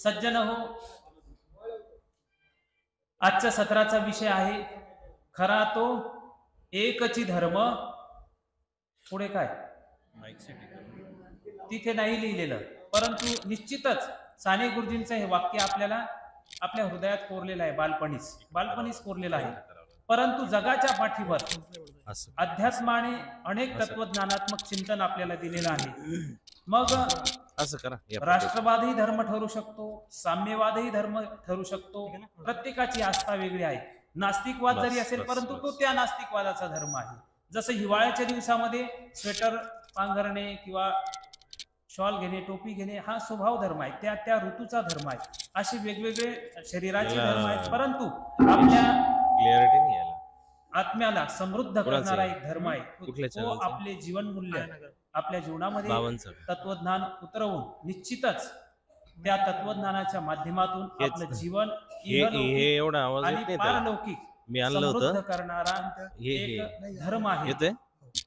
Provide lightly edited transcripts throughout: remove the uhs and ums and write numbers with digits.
सज्जन हो, आजच्या सत्राचा विषय आहे खरा तो एकची धर्म. पुढे काय तिथे नाही लिहिलेलं, परंतु निश्चितच साने गुरुजींचं हे वाक्य आपल्याला आपल्या हृदयात कोरलेलं आहे. बालपणीच कोरलेलं आहे. परंतु जगाच्या पाठीवर अध्यात्माने अनेक तत्वज्ञानात्मक चिंतन आपल्याला दिलेलं आहे. मग असं करा, राष्ट्रवादही धर्म ठरू शकतो, साम्यवादही धर्म ठरू शकतो. प्रत्येकाची आस्था वेगळी आहे. नास्तिकवाद जरी असेल परंतु तो त्या नास्तिकवादाचा धर्म आहे. जसं हिवाळ्याच्या दिवसामध्ये स्वेटर पांघरणे किंवा शॉल घेणे, टोपी घेणे हा स्वभाव धर्म आहे, त्या त्या ऋतूचा धर्म आहे. असे वेगवेगळे शरीराचे धर्म आहेत. परंतु आपल्या क्लिअरिटी नाही याला, आत्म्याला समृद्ध करणारा एक धर्म आहे. तो आपले जीवन मूल्य आपल्या जीवनामध्ये तत्वज्ञान उतरवून निश्चितच त्या तत्वज्ञानाच्या माध्यमातून आपलं जीवन आणि पारलौकिक समृद्ध करणारा एक धर्म आहे.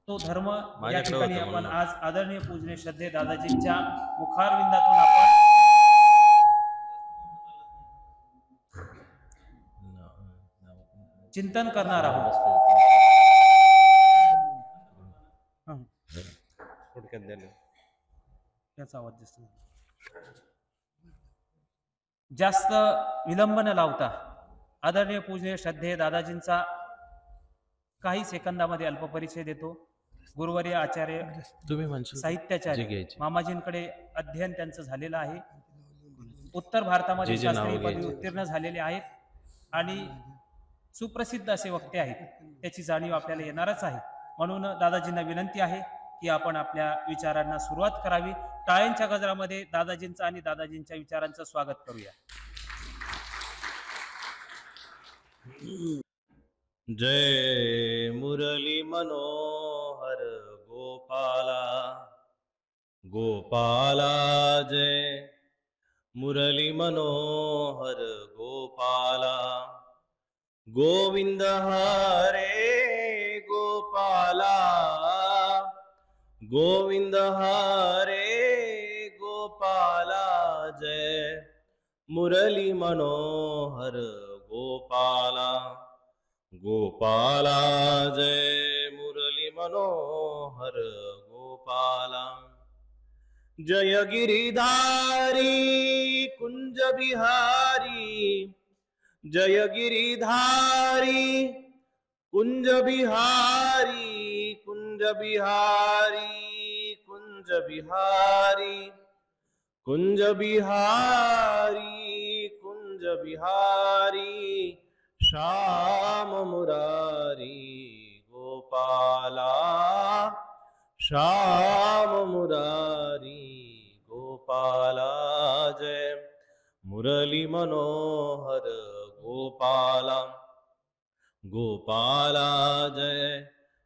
तो धर्म या ठिकाणी आपण आज आदरणीय पूजनीय श्रद्धेय दादाजींच्या मुखारविंदातून आपण चिंतन करणार आहोत. त्याचा आवाज जास्त विलंब न लावता आदरणीय पूजनीय श्रद्धेय दादाजींचा काही सेकंदामध्ये अल्पपरिचय देतो. गुरुवर्य आचार्य साहित्याचार्य मामाजींकडे अध्ययन त्यांचं झालेलं आहे. उत्तर भारतामध्ये शास्त्रीय पदवी उत्तीर्ण झालेले आहेत आणि सुप्रसिद्ध असे वक्ते आहेत. त्याची जाणीव आपल्याला येणारच आहे. म्हणून दादाजींना विनंती आहे की आपण आपल्या विचारांना सुरुवात करावी. टाळ्यांच्या गजरामध्ये दादाजींचं आणि दादाजींच्या विचारांचं स्वागत करूया. जय मुरली मनोहर गोपाला गोपाला, जय मुरली मनोहर गोपाला. गोविंद हरे गोपाला, गोविंद हरे गोपाला, जय मुरली मनोहर गोपाला गोपाला, जय मुरली मनोहर गोपाला. जय गिरिधारी कुंज बिहारी, जय गिरिधारी कुंज बिहारी, कुंज बिहारी, कुंज बिहारी, कुंज बिहारी, कुंज बिहारी. श्याम मुरारी गोपाला, श्याम मुरारी गोपाला, जय मुरली मनोहर गोपाला गोपाला, जय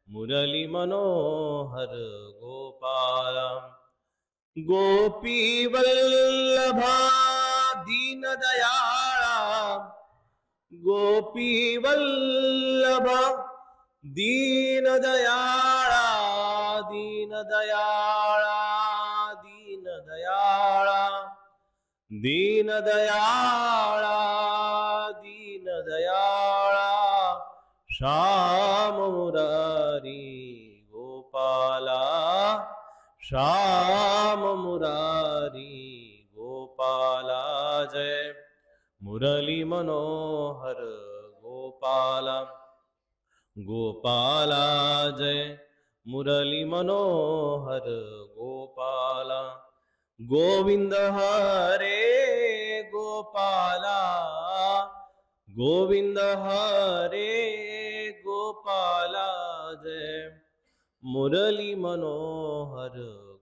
मुरली मनोहर गोपाला. गोपी वल्लभा दीन दयाळा, गोपी वल्लभ दीन दयाळा, दीन दयाळा, दीन दयाळा, दीन दयाळा, दीन दयाळा. श्याम मुरारी गोपाला, श्याम मुरारी गोपाला, जय मुरली मनोहर गोपाला गोपाला, जय मुरली मनोहर गोपाला. गोविंद हरे गोपाला, गोविंद हरे गोपाला, जय मुरली मनोहर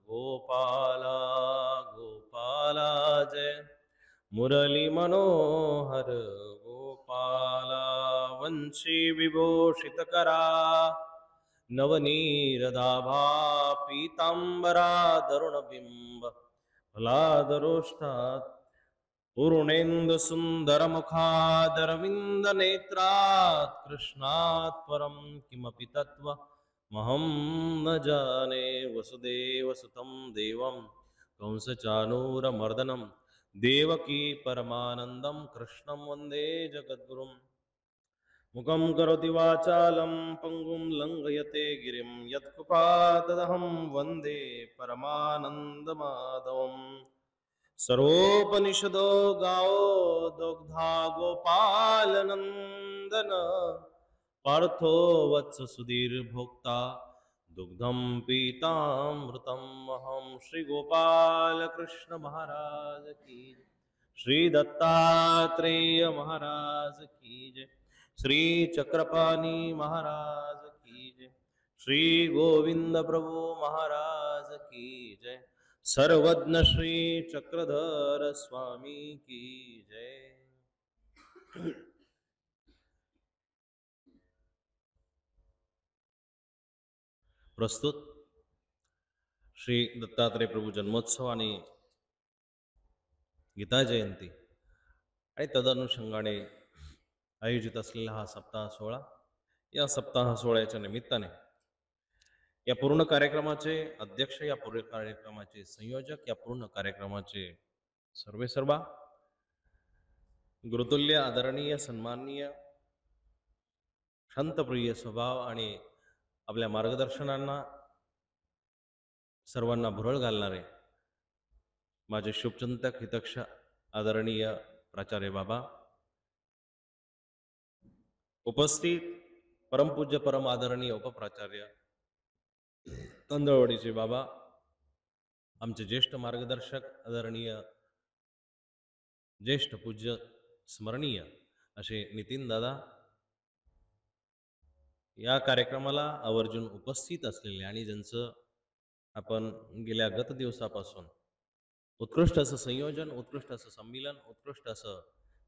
गोपाला गोपाला, जय मुरली मनोहर गोपाला. वंशी विभूषित करा नवनीरदाभा, पीतांबरा दरुणबिंब फलादरोष्ठात्. पूर्णेन्दु सुंदर मुखादरविंद नेत्रात्. कृष्णात् परं किमपि तत्त्वमहं न जाने. वसुदेव सुतं देवं कंसचानूरमर्दनं देवकी परमानन्दं कृष्णं वन्दे जगद्गुरुं मुखं करोति वाचालं पङ्गुं लङ्घयते गिरिं यत्कृपातदहं वन्दे परमानन्दमाधवम् सर्वोपनिषदो गावो दोग्धा गोपालनन्दन पार्थो वत्स सुधीर्भोक्ता दुग्धं पीतामृतम् अहं श्री गोपाल कृष्ण महाराज की जय। श्री दत्तात्रेय महाराज की जय। श्री चक्रपाणी महाराज की जय। श्री गोविंद प्रभु महाराज की जय। सर्वज्ञ श्री चक्रधर स्वामी की जय। प्रस्तुत श्री दत्तात्रेय प्रभू जन्मोत्सव आणि गीता जयंती आणि तदनुषंगाने आयोजित असलेला हा सप्ताह सोहळा, या सप्ताह सोहळ्याच्या निमित्ताने या पूर्ण कार्यक्रमाचे अध्यक्ष, या पूर्ण कार्यक्रमाचे संयोजक, या पूर्ण कार्यक्रमाचे सर्वेसर्वा, गुरुतुल्य आदरणीय सन्माननीय शांतप्रिय स्वभाव आणि आपल्या मार्गदर्शनांना सर्वांना भुरळ घालणारे माझे शुभचिंतक हितक्ष आदरणीय प्राचार्य बाबा, उपस्थित परमपूज्य परम आदरणीय उपप्राचार्य तांदळवाडीचे बाबा, आमचे ज्येष्ठ मार्गदर्शक आदरणीय ज्येष्ठ पूज्य स्मरणीय असे नितीन दादा, या कार्यक्रमाला आवर्जून उपस्थित असलेले आणि ज्यांचं आपण गेल्या गत दिवसापासून उत्कृष्ट असं संयोजन, उत्कृष्ट असं संमेलन, उत्कृष्ट असं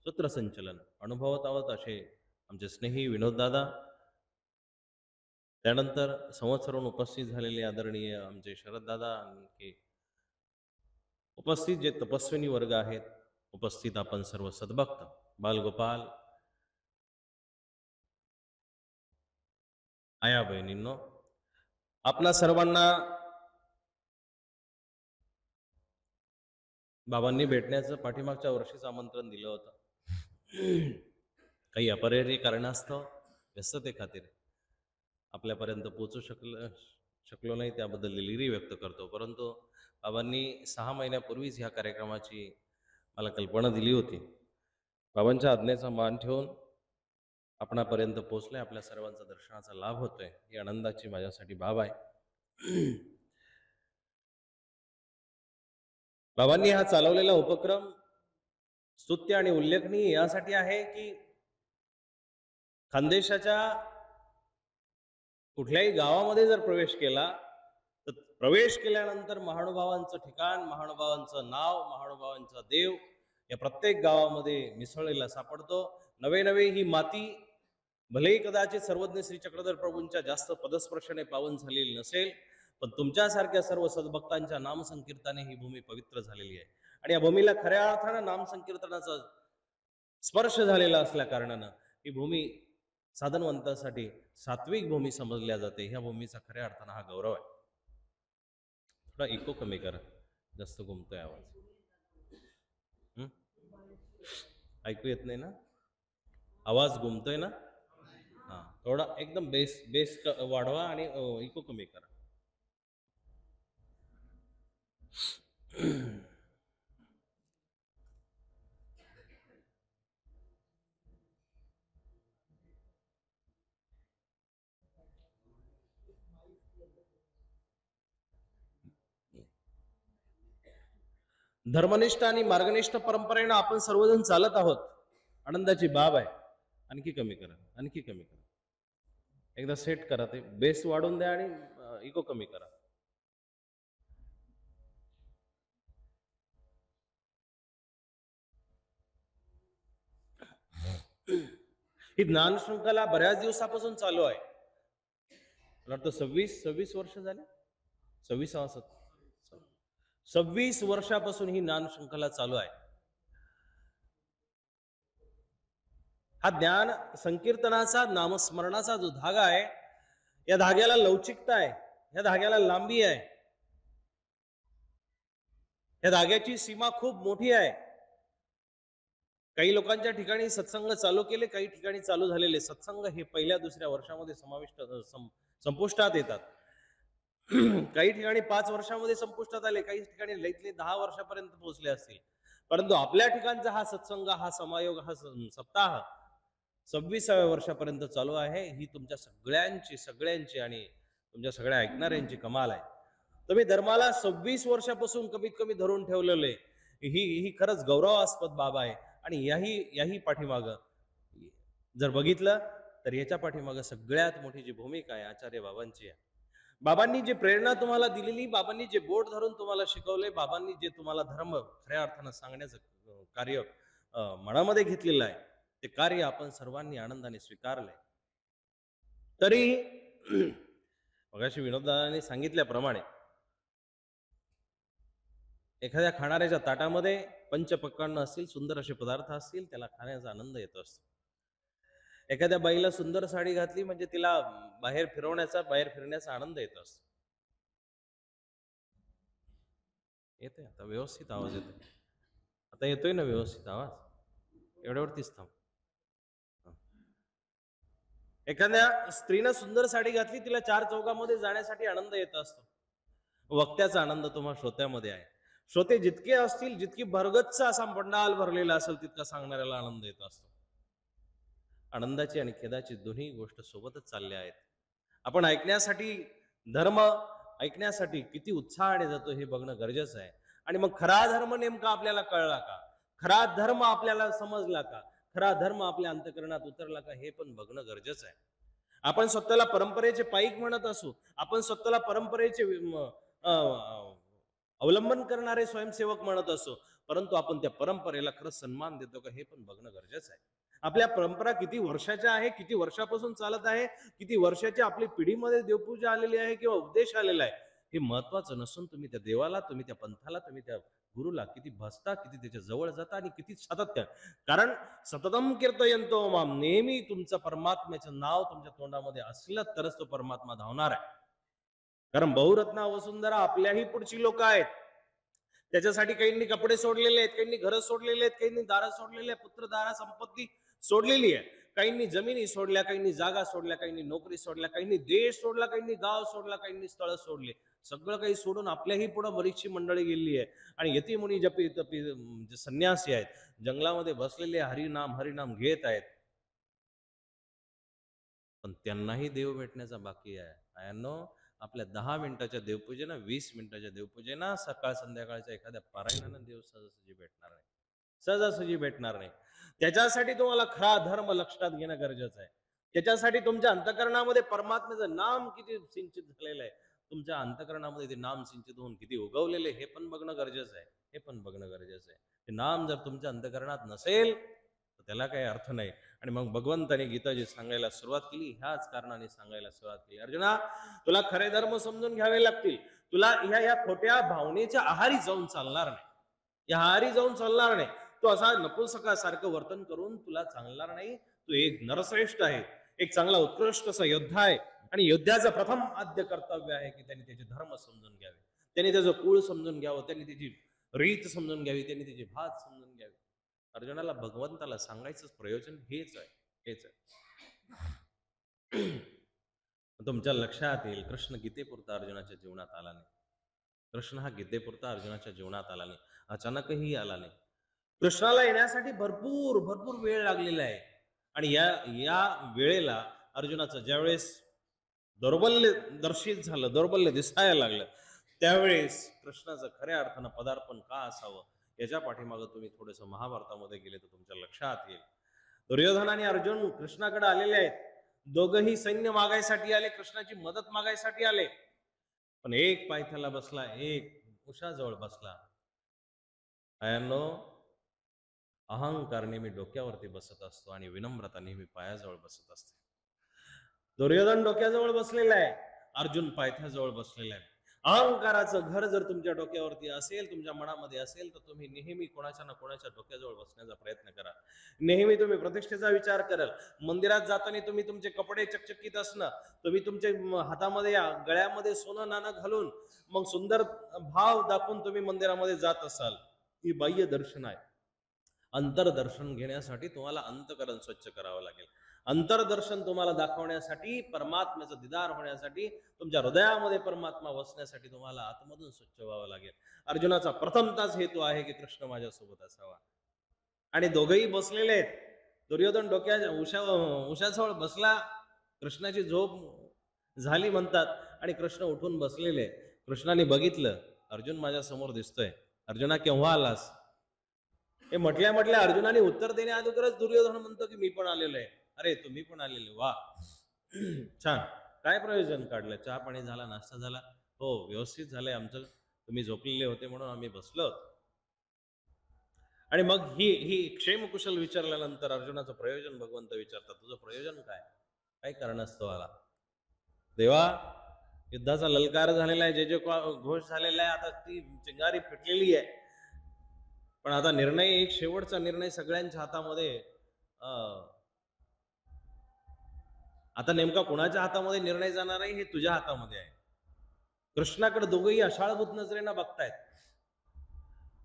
सूत्रसंचलन अनुभवत आहोत असे आमचे स्नेही विनोद दादा, त्यानंतर संवत्सरून उपस्थित झालेले आदरणीय आमचे शरद दादा, आणखी उपस्थित जे तपस्विनी वर्ग आहेत, उपस्थित आपण सर्व सद्भक्त बालगोपाल, आया बहिणींनो, आपणा सर्वांना बाबांनी भेटण्याचं पाठीमागच्या वर्षीच आमंत्रण दिलं होतं. काही अपरिहार्य कारणास्तव व्यस्तते खातीर आपल्यापर्यंत पोहोचू शकलो नाही, त्याबद्दल लिहिरी व्यक्त करतो. परंतु बाबांनी 6 महिन्यापूर्वीच ह्या कार्यक्रमाची मला कल्पना दिली होती. बाबांच्या आज्ञेचा मान ठेवून आपणापर्यंत पोहोचले, आपल्या सर्वांचा दर्शनाचा लाभ होतोय, ही आनंदाची माझ्यासाठी बाब आहे. बाबांनी हा चालवलेला उपक्रम स्तुत्य आणि उल्लेखनीय यासाठी आहे की खानदेशाच्या कुठल्याही गावामध्ये जर प्रवेश केला तर प्रवेश केल्यानंतर महानुभावांचं ठिकाण, महानुभावांचं नाव, महानुभावांचा देव या प्रत्येक गावामध्ये मिसळलेला सापडतो. नवे नवे ही माती भलेही कदाचित सर्वज्ञ श्री चक्रधर प्रभूंच्या जास्त पदस्पर्शाने पावन झालेली नसेल, पण तुमच्यासारख्या सर्व सद्भक्तांच्या नामसंकीर्तनाने ही भूमी पवित्र झालेली आहे. आणि या भूमीला खऱ्या अर्थानं नामसंकीर्तनाचा स्पर्श झालेला असल्या कारणानं ही भूमी साधनवंतांसाठी सात्विक भूमी समजल्या जाते. ह्या भूमीचा खऱ्या अर्थानं हा गौरव आहे. थोडा इको कमी करा, जास्त घुमतोय आवाज. ऐकू येत नाही ना? आवाज घुमतोय ना? हा, थोडा एकदम बेस वाढवा आणि इको कमी करा. धर्मनिष्ठ आणि मार्गनिष्ठ परंपरेनं आपण सर्वजण चालत आहोत, आनंदाची बाब आहे. आणखी कमी करा, आणखी कमी करा, एकदा सेट करा, ते बेस वाढवून द्या आणि इको कमी करा. ही ज्ञान शृंखला बऱ्याच दिवसापासून चालू आहे. मला वाटतं 26 वर्ष झाले, 26 वर्षापासून ही ज्ञान शृंखला चालू आहे. हा ज्ञान संकीर्तनाचा, नामस्मरणाचा जो धागा आहे, या धाग्याला लवचिकता आहे, या धाग्याला लांबी आहे, या धाग्याची सीमा खूप मोठी आहे. काही लोकांच्या ठिकाणी सत्संग चालू केले, काही ठिकाणी चालू झालेले सत्संग हे पहिल्या दुसऱ्या वर्षामध्ये संपुष्टात येतात. काही ठिकाणी 5 वर्षामध्ये संपुष्टात आले, काही ठिकाणी लईतले 10 वर्षापर्यंत पोहोचले असतील. परंतु आपल्या ठिकाणचा हा सत्संग, हा समायोग, हा सप्ताह 26व्या वर्षापर्यंत चालू आहे. ही तुमच्या सगळ्यांची आणि तुमच्या सगळ्या ऐकणाऱ्यांची कमाल आहे. तुम्ही धर्माला 26 वर्षापासून कमीत कमी धरून ठेवलेले ही खरंच गौरवास्पद बाब आहे. आणि याही पाठीमाग जर बघितलं तर याच्या पाठीमाग सगळ्यात मोठी जी भूमिका आहे आचार्य बाबांची आहे. बाबांनी जे प्रेरणा तुम्हाला दिलेली, बाबांनी जे बोट धरून तुम्हाला शिकवले, बाबांनी जे तुम्हाला धर्म खऱ्या अर्थानं सांगण्याचं कार्य मनामध्ये घेतलेलं आहे, ते कार्य आपण सर्वांनी आनंदाने स्वीकारलंय. तरी मगाशी विनोददादांनी सांगितल्याप्रमाणे एखाद्या खाणाऱ्याच्या ताटामध्ये पंचपक्वान्न असतील, सुंदर असे पदार्थ असतील, त्याला खाण्याचा आनंद येत असतो. एखाद्या बाईला सुंदर साडी घातली म्हणजे तिला बाहेर फिरण्याचा आनंद येत असतो. येतोय आता व्यवस्थित आवाज येतोय, आता येतोय ना व्यवस्थित आवाज? एवढ्यावरतीच थांब. एखाद्या स्त्रीनं सुंदर साडी घातली, तिला 4 चौकामध्ये जाण्यासाठी आनंद येत असतो. वक्त्याचा आनंद तुम्हा श्रोत्यामध्ये आहे. श्रोते जितके असतील, जितकी भरगच्च असा पंडाल भरलेला असेल, तितका सांगणाऱ्याला आनंद येत असतो. आनंदाची आणि खेदाची दोन्ही गोष्ट सोबतच चालल्या आहेत. आपण ऐकण्यासाठी, धर्म ऐकण्यासाठी किती उत्साहाने जातो हे बघणं गरजेचं आहे. आणि मग खरा धर्म नेमका आपल्याला कळला का? खरा धर्म आपल्याला समजला का? खरा धर्म आपल्या अंतःकरणात उतरला का? हे पण बघणं गरजेचं आहे. आपण स्वतःला परंपरेचे पाईक म्हणत असू, आपण स्वतःला परंपरेचे अवलंबन करणारे स्वयंसेवक म्हणत असो, परंतु आपण त्या परंपरेला खरंच सन्मान देतो का? हे पण बघणं गरजेचं आहे. आपल्या परंपरा किती वर्षाच्या आहे, किती वर्षापासून चालत आहे, किती वर्षाची आपली पिढीमध्ये देवपूजा आलेली आहे किंवा उपदेश आलेला आहे, हे महत्वाचं नसून तुम्ही त्या देवाला, तुम्ही त्या पंथाला, तुम्ही त्या गुरुला किती भजता, किती त्याच्या जवळ जाता आणि किती सातत्य. कारण सततम कीर्तयंतो माम, नेहमी तुमचं परमात्म्याचं नाव तुमच्या तोंडामध्ये असलं तरच तो परमात्मा धावणार आहे. कारण बहुरत्ना वसुंधरा आपल्याही पुढची लोक आहेत. त्याच्यासाठी काहींनी कपडे सोडलेले आहेत, काहींनी घरं सोडलेले आहेत, काहींनी दारं सोडलेले आहेत, पुत्रदारा संपत्ती सोडलेली आहे, काहींनी जमिनी सोडल्या, काहींनी जागा सोडल्या, काहींनी नोकरी सोडल्या, काहींनी देश सोडला, काहींनी गाव सोडला, काहींनी स्थळ सोडले. सगळं काही सोडून आपल्याही पुढे बरीचशी मंडळी गेली आहे. आणि यती मुनी जपी तपी जे संन्यासी आहेत, जंगलामध्ये बसलेले हरिनाम घेत आहेत. पण त्यांनाही देव भेटण्याचा बाकी आहे. आयांनो, आपल्या 10 मिनिटाच्या देवपूजेना, 20 मिनिटाच्या देवपूजेना, सकाळ संध्याकाळच्या एखाद्या पारायणानं देव सहजासहजी भेटणार नाही, सहजासहजी भेटणार नाही. त्याच्यासाठी तुम्हाला खरा धर्म लक्षात घेणं गरजेचं आहे. त्याच्यासाठी तुमच्या अंतःकरणामध्ये परमात्म्याचं नाम किती सिंचित झालेलं आहे, तुमच्या अंतःकरणामध्ये ते नाम सिंचित होऊन किती उगवलेले हे पण बघणं गरजेचं आहे. हे पण बघणं गरजेचं आहे. ते नाम जर तुमच्या अंतःकरणात नसेल तर त्याला काही अर्थ नाही. आणि मग भगवंताने गीता जी सांगायला सुरुवात केली, ह्याच कारणाने सांगायला सुरुवात केली, अर्जुना, तुला खरे धर्म समजून घ्यावे लागतील. तुला ह्या खोट्या भावनेच्या आहारी जाऊन चालणार नाही. या आहारी जाऊन चालणार नाही. तो असा नपुंसकासारखं वर्तन करून तुला चालणार नाही. तू एक नरश्रेष्ठ आहे, एक चांगला उत्कृष्ट असा योद्धा आहे. आणि योद्ध्याचं प्रथम आद्य कर्तव्य आहे की त्यांनी त्याचे धर्म समजून घ्यावे, त्यांनी त्याचं कुळ समजून घ्यावं, त्यांनी त्याची रीत समजून घ्यावी, त्यांनी त्याची भात समजून घ्यावी. अर्जुनाला भगवंताला सांगायचं प्रयोजन हेच आहे. तुमच्या लक्षात येईल, कृष्ण गीतेपुरता अर्जुनाच्या जीवनात आला नाही. कृष्ण हा गीतेपुरता अर्जुनाच्या जीवनात आला नाही, अचानकही आला नाही. कृष्णाला येण्यासाठी भरपूर वेळ लागलेला आहे. आणि या वेळेला अर्जुनाचं ज्यावेळेस दौर्बल्य दर्शित झालं, दौर्बल्य दिसायला लागलं, त्यावेळेस कृष्णाचं खऱ्या अर्थानं पदार्पण का असावं याच्या पाठीमागं तुम्ही थोडंसं महाभारतामध्ये गेले तर तुमच्या लक्षात येईल. दुर्योधन आणि अर्जुन कृष्णाकडे आलेले आहेत. दोघंही सैन्य मागायसाठी आले, कृष्णाची मदत मागायसाठी आले. पण एक पायथ्याला बसला, एक उषाजवळ बसला. आयांनो, अहंकार नेहमी डोक्यावरती बसत असतो आणि विनम्रता नेहमी पायाजवळ बसत असते. दुर्योधन डोक्याजवळ बसलेला आहे, अर्जुन पायथ्याजवळ बसलेला आहे. अहंकाराचं घर जर तुमच्या डोक्यावरती असेल, तुमच्या मनामध्ये असेल, तर तुम्ही नेहमी कोणाच्या ना कोणाच्या डोक्याजवळ बसण्याचा प्रयत्न करा. नेहमी तुम्ही प्रतिष्ठेचा विचार कराल. मंदिरात जाताना तुम्ही तुमचे कपडे चकचकीत असणं, तुम्ही तुमचे हातामध्ये गळ्यामध्ये सोनं नाणं घालून मग सुंदर भाव दाखवून तुम्ही मंदिरामध्ये जात असाल, ही बाह्य दर्शन आहे. अंतर्दर्शन घेण्यासाठी तुम्हाला अंतःकरण स्वच्छ करावं लागेल. अंतर्दर्शन तुम्हाला दाखवण्यासाठी, परमात्म्याचं दीदार होण्यासाठी, तुमच्या हृदयामध्ये परमात्मा वसण्यासाठी तुम्हाला आतमधून स्वच्छ व्हावं लागेल. अर्जुनाचा प्रथमताच हेतू आहे की कृष्ण माझ्यासोबत असावा. आणि दोघेही बसलेले आहेत. दुर्योधन डोक्याच्या उशाजवळ बसला, कृष्णाची झोप झाली म्हणतात, आणि कृष्ण उठून बसलेले. कृष्णाने बघितलं, अर्जुन माझ्या समोर दिसतोय. अर्जुना केव्हा आलास? हे म्हटल्या अर्जुनाने उत्तर देण्या अगोदरच दुर्योधन म्हणतो की मी पण आलेलो आहे. अरे तुम्ही पण आलेले, वा छान. काय प्रयोजन काढलं? चहा पाणी झाला, नाश्ता झाला? हो व्यवस्थित झालंय आमचं. तुम्ही झोपलेले होते म्हणून आम्ही बसलो. आणि मग ही क्षेमकुशल विचारल्यानंतर अर्जुनाचं प्रयोजन भगवंत विचारतात, तुझं प्रयोजन काय? काय कारणास्तव आला? देवा, युद्धाचा ललकार झालेला आहे, जे घोष झालेला आहे, आता ती चिंगारी पेटलेली आहे, पण आता निर्णय, एक शेवटचा निर्णय सगळ्यांच्या हातामध्ये. आता नेमका कुणाच्या हातामध्ये निर्णय जाणार आहे हे तुझ्या हातामध्ये आहे. कृष्णाकडे दोघेही अशाळभूत नजरेनं बघतायत.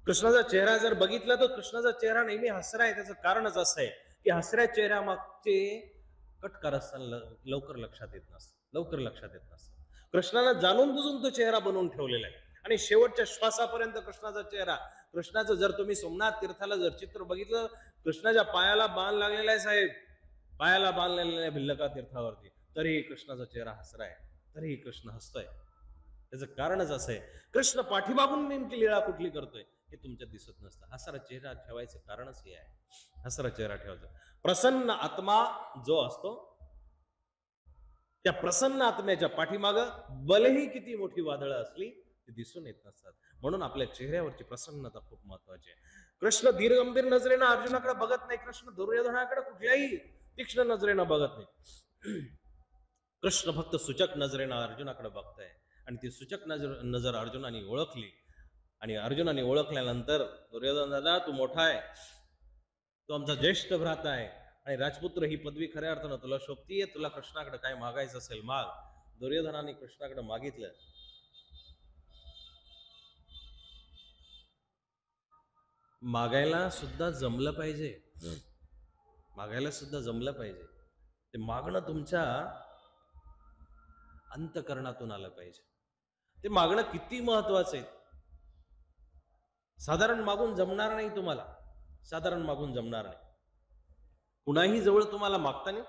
कृष्णाचा चेहरा जर बघितला तर कृष्णाचा चेहरा नेहमी हसरा आहे. त्याचं कारणच असं आहे की हसऱ्या चेहऱ्यामागचे कटकार असताना लवकर लक्षात येत नसतं. कृष्णाला जाणून बुजून तो चेहरा बनवून ठेवलेला आहे. आणि शेवटच्या श्वासापर्यंत कृष्णाचा चेहरा, कृष्णाचं जर तुम्ही सोमनाथ तीर्थाला जर चित्र बघितलं, कृष्णाच्या पायाला बाण लागलेला आहे साहेब, पायाला बाण लागलेला आहे भिल्लका तीर्थावरती, तरीही कृष्णाचा चेहरा हसरा आहे, तरीही कृष्ण हसतोय. त्याचं कारणच असं आहे, कृष्ण पाठीमागून नेमकी लीळा कुठली करतोय हे तुमच्या दिसत नसतं. हसरा चेहरा ठेवायचं कारणच हे आहे. हसरा चेहरा ठेवायचा. प्रसन्न आत्मा जो असतो, त्या प्रसन्न आत्म्याच्या पाठीमाग भलेही किती मोठी वादळं असली ती दिसून येत नसतात. म्हणून आपल्या चेहऱ्यावरची प्रसन्नता खूप महत्वाची आहे. कृष्ण धीरगंभीर नजरेनं अर्जुनाकडे बघत नाही. कृष्ण दुर्योधनाकडे कुठल्याही तीक्ष्ण नजरेनं बघत नाही. कृष्ण फक्त सूचक नजरेनं अर्जुनाकडे बघताय. आणि ती सूचक नजर अर्जुनाने ओळखली. आणि अर्जुनाने ओळखल्यानंतर, दुर्योधन दादा तू मोठा आहे, तू आमचा ज्येष्ठ भ्राता आहे, आणि राजपुत्र ही पदवी खऱ्या अर्थानं तुला शोभतीये, तुला कृष्णाकडे काय मागायचं असेल माग. दुर्योधनाने कृष्णाकडे मागितलं. मागायला सुद्धा जमलं पाहिजे, मागायला सुद्धा जमलं पाहिजे. ते मागणं तुमच्या अंतःकरणातून आलं पाहिजे. ते मागणं किती महत्वाचं आहे. साधारण मागून जमणार नाही तुम्हाला, साधारण मागून जमणार नाही. कुणाही जवळ तुम्हाला मागताना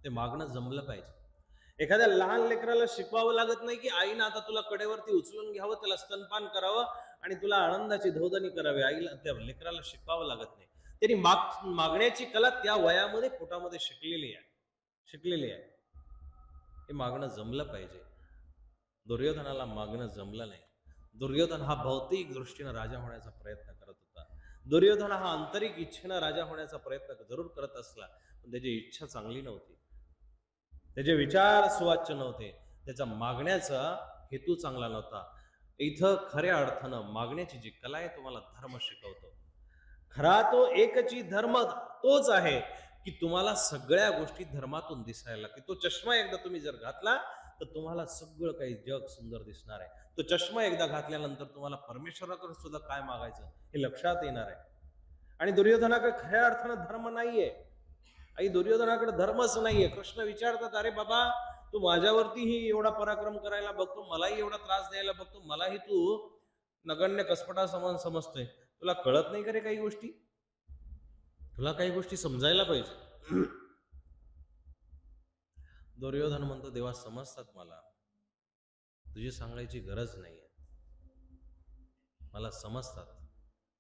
ते मागणं जमलं पाहिजे. एखाद्या लहान लेकराला शिकवावं लागत नाही की आईनं आता तुला कडेवरती उचलून घ्यावं, त्याला स्तनपान करावं आणि तुला आनंदाची धवधनी करावी. आईला, त्या लेकराला शिकवावं लागत नाही. त्यांनी मागण्याची कला त्या वयामध्ये पोटामध्ये शिकलेली आहे. हे मागणं जमलं पाहिजे. दुर्योधनाला मागणं जमलं नाही. दुर्योधन हा भौतिक दृष्टीनं राजा होण्याचा प्रयत्न करत होता. दुर्योधन हा आंतरिक इच्छेनं राजा होण्याचा प्रयत्न जरूर करत असला, पण त्याची इच्छा चांगली नव्हती, त्याचे विचार सुवाच्य नव्हते, त्याचा मागण्याचा हेतू चांगला नव्हता. इथं खऱ्या अर्थानं मागण्याची जी कला आहे तुम्हाला धर्म शिकवतो. खरा तो एकची धर्म तोच आहे की तुम्हाला सगळ्या गोष्टी धर्मातून दिसायला लागते. तो चष्मा एकदा तुम्ही जर घातला तर तुम्हाला सगळं काही जग सुंदर दिसणार आहे. तो चष्मा एकदा घातल्यानंतर तुम्हाला परमेश्वराकडे सुद्धा काय मागायचं हे लक्षात येणार आहे. आणि दुर्योधनाकडे खऱ्या अर्थानं धर्म नाहीये. आई दुर्योधनाकडे धर्मच नाहीये. कृष्ण विचारतात, अरे बाबा तू माझ्यावरतीही एवढा पराक्रम करायला बघतो, मलाही एवढा त्रास द्यायला बघतो, मलाही तू नगण्य कसपटा समान समजतोय, तुला कळत नाही का रे काही गोष्टी? तुला काही गोष्टी समजायला पाहिजे. दुर्योधन म्हणतो, देवा समजतात मला, तुझी सांगायची गरज नाहीये, मला समजतात.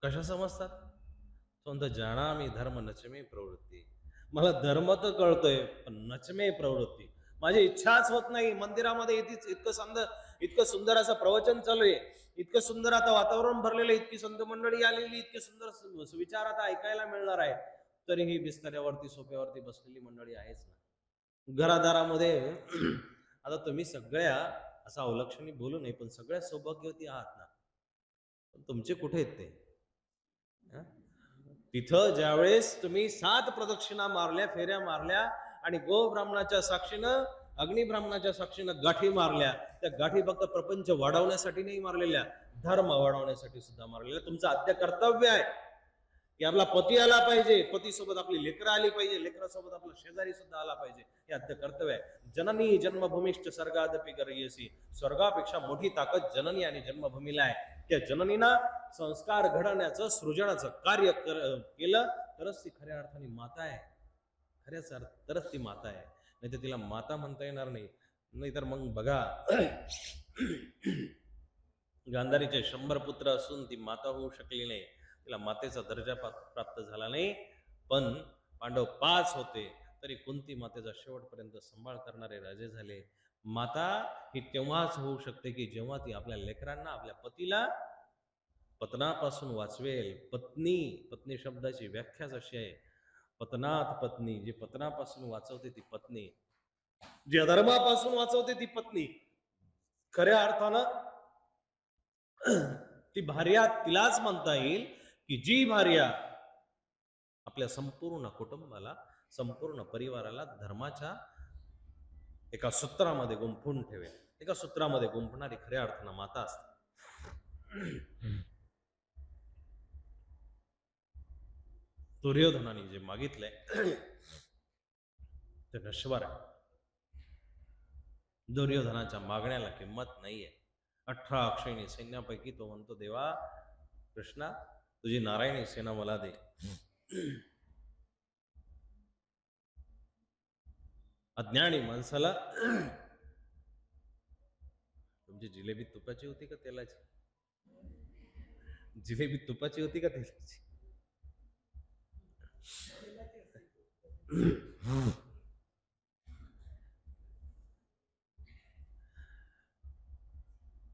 कशा समजतात? तो म्हणतो, जाणामी धर्म नचमे प्रवृत्ती. मला धर्म तर कळतोय पण नचमे प्रवृत्ती, माझी इच्छाच होत नाही. मंदिरामध्ये इतकं सुंदर असं प्रवचन चालू आहे, इतकं सुंदर आता वातावरण भरलेलं, इतकी संत मंडळी आलेली, इतके सुंदर विचार आता ऐकायला मिळणार आहे, तरीही बिस्तऱ्यावरती सोप्यावरती बसलेली मंडळी आहेच ना. घरादारामध्ये आता तुम्ही सगळ्या, असं अवलक्षणी बोलू नये, पण सगळ्या सौभाग्यवती आहात ना, पण तुमचे कुठे आहेत ते? तिथं ज्यावेळेस तुम्ही 7 प्रदक्षिणा मारल्या, फेऱ्या मारल्या, आणि गो ब्राह्मणाच्या साक्षीनं, अग्नि ब्राह्मणाच्या साक्षीनं गाठी मारल्या, त्या गाठी फक्त प्रपंच वाढवण्यासाठी नाही मारलेल्या, धर्म वाढवण्यासाठी सुद्धा मारलेल्या. तुमचं आद्य कर्तव्य आहे की आपला पती आला पाहिजे, पतीसोबत आपली लेकरं आली पाहिजे, लेकरासोबत आपला शेजारी सुद्धा आला पाहिजे, हे आद्य कर्तव्य आहे. जननी जन्मभूमीश्च स्वर्गादपि गर्यसी. स्वर्गापेक्षा मोठी ताकद जननी आणि जन्मभूमीला आहे. त्या जननीना संस्कार घडवण्याचं सृजनाचं कार्य केलं तरच ती खऱ्या अर्थाने माता आहे. खऱ्याच तरच ती माता आहे, नाही तर तिला माता म्हणता येणार नाही. नाहीतर मग बघा, गांधारीचे 100 पुत्र असून ती माता होऊ शकली नाही, तिला मातेचा दर्जा प्राप्त झाला नाही. पण पांडव 5 होते तरी कुंती मातेचा शेवटपर्यंत सांभाळ करणारे राजे झाले. माता ही तेव्हाच होऊ शकते की जेव्हा ती आपल्या लेकरांना, आपल्या पतीला पतनापासून वाचवेल. पत्नी शब्दाची व्याख्याच अशी आहे, पतनात पत्नी. जी पतनापासून वाचवते ती पत्नी, जी अधर्मापासून वाचवते ती पत्नी. खऱ्या अर्थानं ती भार्या तिलाच म्हणता येईल की जी भार्या आपल्या संपूर्ण कुटुंबाला, संपूर्ण परिवाराला धर्माच्या एका सूत्रामध्ये गुंफून ठेवेल. एका सूत्रामध्ये गुंफणारी खऱ्या अर्थानं माता असते. दुर्योधनाने जे मागितलंय ते नश्वर आहे. दुर्योधनाच्या मागण्याला किंमत नाहीये. 18 अक्षयणी सैन्यापैकी तो म्हणतो, देवा कृष्णा, तुझी नारायणी सेना मला दे. अज्ञानी माणसाला तुमची जिलेबी तुपाची होती का तेलाची? जिलेबी तुपाची होती का तेलाची?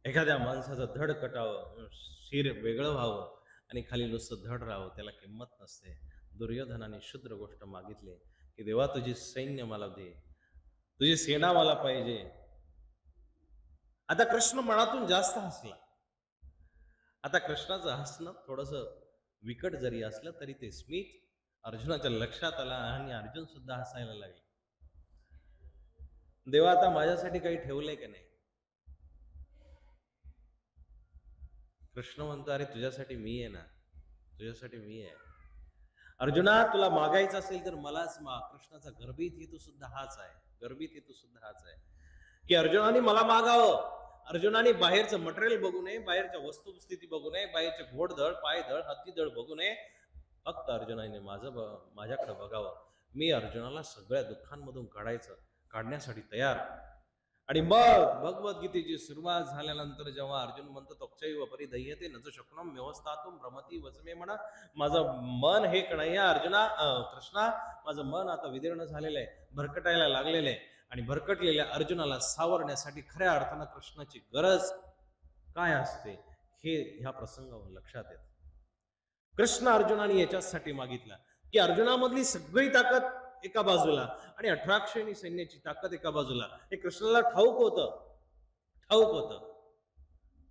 एखाद्या माणसाचं धड कटावं, शिर वेगळं व्हावं आणि खाली नुसतं धड राहावं, त्याला किंमत नसते. दुर्योधनाने शुद्र गोष्ट मागितली की देवा तुझी सैन्य मला दे, तुझी सेना मला पाहिजे. आता कृष्ण मनातून जास्त हसला. आता कृष्णाचं हसणं थोडस विकट जरी असलं तरी ते स्मित अर्जुनाच्या लक्षात आला आणि अर्जुन सुद्धा हसायला लागले. देवा आता माझ्यासाठी काही ठेवलंय का नाही? कृष्ण म्हणतो, अरे तुझ्यासाठी मी आहे ना, तुझ्यासाठी मी आहे. अर्जुना, तुला मागायचं असेल तर मलाच माग. कृष्णाचा गर्भित हेतू सुद्धा हाच आहे, गर्भित हेतू सुद्धा हाच आहे की अर्जुनाने मला मागावं. अर्जुनाने बाहेरचं मटेरियल बघू नये, बाहेरच्या वस्तुस्थिती बघू नये, बाहेरचे घोडदळ, पायदळ, हत्तीदळ बघू नये. फक्त अर्जुनाने माझ्याकडे बघावं. मी अर्जुनाला सगळ्या दुःखांमधून काढण्यासाठी तयार. आणि मग भगवद्गीतेची सुरुवात झाल्यानंतर जेव्हा अर्जुन म्हणतो, तोक्षैव परिदह्यते न च शक्नोम व्यवस्थातुम भ्रमती वचमे म्हणा, माझं मन हे कणैया अर्जुना, कृष्णा, माझं मन आता विदीर्ण झालेलं आहे, भरकटायला लागलेलं आहे. आणि भरकटलेल्या अर्जुनाला सावरण्यासाठी खऱ्या अर्थानं कृष्णाची गरज काय असते हे ह्या प्रसंगावर लक्षात येतं. कृष्ण अर्जुनाने याच्यासाठी मागितला की अर्जुनामधली सगळी ताकद एका बाजूला आणि 18 अक्षयणी सैन्याची ताकद एका बाजूला, हे कृष्णाला ठाऊक होतं.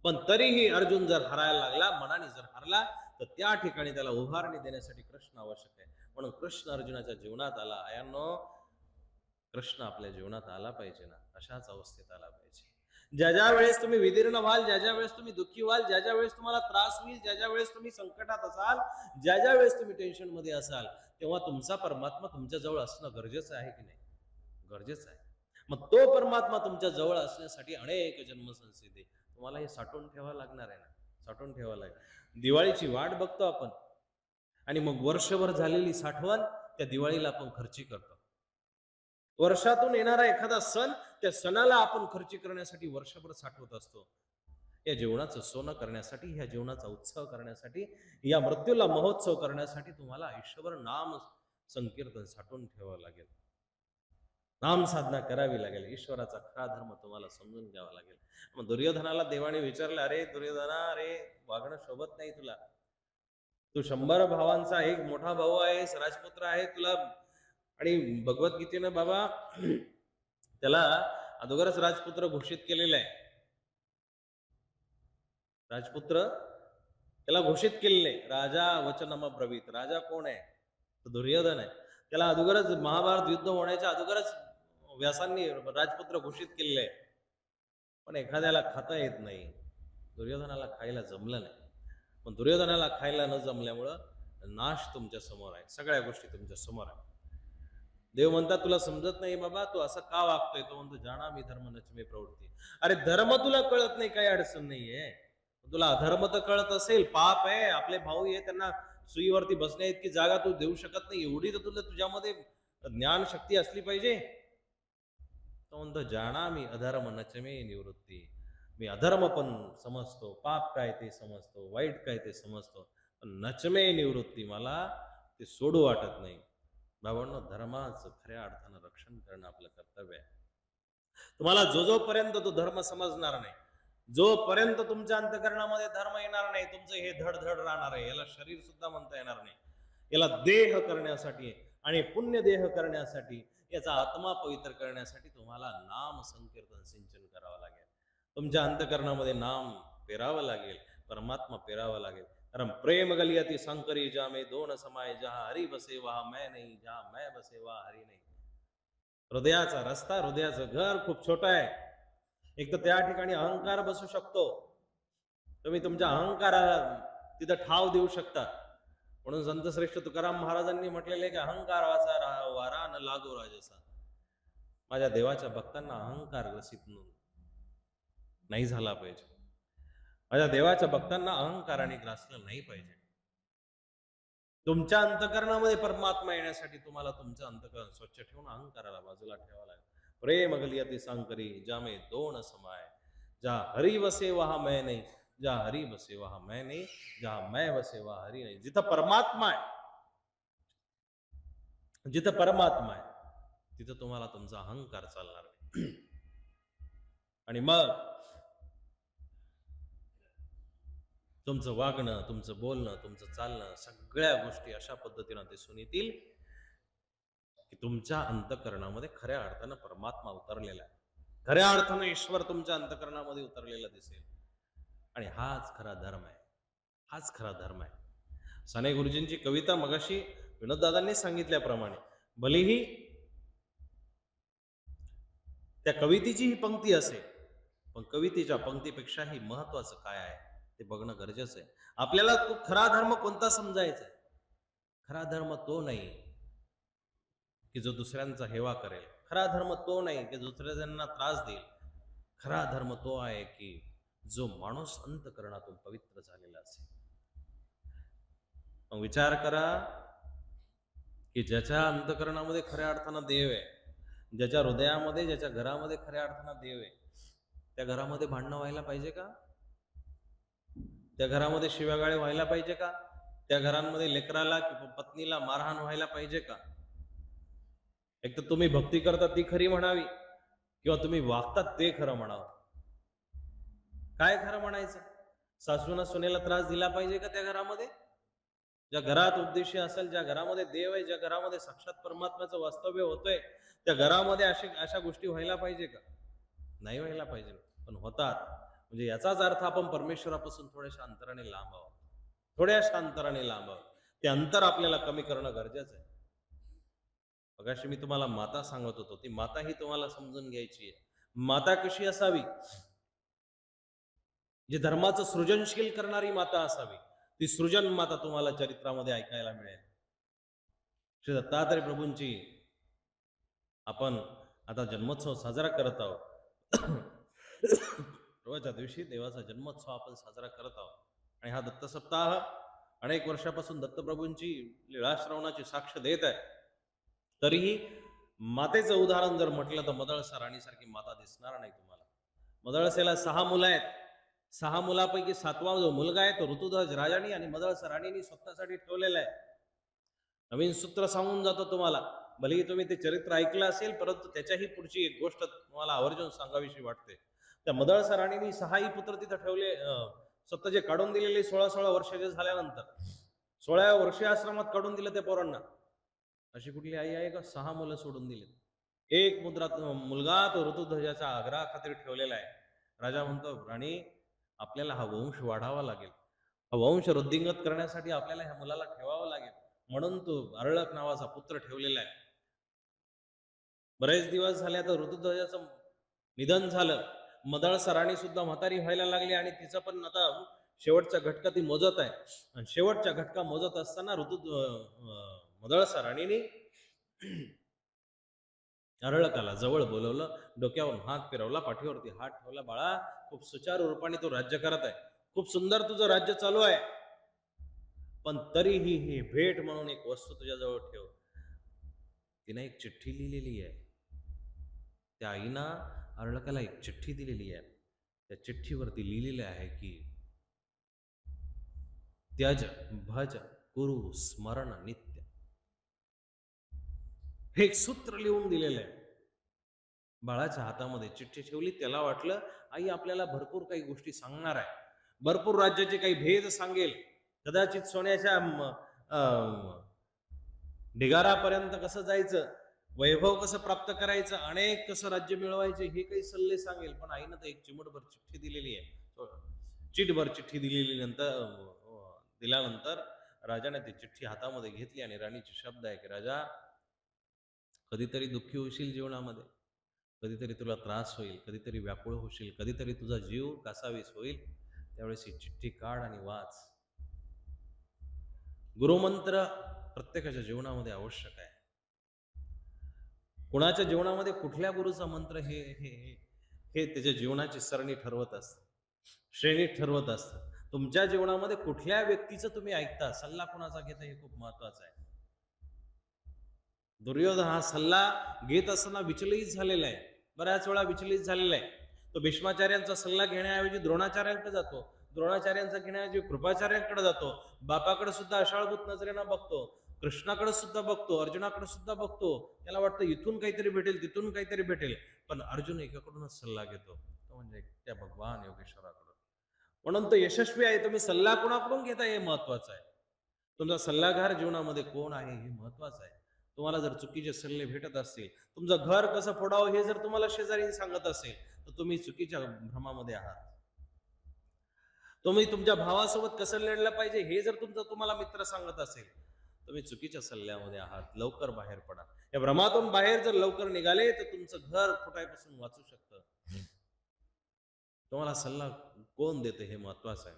पण तरीही अर्जुन जर हरायला लागला, मनाने जर हरला, तर त्या ठिकाणी त्याला उभारणी देण्यासाठी कृष्ण आवश्यक आहे. म्हणून कृष्ण अर्जुनाच्या जीवनात आला. आयांनो, कृष्ण आपल्या जीवनात आला पाहिजे ना, अशाच अवस्थेत आला पाहिजे. ज्या वेळेस तुम्ही विदीर्ण व्हाल, ज्या वेळेस तुम्ही दुःखी व्हाल, ज्या वेळेस तुम्हाला त्रास होईल, ज्या वेळेस तुम्ही संकटात असाल, ज्या वेळेस तुम्ही टेन्शन मध्ये असाल, तेव्हा तुमचा परमात्मा तुमच्या जवळ असणं गरजेचं आहे की नाही? गरजेचं आहे. मग तो परमात्मा तुमच्या जवळ असण्यासाठी अनेक जन्मसंसिद्धी तुम्हाला हे साठवून ठेवावं लागणार आहे ना, साठवून ठेवावं लागेल. दिवाळीची वाट बघतो आपण आणि मग वर्षभर झालेली साठवण त्या दिवाळीला आपण खर्ची करतो. वर्षातून येणारा एखादा सण, त्या सणाला आपण खर्ची करण्यासाठी वर्षभर साठवत असतो. या जीवनाचं सोनं करण्यासाठी, या जीवनाचा उत्सव करण्यासाठी, या मृत्यूला महोत्सव करण्यासाठी तुम्हाला आयुष्यभर नाम संकीर्तन साठवून ठेवावं लागेल, नाम साधना करावी लागेल, ईश्वराचा खरा धर्म तुम्हाला समजून घ्यावा लागेल. मग दुर्योधनाला देवाने विचारलं, अरे दुर्योधना, अरे वागणं शोभत नाही तुला, तू 100 भावांचा एक मोठा भाऊ आहेस, राजपुत्र आहे तुला. आणि भगवद्गीतेनं बाबा त्याला अगोदरच राजपुत्र घोषित केलेला आहे. राजपुत्र त्याला घोषित केलेले, राजा वचनम ब्रवीत. राजा कोण आहे? तो दुर्योधन आहे. त्याला अगोदरच महाभारत युद्ध होण्याच्या अगोदरच व्यासांनी राजपुत्र घोषित केलेले आहे. पण एखाद्याला खाता येत नाही. दुर्योधनाला खायला जमलं नाही. पण दुर्योधनाला खायला न जमल्यामुळं नाश तुमच्या समोर आहे, सगळ्या गोष्टी तुमच्या समोर आहे. देव म्हणतात तुला समजत नाही बाबा, तू असं का वागतोय? तो म्हणतो जाणा मी धर्म नचमे प्रवृत्ती. अरे धर्म तुला कळत नाही, काही अडचण नाहीये. तुला अधर्म तर कळत असेल, पाप आहे, आपले भाऊ आहे, त्यांना सुईवरती बसण्या इतकी जागा तू देऊ शकत नाही, एवढी तर तुला तुझ्यामध्ये ज्ञान शक्ती असली पाहिजे. तो म्हणतो जाणा मी अधर्म नचमे निवृत्ती. मी अधर्म पण समजतो, पाप काय ते समजतो, वाईट काय ते समजतो, पण नचमे निवृत्ती मला ते सोडू वाटत नाही. बाबांनो, धर्माचं खऱ्या अर्थानं रक्षण करणं आपलं कर्तव्य आहे. तुम्हाला जोपर्यंत तो धर्म समजणार नाही, जोपर्यंत तुमच्या अंतःकरणामध्ये धर्म येणार नाही, तुमचं हे धडधड राहणार आहे. याला शरीर सुद्धा म्हणता येणार नाही. याला देह करण्यासाठी आणि पुण्य देह करण्यासाठी, याचा आत्मा पवित्र करण्यासाठी तुम्हाला नाम संकीर्तन सिंचन करावं लागेल. तुमच्या अंतःकरणामध्ये नाम पेरावं लागेल, परमात्मा पेरावा लागेल. कारण प्रेम गलियती संकरी जामे दोन समाय, जहा हरी बसे वहा मैं नाही, जहा मैं बसे वहा हरी नाही. हृदयाचा रस्ता, हृदयाचं घर खूप छोटं आहे. एक तर त्या ठिकाणी अहंकार बसू शकतो, तुम्ही तुमच्या अहंकाराला तिथं ठाव देऊ शकता. म्हणून संत श्रेष्ठ तुकाराम महाराजांनी म्हटलेले की अहंकार वाचा वारा न लागो राजसा. माझ्या देवाच्या भक्तांना अहंकार ग्रसित नाही झाला पाहिजे. माझ्या देवाच्या भक्तांना अहंकाराने ग्रासलं नाही पाहिजे. तुमच्या अंतःकरणामध्ये परमात्मा येण्यासाठी तुम्हाला तुमचं अंतःकरण स्वच्छ ठेवून अहंकाराला बाजूला ठेवावं लागेल. प्रेम गलियती सांकरी जामे दोन समाय, जा हरी वसे वहा मैं नाही, जा हरी बसे वहा मैं नाही, जा मैं बसे वहा हरी नाही. जिथं परमात्मा आहे, जिथं परमात्मा आहे तिथं तुम्हाला तुमचा अहंकार चालणार नाही. आणि मग तुमचं वागणं, तुमचं बोलणं, तुमचं चालणं, सगळ्या गोष्टी अशा पद्धतीनं दिसून येतील की तुमच्या अंतःकरणामध्ये खऱ्या अर्थानं परमात्मा उतरलेला आहे. खऱ्या अर्थानं ईश्वर तुमच्या अंतःकरणामध्ये उतरलेला दिसेल. आणि हाच खरा धर्म आहे, हाच खरा धर्म आहे. साने गुरुजींची कविता मगाशी विनोददादांनी सांगितल्याप्रमाणे, भलेही त्या कवितेची ही पंक्ती असेल, पण कवितेच्या पंक्तीपेक्षाही महत्वाचं काय आहे ते बघणं गरजेचं आहे. आपल्याला तो खरा धर्म कोणता समजायचा आहे? खरा धर्म तो नाही की जो दुसऱ्यांचा हेवा करेल. खरा धर्म तो नाही की दुसऱ्यांना त्रास देईल. खरा धर्म तो आहे की जो माणूस अंतःकरणातून पवित्र झालेला असेल. मग विचार करा की ज्याच्या अंतःकरणामध्ये खऱ्या अर्थानं देव आहे, ज्याच्या हृदयामध्ये, ज्याच्या घरामध्ये खऱ्या अर्थानं देव आहे, त्या घरामध्ये भांडणं व्हायला पाहिजे का? त्या घरामध्ये शिव्यागाळे व्हायला पाहिजे का? त्या घरांमध्ये लेकराला किंवा पत्नीला मारहाण व्हायला पाहिजे का? एक तर तुम्ही भक्ती करता ती खरी म्हणावी, किंवा तुम्ही वागतात ते खरं म्हणावं. काय खरं म्हणायचं? सासूनं सुनेला त्रास दिला पाहिजे का त्या घरामध्ये? ज्या घरात उद्देश असेल, ज्या घरामध्ये देव आहे, ज्या घरामध्ये साक्षात परमात्म्याचं वास्तव्य होतंय, त्या घरामध्ये अशा गोष्टी व्हायला पाहिजे का? नाही व्हायला पाहिजे. पण होतात. म्हणजे याचाच अर्थ आपण परमेश्वरापासून थोड्याशा अंतराने लांब आहोत, थोड्याशा अंतराने लांब आहोत. ते अंतर आपल्याला कमी करणं गरजेचं आहे. मगाशी मी तुम्हाला माता सांगत होतो, ती माता ही तुम्हाला समजून घ्यायची आहे. माता कशी असावी? जी धर्माचं सृजनशील करणारी माता असावी. ती सृजन माता तुम्हाला चरित्रामध्ये ऐकायला मिळेल. श्री दत्तात्रय प्रभूंची आपण आता जन्मोत्सव साजरा करत आहोत. रोजच्या दिवशी देवाचा जन्मोत्सव आपण साजरा करत आहोत. आणि हा दत्त सप्ताह अनेक वर्षापासून दत्तप्रभूंची लीळाश्रवणाची साक्ष देत आहे. तरीही मातेचं उदाहरण जर म्हटलं तर मदळसा राणीसारखी माता दिसणार नाही तुम्हाला. मदळसेला 6 मुलं आहेत. 6 मुलापैकी 7वा जो मुलगा आहे तो ऋतुध्वज राजानी आणि मदळसा राणीनी स्वतःसाठी ठेवलेला आहे. नवीन सूत्र सांगून जातो तुम्हाला. भलेही तुम्ही ते चरित्र ऐकलं असेल, परंतु त्याच्याही पुढची एक गोष्ट तुम्हाला आवर्जून सांगावीशी वाटते. त्या मदळसा राणीनी 6ही पुत्र तिथं ठेवले, स्वतःचे काढून दिलेले 16-16 वर्षाचे झाल्यानंतर 16व्या वर्षी आश्रमात काढून दिलं त्या पोरांना. अशी कुठली आई आहे का 6 मुलं सोडून दिले? एक मुलगा तो ऋतुध्वजाच्या आग्रहाखातीर ठेवलेला आहे. राजा म्हणतो, राणी आपल्याला हा वंश वाढावा लागेल, हा वंश वृद्धिंगत करण्यासाठी आपल्याला ह्या मुलाला ठेवावं लागेल, म्हणून तो अर्ळक नावाचा पुत्र ठेवलेला आहे. बरेच दिवस झाले आता ऋतुध्वजाचं निधन झालं. मदळसा राणी सुद्धा म्हातारी व्हायला लागली आणि तिचं पण आता शेवटचा घटका ती मोजत आहे. आणि शेवटचा घटका मोजत असताना मदळसा राणीने अर्ळकाला जवळ बोलवलं, डोक्यावरून हात फिरवला, पाठीवरती हात ठेवला. बाळा, खूप सुचारू रूपाने तू राज्य करत आहे, खूप सुंदर तुझं राज्य चालू आहे, पण तरीही ही भेट म्हणून एक वस्तू तुझ्याजवळ ठेव. तिने एक चिठ्ठी लिहिलेली आहे. त्या आईनं अर्ळकाला एक चिठ्ठी दिलेली आहे. त्या चिठ्ठीवरती लिहिलेलं आहे की त्यज भज कुरु स्मरण नित्य. हे एक सूत्र लिहून दिलेलं आहे. बाळाच्या हातामध्ये चिठ्ठी ठेवली. त्याला वाटलं आई आपल्याला भरपूर काही गोष्टी सांगणार आहे, भरपूर राज्याचे काही भेद सांगेल, कदाचित सोन्याच्या ढिगारापर्यंत कसं जायचं, वैभव कसं प्राप्त करायचं, अनेक कसं राज्य मिळवायचे, हे काही सल्ले सांगेल. पण आईनं तर एक चिमटभर चिठ्ठी दिलेली आहे. चिठभर चिठ्ठी दिल्यानंतर राजाने ती चिठ्ठी हातामध्ये घेतली आणि राणीचे शब्द आहे की राजा, कधीतरी दुःखी होशील जीवनामध्ये, कधीतरी तुला त्रास होईल, कधीतरी व्याकुळ होशील, कधीतरी तुझा जीव कासावीस होईल, त्यावेळेस ही चिठ्ठी काढ आणि वाच. गुरुमंत्र प्रत्येकाच्या जीवनामध्ये आवश्यक आहे. कुणाच्या जीवनामध्ये कुठल्या गुरुचा मंत्र हे हे हे त्याच्या जीवनाची सरणी ठरवत असतं, श्रेणी ठरवत असतं. तुमच्या जीवनामध्ये कुठल्या व्यक्तीचं तुम्ही ऐकता, सल्ला कुणाचा घेता, हे खूप महत्वाचं आहे. दुर्योधन हा सल्ला घेत असताना विचलित झालेला आहे, बऱ्याच वेळा विचलित झालेला आहे. तो भीष्माचार्यांचा सल्ला घेण्याऐवजी द्रोणाचार्यांकडे जातो, द्रोणाचार्यांचा घेण्याऐवजी कृपाचार्यांकडे जातो, बापाकडे सुद्धा अशाळभूत नजरेनं बघतो, कृष्णाकडे सुद्धा बघतो, अर्जुनाकडे सुद्धा बघतो. त्याला वाटतं इथून काहीतरी भेटेल, तिथून काहीतरी भेटेल, पण अर्जुन एकाकडूनच सल्ला घेतो, तो म्हणजे त्या भगवान योगेश्वराकडून. म्हणून तो यशस्वी आहे. तुम्ही सल्ला कोणाकडून घेता हे महत्वाचं आहे. तुमचा सल्लागार जीवनामध्ये कोण आहे हे महत्वाचं आहे. तुम्हाला जर चुकीचे सल्ले भेटत असतील, तुमचं घर कसं फोडावं हे जर तुम्हाला शेजारी सांगत असेल, तर तुम्ही चुकीच्या भ्रमामध्ये आहात. तुम्ही तुमच्या भावासोबत कसं लढलं पाहिजे हे जर तुम्हाला मित्र सांगत असेल, तुम्ही चुकीच्या सल्ल्यामध्ये आहात. लवकर बाहेर पडा. या भ्रमातून बाहेर जर लवकर निघाले तर तुमचं घर फुटायपासून वाचू शकतं. तुम्हाला सल्ला कोण देते हे महत्वाचं आहे.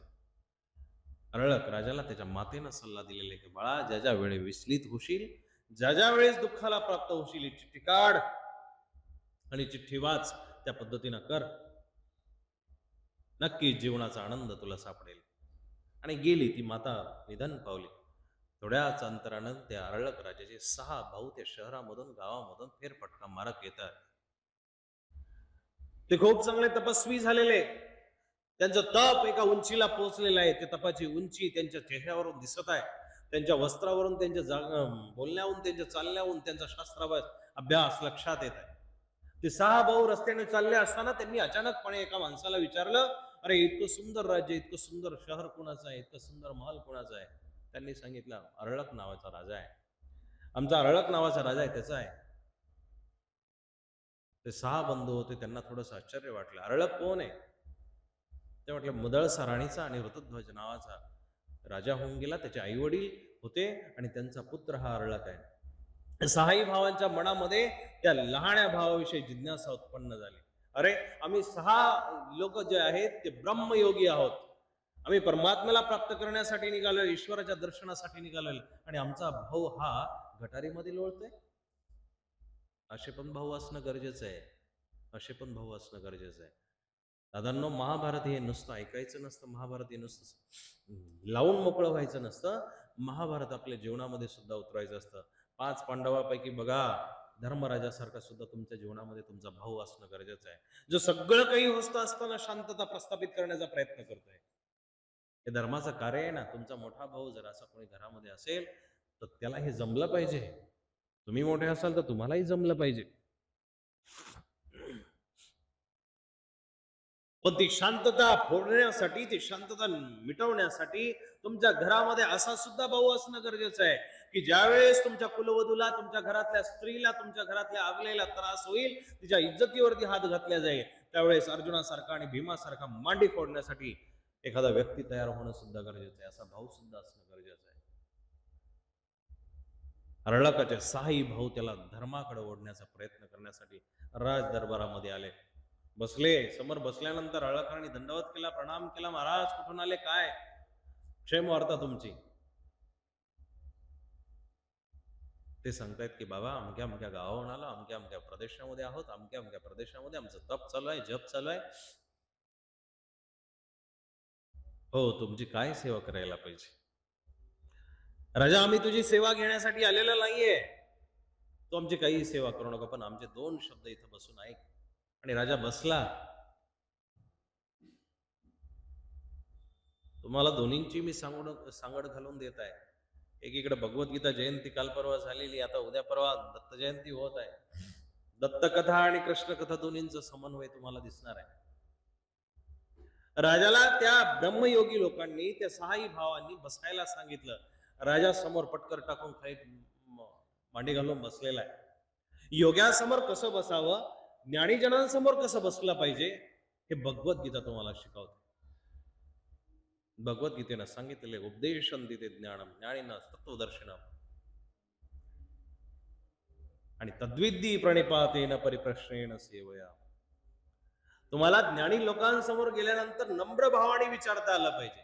अर्ळक राजाला त्याच्या मातेनं सल्ला दिलेला की बाळा, ज्या ज्या वेळी विचलित होशील, ज्या ज्या वेळेस दुःखाला प्राप्त होशील, चिठ्ठी काढ आणि चिठ्ठी वाच, त्या पद्धतीनं कर, नक्की जीवनाचा आनंद तुला सापडेल. आणि गेली ती माता, निधन पावली. थोड्याच अंतरानं त्या अर्ळक राजाचे 6 भाऊ त्या शहरामधून, गावामधून फेरफटका मारत येतात. ते खूप चांगले तपस्वी झालेले, त्यांचं तप एका उंचीला पोहोचलेलं आहे. ते तपाची उंची त्यांच्या चेहऱ्यावरून दिसत आहे, त्यांच्या वस्त्रावरून, त्यांच्या बोलण्यावरून, त्यांच्या चालण्यावरून त्यांचा शास्त्राभ्यास अभ्यास लक्षात येत आहे. ते 6 भाऊ रस्त्याने चालले असताना त्यांनी अचानकपणे एका माणसाला विचारलं, अरे इतकं सुंदर राज्य, इतकं सुंदर शहर कोणाचं आहे, इतकं सुंदर महल कोणाचं आहे? त्यांनी सांगितलं, अर्ळक नावाचा राजा आहे, आमचा अर्ळक नावाचा राजा आहे, त्याचा आहे. ते 6 बंधू होते, त्यांना थोडंसं आश्चर्य वाटलं. अर्ळक कोण आहे? ते म्हटलं मदळसा राणीचा आणि ऋतध्वज नावाचा राजा होऊन गेला, त्याचे आई वडील होते आणि त्यांचा पुत्र हा अर्ळक आहे. 6 भावांच्या मनामध्ये त्या लहान्या भावाविषयी जिज्ञासा उत्पन्न झाली. अरे, आम्ही 6 लोक जे आहेत ते ब्रह्मयोगी आहोत, आम्ही परमात्म्याला प्राप्त करण्यासाठी निघालोय, ईश्वराच्या दर्शनासाठी निघालोय, आणि आमचा भाऊ हा गटारीमध्ये लोळतोय. असे पण भाऊ असणं गरजेचं आहे, असे पण भाऊ असणं गरजेचं आहे. दादांनो, महाभारत हे नुसतं ऐकायचं नसतं, महाभारत हे नुसतं लावून मोकळं व्हायचं नसतं, महाभारत आपल्या जीवनामध्ये सुद्धा उतरायचं असतं. 5 पांडवापैकी बघा, धर्मराजासारखा सुद्धा तुमच्या जीवनामध्ये तुमचा भाऊ असणं गरजेचं आहे, जो सगळं काही होत असताना शांतता प्रस्थापित करण्याचा प्रयत्न करतोय. हे धर्माचं कार्य आहे ना. तुमचा मोठा भाऊ जर असा कोणी घरामध्ये असेल तर त्याला हे जमलं पाहिजे. तुम्ही मोठे असाल तर तुम्हालाही जमलं पाहिजे. पण ती शांतता फोडण्यासाठी, ती शांतता मिटवण्यासाठी तुमच्या घरामध्ये असा सुद्धा भाऊ असणं गरजेचं आहे की ज्यावेळेस तुमच्या कुलवधूला, तुमच्या घरातल्या स्त्रीला, तुमच्या घरातल्या आगलेला त्रास होईल, तिच्या इज्जतीवरती हात घातला जाईल, त्यावेळेस अर्जुनासारखा आणि भीमासारखा मांडी फोडण्यासाठी एखादा व्यक्ती तयार होणं सुद्धा गरजेचं आहे. असा भाऊ सुद्धा असणं गरजेचं आहे. अर्ळकाचे 6 भाऊ त्याला धर्माकडे ओढण्याचा प्रयत्न करण्यासाठी राज दरबारामध्ये आले. बसले, समोर बसल्यानंतर हळकर्णी दंडवत केला, प्रणाम केला. महाराज कुठून आले, काय क्षेम वार्ता तुमची? ते सांगतायत की बाबा अमक्या अमक्या गावाहून आलो, अमक्या अमक्या प्रदेशामध्ये आहोत, अमक्या अमक्या प्रदेशामध्ये आमचं तप चालू आहे, जप चालू आहे. हो, तुमची काय सेवा करायला पाहिजे? राजा, आम्ही तुझी सेवा घेण्यासाठी आलेलो नाहीये, तू आमची काही सेवा करू नका, पण आमचे 2 शब्द इथं बसून ऐक. आणि राजा बसला. तुम्हाला दोन्हींची मी सांगड घालून देत आहे. एकीकडे भगवद्गीता जयंती काल परवा झालेली, आता उद्या परवा दत्त जयंती होत आहे. दत्तकथा आणि कृष्णकथा दोन्हींचा समन्वय तुम्हाला दिसणार आहे. राजाला त्या ब्रह्मयोगी लोकांनी, त्या 6 भावांनी बसायला सांगितलं. राजा समोर पटकर टाकून खाली मांडी घालून बसलेला आहे. योग्यासमोर कसं बसावं, ज्ञानीजनांसमोर कसं बसलं पाहिजे, हे भगवद्गीता तुम्हाला शिकवते. भगवद्गीतेनं सांगितलेले उपदेशं दिते ज्ञानम ज्ञानिना तत्वदर्शनम आणि तद्विद्धी प्रणिपातेन परिप्रश्नेन सेवया. तुम्हाला ज्ञानी लोकांसमोर गेल्यानंतर नम्र भावाने विचारता आलं पाहिजे.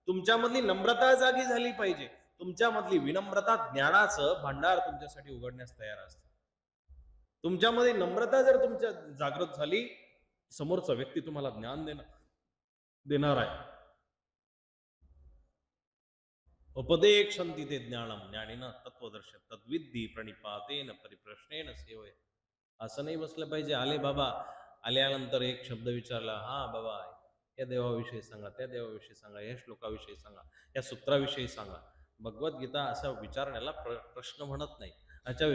तुमच्यामधली नम्रता जागी झाली पाहिजे. तुमच्यामधली विनम्रता ज्ञानाचं भांडार तुमच्यासाठी उघडण्यास तयार असतं. तुमच्यामध्ये नम्रता जर तुमच्या जागृत झाली, समोरचा व्यक्ती तुम्हाला ज्ञान देणार आहे. उपदेक्षन्ति ते ज्ञानम ज्ञानिना तत्वदर्शन तद्विद्धी प्रणिपातेन परिप्रश्नेन सेवया. असं नाही बसलं पाहिजे. आले बाबा, आल्यानंतर एक शब्द विचारला, हा बाबा या देवाविषयी सांगा, त्या देवाविषयी सांगा, या श्लोकाविषयी सांगा, या सूत्राविषयी सांगा. भगवद्गीता असा विचारण्याला प्रश्न म्हणत नाही, अशा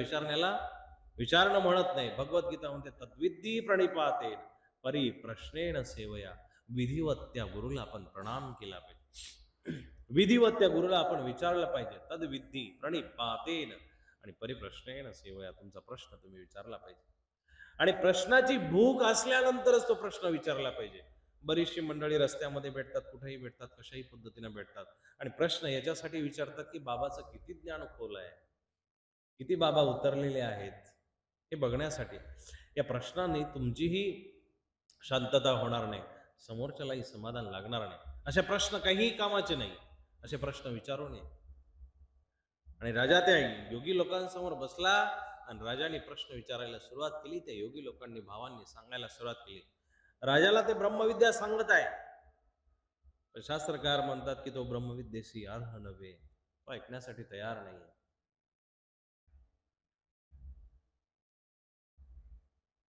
विचारणं म्हणत नाही. भगवद्गीता म्हणते तद्विद्धी प्रणिपातेन परिप्रश्नेन सेवया. विधिवत त्या गुरुला आपण प्रणाम केला पाहिजे, विधिवत त्या गुरुला आपण विचारलं पाहिजे. तद्विद्धी प्रणिपातेन आणि परिप्रश्नेन सेवया. तुमचा प्रश्न तुम्ही विचारला पाहिजे आणि प्रश्नाची भूक असल्यानंतरच तो प्रश्न विचारला पाहिजे. बरीचशी मंडळी रस्त्यामध्ये भेटतात, कुठेही भेटतात, कशाही पद्धतीने भेटतात आणि प्रश्न याच्यासाठी विचारतात की बाबाचं किती ज्ञान खोल आहे, किती बाबा उतरलेले आहेत, हे बघण्यासाठी. या प्रश्नाने तुमचीही शांतता होणार नाही, समोरच्यालाही समाधान लागणार नाही. असे प्रश्न काहीही कामाचे नाही, असे प्रश्न विचारू नये. आणि राजा त्या योगी लोकांसमोर बसला आणि राजाने प्रश्न विचारायला सुरुवात केली. त्या योगी लोकांनी, भावांनी सांगायला सुरुवात केली. राजाला ते ब्रह्मविद्या सांगत आहे. शास्त्रकार म्हणतात की तो ब्रह्मविद्येशी अर्ह नव्हे, तो ऐकण्यासाठी तयार नाही.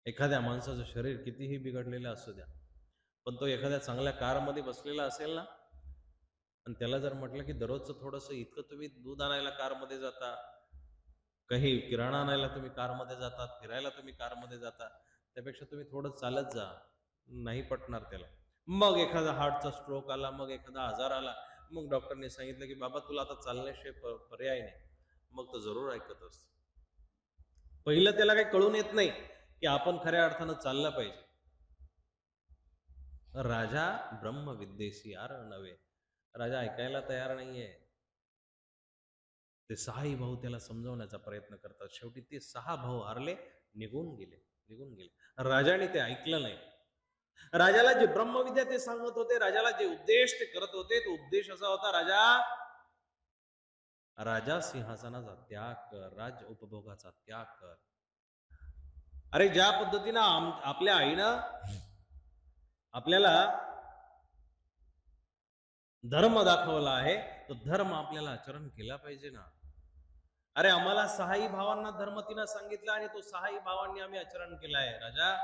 एखाद्या माणसाचं शरीर कितीही बिघडलेलं असू द्या, पण तो एखाद्या चांगल्या कारमध्ये बसलेला असेल ना, आणि त्याला जर म्हटलं की दररोजचं थोडंसं इतकं तुम्ही दूध आणायला कारमध्ये जाता, काही किराणा आणायला तुम्ही कारमध्ये जातात, फिरायला तुम्ही कारमध्ये जाता, त्यापेक्षा तुम्ही थोडं चालत जा, नाही पटणार त्याला. मग एखादा हार्टचा स्ट्रोक आला, मग एखादा आजार आला, मग डॉक्टरने सांगितलं की बाबा तुला आता चालण्याशिवाय पर्याय नाही, मग तो जरूर ऐकत असतो. पहिलं त्याला काही कळून येत नाही की आपण खऱ्या अर्थानं चाललं पाहिजे. राजा ब्रह्मविद्येशी अर्ह नव्हे. राजा ऐकायला तयार नाहीये. ते 6 भाऊ त्याला समजवण्याचा प्रयत्न करतात. शेवटी ते 6 भाऊ हारले, निघून गेले. राजाने ते ऐकलं नाही. राजाला जे ब्रह्मविद्या ते सांगत होते, राजाला जे उपदेश ते करत होते, तो उपदेश असा होता, राजा सिंहासनाचा त्याग कर, राज्य उपभोगाचा त्याग कर. अरे ज्या पद्धतीनं आपल्या आईनं आपल्याला धर्म दाखवला आहे, तो धर्म आपल्याला आचरण केला पाहिजे ना. अरे आम्हाला 6 भावांना धर्म तिनं सांगितला आणि तो 6 भावांनी आम्ही आचरण केलं आहे. राजा,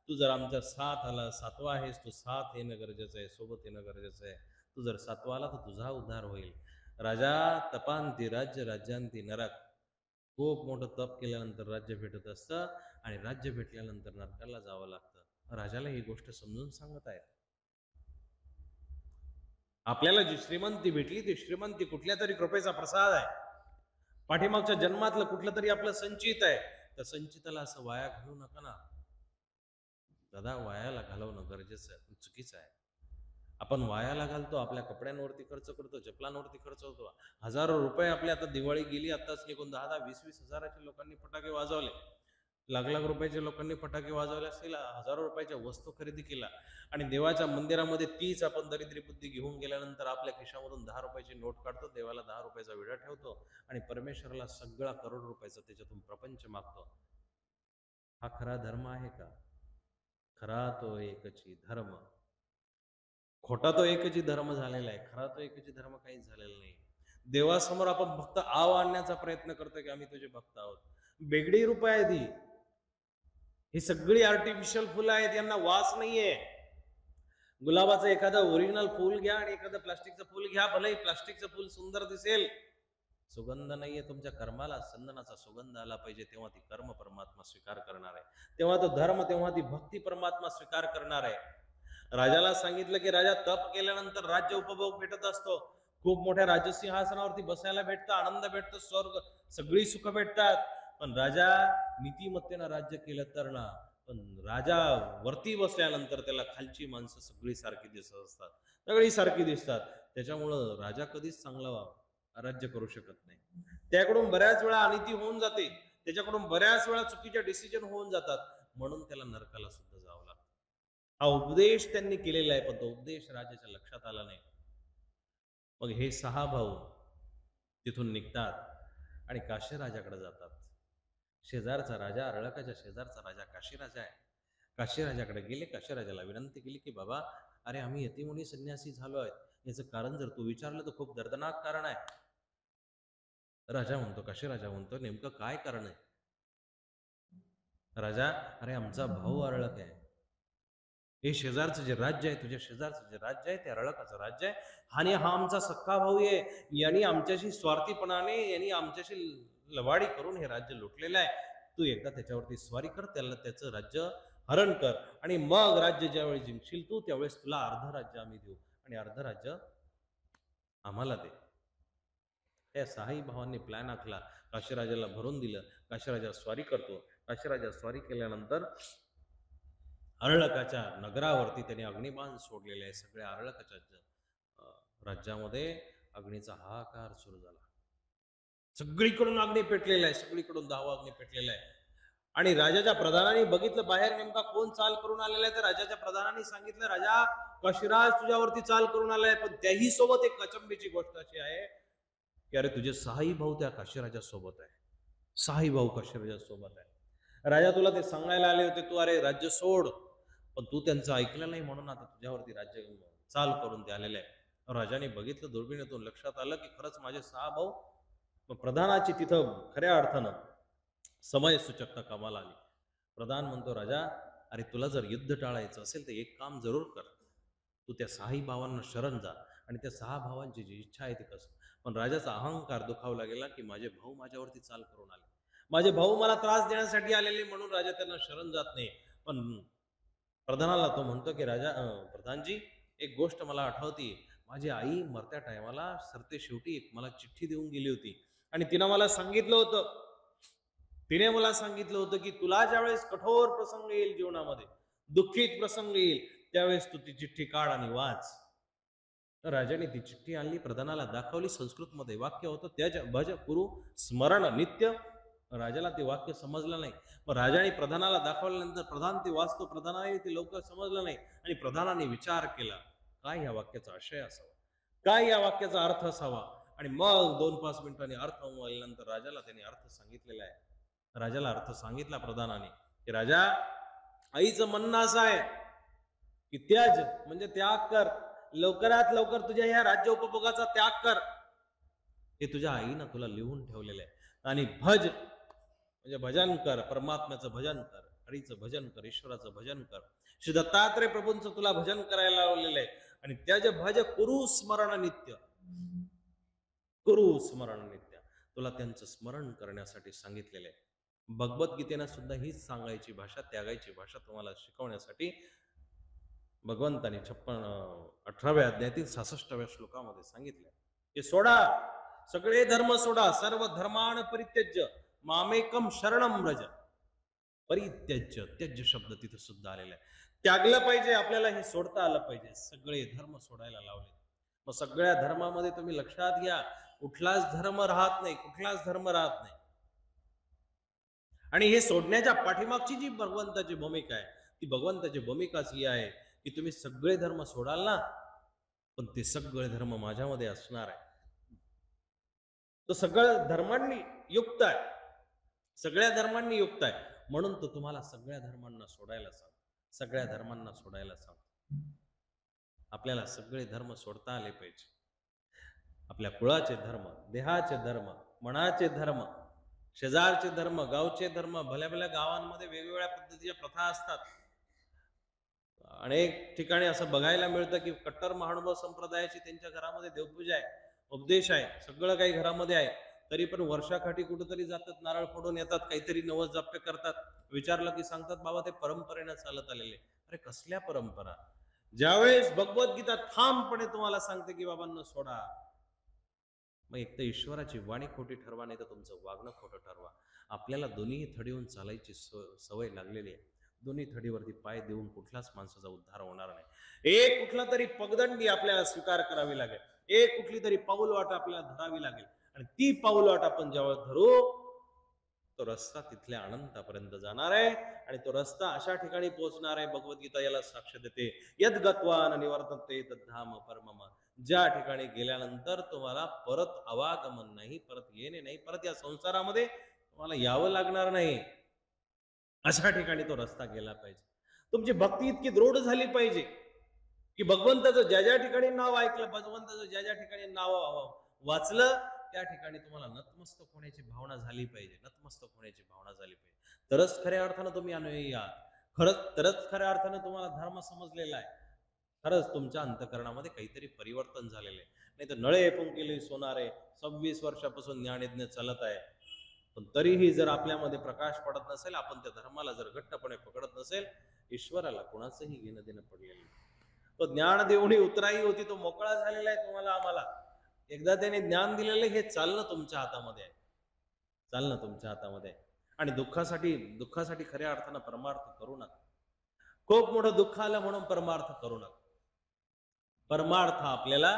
तू जर आमच्या साथ आला, 7वा आहेस, तू साथ येणं गरजेचं आहे, सोबत येणं गरजेचं आहे. तू जर 7वा आला तर तुझा उद्धार होईल. राजा, तपांती राज्य, राज्यांती नरक. खूप मोठं तप केल्यानंतर राज्य भेटत असतं आणि राज्य भेटल्यानंतर नरकाला जावं लागतं. राजाला ही गोष्ट समजून सांगत आहे. आपल्याला जी श्रीमंती भेटली, ती श्रीमंती कुठल्या तरी कृपेचा प्रसाद आहे. पाठीमागच्या जन्मातलं कुठलं तरी आपलं संचित आहे. त्या संचिताला असं वाया घालवू नका ना दादा. वायाला घालवणं गरजेचं आहे, चुकीचं आहे. आपण वायाला घालतो, आपल्या कपड्यांवरती खर्च करतो, चपलांवरती खर्च होतो. हजारो रुपये आपले, आता दिवाळी गेली आताच निघून, 10-10, 20-20 हजाराच्या लोकांनी फटाके वाजवले. लाख लाख रुपयाच्या लोकांनी फटाके वाजवले असतील, हजारो रुपयाच्या वस्तू खरेदी केला आणि देवाच्या मंदिरामध्ये तीच आपण दरिद्री बुद्धी घेऊन गेल्यानंतर आपल्या खिशामधून 10 रुपयाची नोट काढतो, देवाला 10 रुपयाचा विडा ठेवतो आणि परमेश्वराला सगळा करोड रुपयाचा त्याच्यातून प्रपंच मागतो. हा खरा धर्म आहे का? खरा तो एकची धर्म, खोटा तो एकची धर्म झालेला आहे. खरा तो एकची धर्म काहीच झालेला नाही. देवासमोर आपण फक्त आव आणण्याचा प्रयत्न करतोय की आम्ही तुझे भक्त आहोत. बेगडी रूप आहे ती. ही सगळी आर्टिफिशियल फुलं आहेत, यांना वास नाहीये. गुलाबाचं एखादं ओरिजिनल फुल घ्या आणि एखादं प्लास्टिकचं फुल घ्या, भलेही प्लास्टिकचं फुल सुंदर दिसेल, सुगंध नाहीये. तुमच्या कर्माला चंदनाचा सुगंध आला पाहिजे, तेव्हा ती कर्म परमात्मा स्वीकार करणार आहे, तेव्हा तो धर्म, तेव्हा ती भक्ती परमात्मा स्वीकार करणार आहे. राजाला सांगितलं की राजा तप केल्यानंतर राज्य उपभोग भेटत असतो, खूप मोठ्या राजसिंहासनावरती बसायला भेटतं, आनंद भेटतो, स्वर्ग सगळी सुख भेटतात. पण राजा नीतिमत्तेनं राज्य केलं तर ना, पण राजा वरती बसल्यानंतर त्याला खालची माणसं सगळी सारखी दिसत असतात, सगळी सारखी दिसतात. त्याच्यामुळं राजा कधीच चांगला राज्य करू शकत नाही. त्याकडून बऱ्याच वेळा अनिती होऊन जाते, त्याच्याकडून बऱ्याच वेळा चुकीच्या डिसिजन होऊन जातात, म्हणून त्याला नरकाला सुद्धा जावं लागतं. हा उपदेश त्यांनी केलेला आहे, पण तो उपदेश राजाच्या लक्षात आला नाही. मग हे 6 भाऊ तिथून निघतात आणि काशी राजाकडे जातात. शेजारचा राजा, अर्ळकाच्या शेजारचा राजा काशी राजा आहे. काशी राजाकडे गेले, काशी राजाला विनंती केली की बाबा, अरे आम्ही यतिमुनी संन्यासी झालो आहेत, याचं कारण जर तू विचारलं तर खूप दर्दनाक कारण आहे. राजा म्हणतो, काशी राजा म्हणतो, नेमकं काय कारण आहे? राजा, अरे आमचा भाऊ अर्ळक आहे, हे शेजारचं जे राज्य आहे, तुझ्या शेजारचं जे राज्य आहे ते अर्ळकाचं राज्य आहे, आणि हा आमचा सख्खा भाऊ आहे, यांनी आमच्याशी स्वार्थीपणाने, यांनी आमच्याशी लवाडी करून हे राज्य लुटलेलं आहे. तू एकदा त्याच्यावरती स्वारी कर, त्याला त्याचं राज्य हरण कर, आणि मग राज्य ज्यावेळी जिंकशील तू, त्यावेळेस तुला अर्ध राज्य आम्ही देऊ आणि अर्ध राज्य आम्हाला दे. त्या 6 भावांनी प्लॅन आखला, काशीराजाला भरून दिलं. काशीराजा स्वारी करतो. काशीराजा स्वारी केल्यानंतर अर्ळकाच्या नगरावरती त्यांनी अग्निबाण सोडलेले आहे. सगळ्या अर्ळकाच्या राज्यामध्ये अग्नीचा हाहाकार सुरू झाला. सगळीकडून अग्नी पेटलेला आहे, सगळीकडून 10 अग्नी पेटलेला आहे. आणि राजाच्या प्रधानाने बघितलं बाहेर नेमका कोण चाल करून आलेला आहे. तर राजाच्या प्रधानाने सांगितलं, राजा काशीराज तुझ्यावरती चाल करून आलाय. पण त्याही सोबत एक अचंबीची गोष्ट अशी आहे की अरे तुझे 6 भाऊ त्या काशीराजा सोबत आहे, 6 भाऊ काशीराजा सोबत आहे. राजा तुला ते सांगायला आले होते, तू अरे राज्य सोड, पण तू त्यांचं ऐकलं नाही, म्हणून आता तुझ्यावरती राज्य चाल करून ते आलेले आहे. राजाने बघितलं दुर्बिणीतून, लक्षात आलं की खरंच माझे 6 भाऊ. प्रधानाची तिथं खऱ्या अर्थानं समय सूचकता कामाला आली. प्रधान म्हणतो, राजा अरे तुला जर युद्ध टाळायचं असेल तर एक काम जरूर कर, तू त्या 6 भावांना शरण जा आणि त्या 6 भावांची जी इच्छा आहे ती कर. पण राजाचा अहंकार दुखावला गेला की माझे भाऊ माझ्यावरती चाल करून आले, माझे भाऊ मला त्रास देण्यासाठी आलेले, म्हणून राजा त्यांना शरण जात नाही. पण प्रधानाला तो म्हणतो की राजा, प्रधानजी एक गोष्ट मला आठवती, माझी आई मरत्या टायमाला सरते शेवटी एक मला चिठ्ठी देऊन गेली होती, आणि तिने मला सांगितलं होतं की तुला ज्यावेळेस कठोर प्रसंग येईल जीवनामध्ये, दुःखित प्रसंग येईल, त्यावेळेस तू ती चिठ्ठी काढ आणि वाच. राजाने ती चिठ्ठी आणली, प्रधानाला दाखवली. संस्कृतमध्ये वाक्य होतं, त्याज भज कुरु स्मरण नित्य. राजाला ते वाक्य समजलं नाही. मग राजाने प्रधानाला दाखवल्यानंतर प्रधान ते वाचतो, प्रधानाने ते लवकर समजलं नाही, आणि प्रधानाने विचार केला काय या वाक्याचा आशय असावा, काय या वाक्याचा अर्थ असावा. आणि मग 2-5 मिनिटांनी अर्थ उमलल्यानंतर राजाला त्याने अर्थ सांगितलेला आहे. राजाला अर्थ सांगितला प्रधानाने की राजा, आईचं म्हणणं असं आहे की त्याज म्हणजे त्याग कर, लवकरात लवकर तुझ्या ह्या राज्य उपभोगाचा त्याग कर, हे तुझ्या आईनं तुला लिहून ठेवलेलं आहे. आणि भज म्हणजे भजन कर, परमात्म्याचं भजन कर, हरीचं भजन कर, ईश्वराचं भजन कर, श्री दत्तात्रय प्रभूंचं तुला भजन करायला लावलेलं आहे. आणि त्याचे भज कुरु स्मरण नित्य, कुरु स्मरण नित्य, तुला त्यांचं स्मरण करण्यासाठी सांगितलेलं आहे. भगवद्गीतेनं सुद्धा हीच सांगायची भाषा, त्यागायची भाषा तुम्हाला शिकवण्यासाठी भगवंताने 18व्या अध्यायातील 66व्या श्लोकामध्ये सांगितलंय की सोडा, सगळे धर्म सोडा, सर्व धर्मान परित्यज्य मामेकम शरणम व्रज. परित्यज्य, त्यज्य शब्द तिथे सुद्धा आलेला आहे. त्यागलं पाहिजे, आपल्याला हे सोडता आलं पाहिजे. सगळे धर्म सोडायला लावले. मग सगळ्या धर्मामध्ये तुम्ही लक्षात घ्या, कुठलाच धर्म राहत नाही, कुठलाच धर्म राहत नाही. आणि हे सोडण्याच्या पाठीमागची जी भगवंताची भूमिका आहे, ती भगवंताची भूमिकाच ही आहे की तुम्ही सगळे धर्म सोडाल ना, पण ते सगळे धर्म माझ्यामध्ये असणार आहे. तो सगळ्या धर्मांनी युक्त आहे, सगळ्या धर्मांनी युक्त आहे, म्हणून तो तुम्हाला सगळ्या धर्मांना सोडायला सांग, सगळ्या धर्मांना सोडायला सांग. आपल्याला सगळे धर्म सोडता आले पाहिजे. आपल्या कुळाचे धर्म, देहाचे धर्म, मनाचे धर्म, शेजारचे धर्म, गावचे धर्म. भल्या भल्या गावांमध्ये वेगवेगळ्या पद्धतीच्या प्रथा असतात. अनेक ठिकाणी असं बघायला मिळतं की कट्टर महानुभाव संप्रदायाची त्यांच्या घरामध्ये देवपूजा आहे, उपदेश आहे, सगळं काही घरामध्ये आहे, तरी पण वर्षाकाठी कुठेतरी जातात, नारळ फोडून येतात, काहीतरी नवस जाप्य करतात. विचारलं की सांगतात बाबा ते परंपरेनं चालत आलेले. अरे कसल्या परंपरा? ज्यावेळेस भगवद्गीता ठामपणे तुम्हाला सांगते की बाबांना सोडा, मग एक तर ईश्वराची वाणी खोटी ठरवा, नाही तर तुमचं वागणं खोटं ठरवा. आपल्याला दोन्ही थडीवरून चालायची सवय लागलेली आहे. दोन्ही थडीवरती पाय देऊन कुठलाच माणसाचा उद्धार होणार नाही. एक कुठला तरी पगदंडी आपल्याला स्वीकार करावी लागेल, एक कुठली तरी पाऊलवाट आपल्याला धरावी लागेल, आणि ती पाऊलवाट आपण जेव्हा धरू, तो रस्ता तिथल्या अनंतापर्यंत जाणार आहे, आणि तो रस्ता अशा ठिकाणी पोहोचणार आहे. भगवद्गीता याला साक्ष देते, यद गत्वा न निवर्तते तद्धाम परमम. ज्या ठिकाणी गेल्यानंतर तुम्हाला परत आवागमन नाही, परत येणे नाही, परत या संसारामध्ये तुम्हाला यावं लागणार नाही, अशा ठिकाणी तो रस्ता गेला पाहिजे. तुमची भक्ती इतकी दृढ झाली पाहिजे की भगवंताचं ज्या ज्या ठिकाणी नाव ऐकलं, भगवंताचं ज्या ज्या ठिकाणी नाव वाचलं, त्या ठिकाणी तुम्हाला नतमस्तक होण्याची भावना झाली पाहिजे, नतमस्तक होण्याची भावना झाली पाहिजे. तरच खऱ्या अर्थानं तुम्ही अनुयायी आहात, तरच खऱ्या अर्थानं तुम्हाला धर्म समजलेला आहे, खरंच तुमच्या अंतकरणामध्ये काहीतरी परिवर्तन झालेले आहे. नाही तर नळे पुंकिले सोनारे 26 वर्षापासून ज्ञानयज्ञ चालत आहे, पण तरीही जर आपल्यामध्ये प्रकाश पडत नसेल, आपण त्या धर्माला जर घट्टपणे पकडत नसेल, ईश्वराला कोणाचंही घेणं देणं पडलेलं. तो ज्ञान देऊनी उतराई होती, तो मोकळा झालेला आहे तुम्हाला आम्हाला. एकदा त्याने ज्ञान दिलेलं, हे चालणं तुमच्या हातामध्ये आहे, चालणं तुमच्या हातामध्ये आहे. आणि दुःखासाठी खऱ्या अर्थानं परमार्थ करू नका. खूप मोठं दुःख आलं म्हणून परमार्थ करू नका. परमार्थ आपल्याला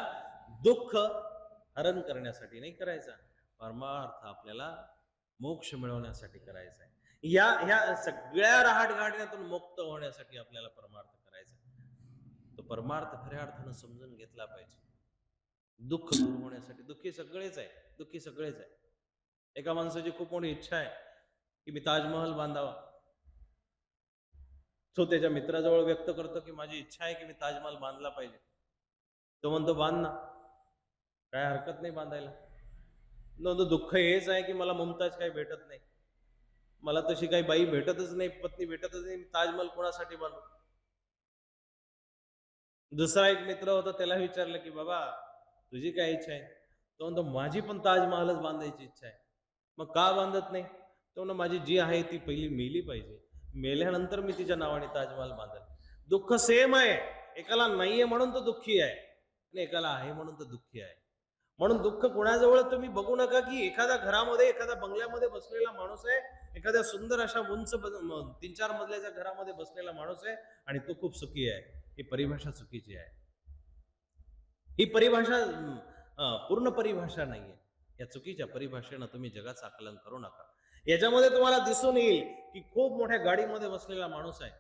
दुःख हरण करण्यासाठी नाही करायचा, परमार्थ आपल्याला मोक्ष मिळवण्यासाठी करायचा आहे. ह्या सगळ्या रहाटघाटण्यातून मुक्त होण्यासाठी आपल्याला परमार्थ करायचा आहे. तो परमार्थ खऱ्या अर्थानं समजून घेतला पाहिजे. दुःख दूर होण्यासाठी दुःखी सगळेच आहे, दुःखी सगळेच आहे. एका माणसाची खूप मोठी इच्छा आहे की मी ताजमहल बांधावा. तो त्याच्या मित्राजवळ व्यक्त करतो की माझी इच्छा आहे की मी ताजमहल बांधला पाहिजे. तो म्हणतो बांध ना, काय हरकत नाही बांधायला. दुःख हेच आहे की मला मुमताज काही भेटत नाही, मला तशी काही बाई भेटतच नाही, पत्नी भेटतच नाही, ताजमहल कोणासाठी बांधू. दुसरा एक मित्र होता, त्याला विचारलं की बाबा तुझी काय इच्छा आहे? तो म्हणतो माझी पण ताजमहलच बांधायची इच्छा आहे. मग का बांधत नाही? तो म्हणतो माझी जी आहे ती पहिली मेली पाहिजे, मेल्यानंतर मी तिच्या नावाने ताजमहल बांधेल. दुःख सेम आहे, एकाला नाहीये म्हणून तो दुःखी आहे, आणि एकाला आहे म्हणून तो दुःखी आहे. म्हणून दुःख कोणाजवळ तुम्ही बघू नका की एखाद्या घरामध्ये, एखाद्या बंगल्यामध्ये बसलेला माणूस आहे, एखाद्या सुंदर अशा उंच 3-4 मजल्याच्या घरामध्ये बसलेला माणूस आहे आणि तो खूप सुखी आहे. ही परिभाषा चुकीची आहे. ही परिभाषा पूर्ण परिभाषा नाहीये. या चुकीच्या परिभाषेनं तुम्ही जगाचं आकलन करू नका. याच्यामध्ये तुम्हाला दिसून येईल की खूप मोठ्या गाडीमध्ये बसलेला माणूस आहे,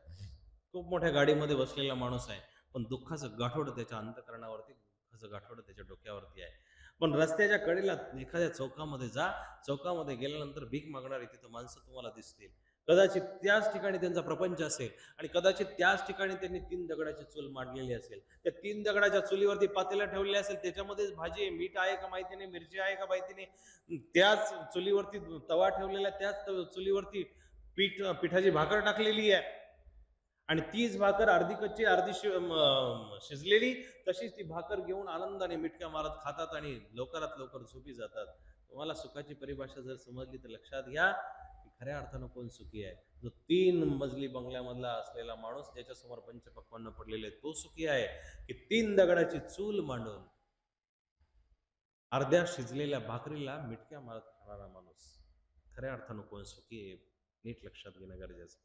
खूप मोठ्या गाडीमध्ये बसलेला माणूस आहे, पण दुःखाचं गाठोड त्याच्या अंतकरणावरती, दुःखाचं गाठोड त्याच्या डोक्यावरती आहे. पण रस्त्याच्या कडेला एखाद्या चौकामध्ये जा, चौकामध्ये गेल्यानंतर भीक मागणारी तिथं माणसं तुम्हाला दिसतील. कदाचित त्याच ठिकाणी त्यांचा प्रपंच असेल, आणि कदाचित त्याच ठिकाणी त्यांनी 3 दगडाची चूल मांडलेली असेल. त्या 3 दगडाच्या चुलीवरती पातेलं ठेवलेली असेल, त्याच्यामध्येच भाजी आहे, मीठ आहे का माहिती नाही, मिरची आहे का माहिती नाही. त्याच चुलीवरती तवा ठेवलेला, त्याच चुलीवरती पिठाची भाकर टाकलेली आहे, आणि तीच भाकर अर्धी कच्ची अर्धी शिजलेली, तशीच ती भाकर घेऊन आनंदाने मिटक्या मारत खातात आणि लवकरात लवकर झोपी जातात. तुम्हाला सुखाची परिभाषा जर समजली तर लक्षात घ्या की खऱ्या अर्थानं कोण सुखी आहे. जो 3 मजली बंगल्यामधला असलेला माणूस, ज्याच्यासमोर पंचपक्वान्न पडलेले, तो सुखी आहे की 3 दगडाची चूल मांडून अर्ध्या शिजलेल्या भाकरीला मिटक्या मारत खाणारा माणूस? खऱ्या अर्थानं कोण सुखी आहे, नीट लक्षात घेणं गरजेचं.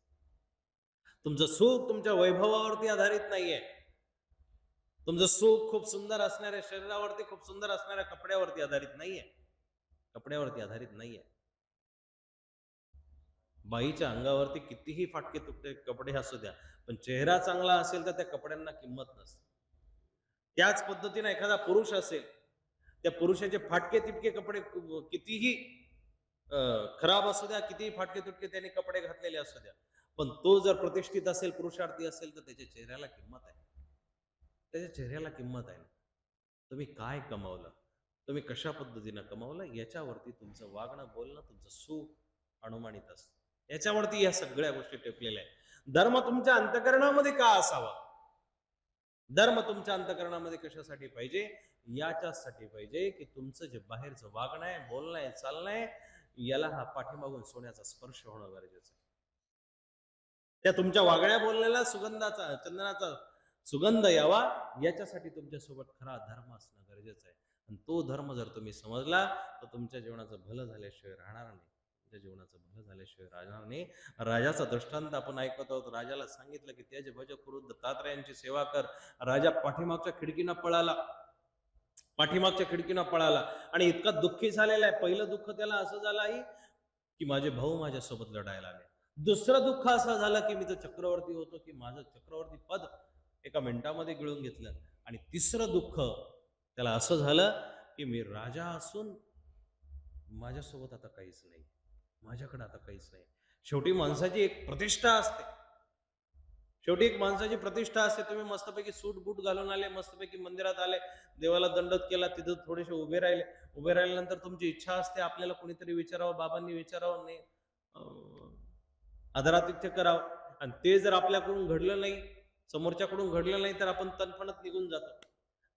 तुमचं सुख तुमच्या वैभवावरती आधारित नाहीये. तुमचं सुख खूप सुंदर असणाऱ्या शरीरावरती, खूप सुंदर असणाऱ्या कपड्यावरती आधारित नाहीये, कपड्यावरती आधारित नाहीये. बाईच्या अंगावरती कितीही फाटके तुटके कपडे असू द्या, पण चेहरा चांगला असेल तर त्या कपड्यांना किंमत नसते. त्याच पद्धतीने एखादा पुरुष असेल, त्या पुरुषाचे फाटके तिटके कपडे कितीही खराब असू द्या, कितीही फाटके तुटके त्याने कपडे घातलेले असू द्या, पण तो जर प्रतिष्ठित असेल, पुरुषार्थी असेल, तर त्याच्या चेहऱ्याला किंमत आहे. त्याच्या चेहऱ्याला किंमत आहे. तुम्ही काय कमावलं, तुम्ही कशा पद्धतीनं कमावलं, याच्यावरती तुमचं वागणं बोलणं, तुमचं सुख अनुमानित असतं. याच्यावरती या सगळ्या गोष्टी टेपलेल्या आहेत. धर्म तुमच्या अंतःकरणामध्ये का असावा, धर्म तुमच्या अंतःकरणामध्ये कशासाठी पाहिजे, याच्यासाठी पाहिजे की तुमचं जे बाहेरचं वागणं आहे, बोलणं आहे, चालणं आहे, याला हा पाठीमागून सोन्याचा स्पर्श होणं गरजेचं आहे. त्या तुमच्या वागण्या बोलण्याला सुगंधाचा, चंदनाचा सुगंध यावा, याच्यासाठी तुमच्यासोबत खरा धर्म असणं गरजेचं आहे. आणि तो धर्म जर तुम्ही समजला तर तुमच्या जीवनाचं भलं झाल्याशिवाय राहणार नाही. तुमच्या जीवनाचं भलं झाल्याशिवाय राहणार नाही. राजाचा दृष्टांत आपण ऐकत आहोत. राजाला सांगितलं की त्याज भज करू, दत्तात्रयांची सेवा कर. राजा पाठीमागच्या खिडकीनं पळाला, पाठीमागच्या खिडकीनं पळाला आणि इतका दुःखी झालेला आहे. पहिलं दुःख त्याला असं झालं आहे की माझे भाऊ माझ्यासोबत लढायला आले. दुसरं दुःख असं झालं की मी तर चक्रवर्ती होतो, की माझं चक्रवर्ती पद एका मिनिटामध्ये गिळून घेतलं. आणि तिसरं दुःख त्याला असं झालं की मी राजा असून माझ्यासोबत आता काहीच नाही, माझ्याकडे आता काहीच नाही. शेवटी माणसाची एक प्रतिष्ठा असते, शेवटी एक माणसाची प्रतिष्ठा असते. तुम्ही मस्तपैकी सूट बूट घालून आले, मस्तपैकी मंदिरात आले, देवाला दंडत केला, तिथं थोडेसे उभे राहिले. उभे राहिल्यानंतर तुमची इच्छा असते आपल्याला कोणीतरी विचारावं, बाबांनी विचारावं, नाही आदरातिथ्य करावं. आणि ते जर आपल्याकडून घडलं नाही, समोरच्याकडून घडलं नाही, तर आपण तणफणत निघून जातो.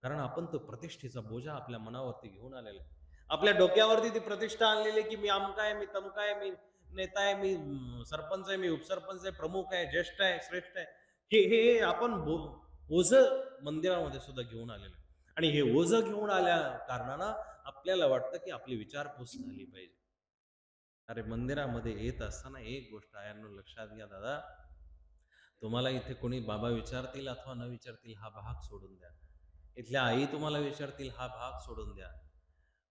कारण आपण तो प्रतिष्ठेचा बोजा आपल्या मनावरती घेऊन आलेला आहे. आपल्या डोक्यावरती ती प्रतिष्ठा आणलेली की मी आमका आहे, मी तमका आहे, मी नेता आहे, मी सरपंच आहे, मी उपसरपंच आहे, प्रमुख आहे, ज्येष्ठ आहे, श्रेष्ठ आहे. हे आपण ओझ मंदिरामध्ये सुद्धा घेऊन आलेलं आहे. आणि हे ओझ घेऊन आल्या कारणानं आपल्याला वाटतं की आपली विचारपूस झाली पाहिजे. अरे मंदिरामध्ये येत असताना एक गोष्ट आयांनो लक्षात घ्या दादा, तुम्हाला इथे कोणी बाबा विचारतील अथवा न विचारतील हा भाग सोडून द्या, इथल्या आई तुम्हाला विचारतील हा भाग सोडून द्या,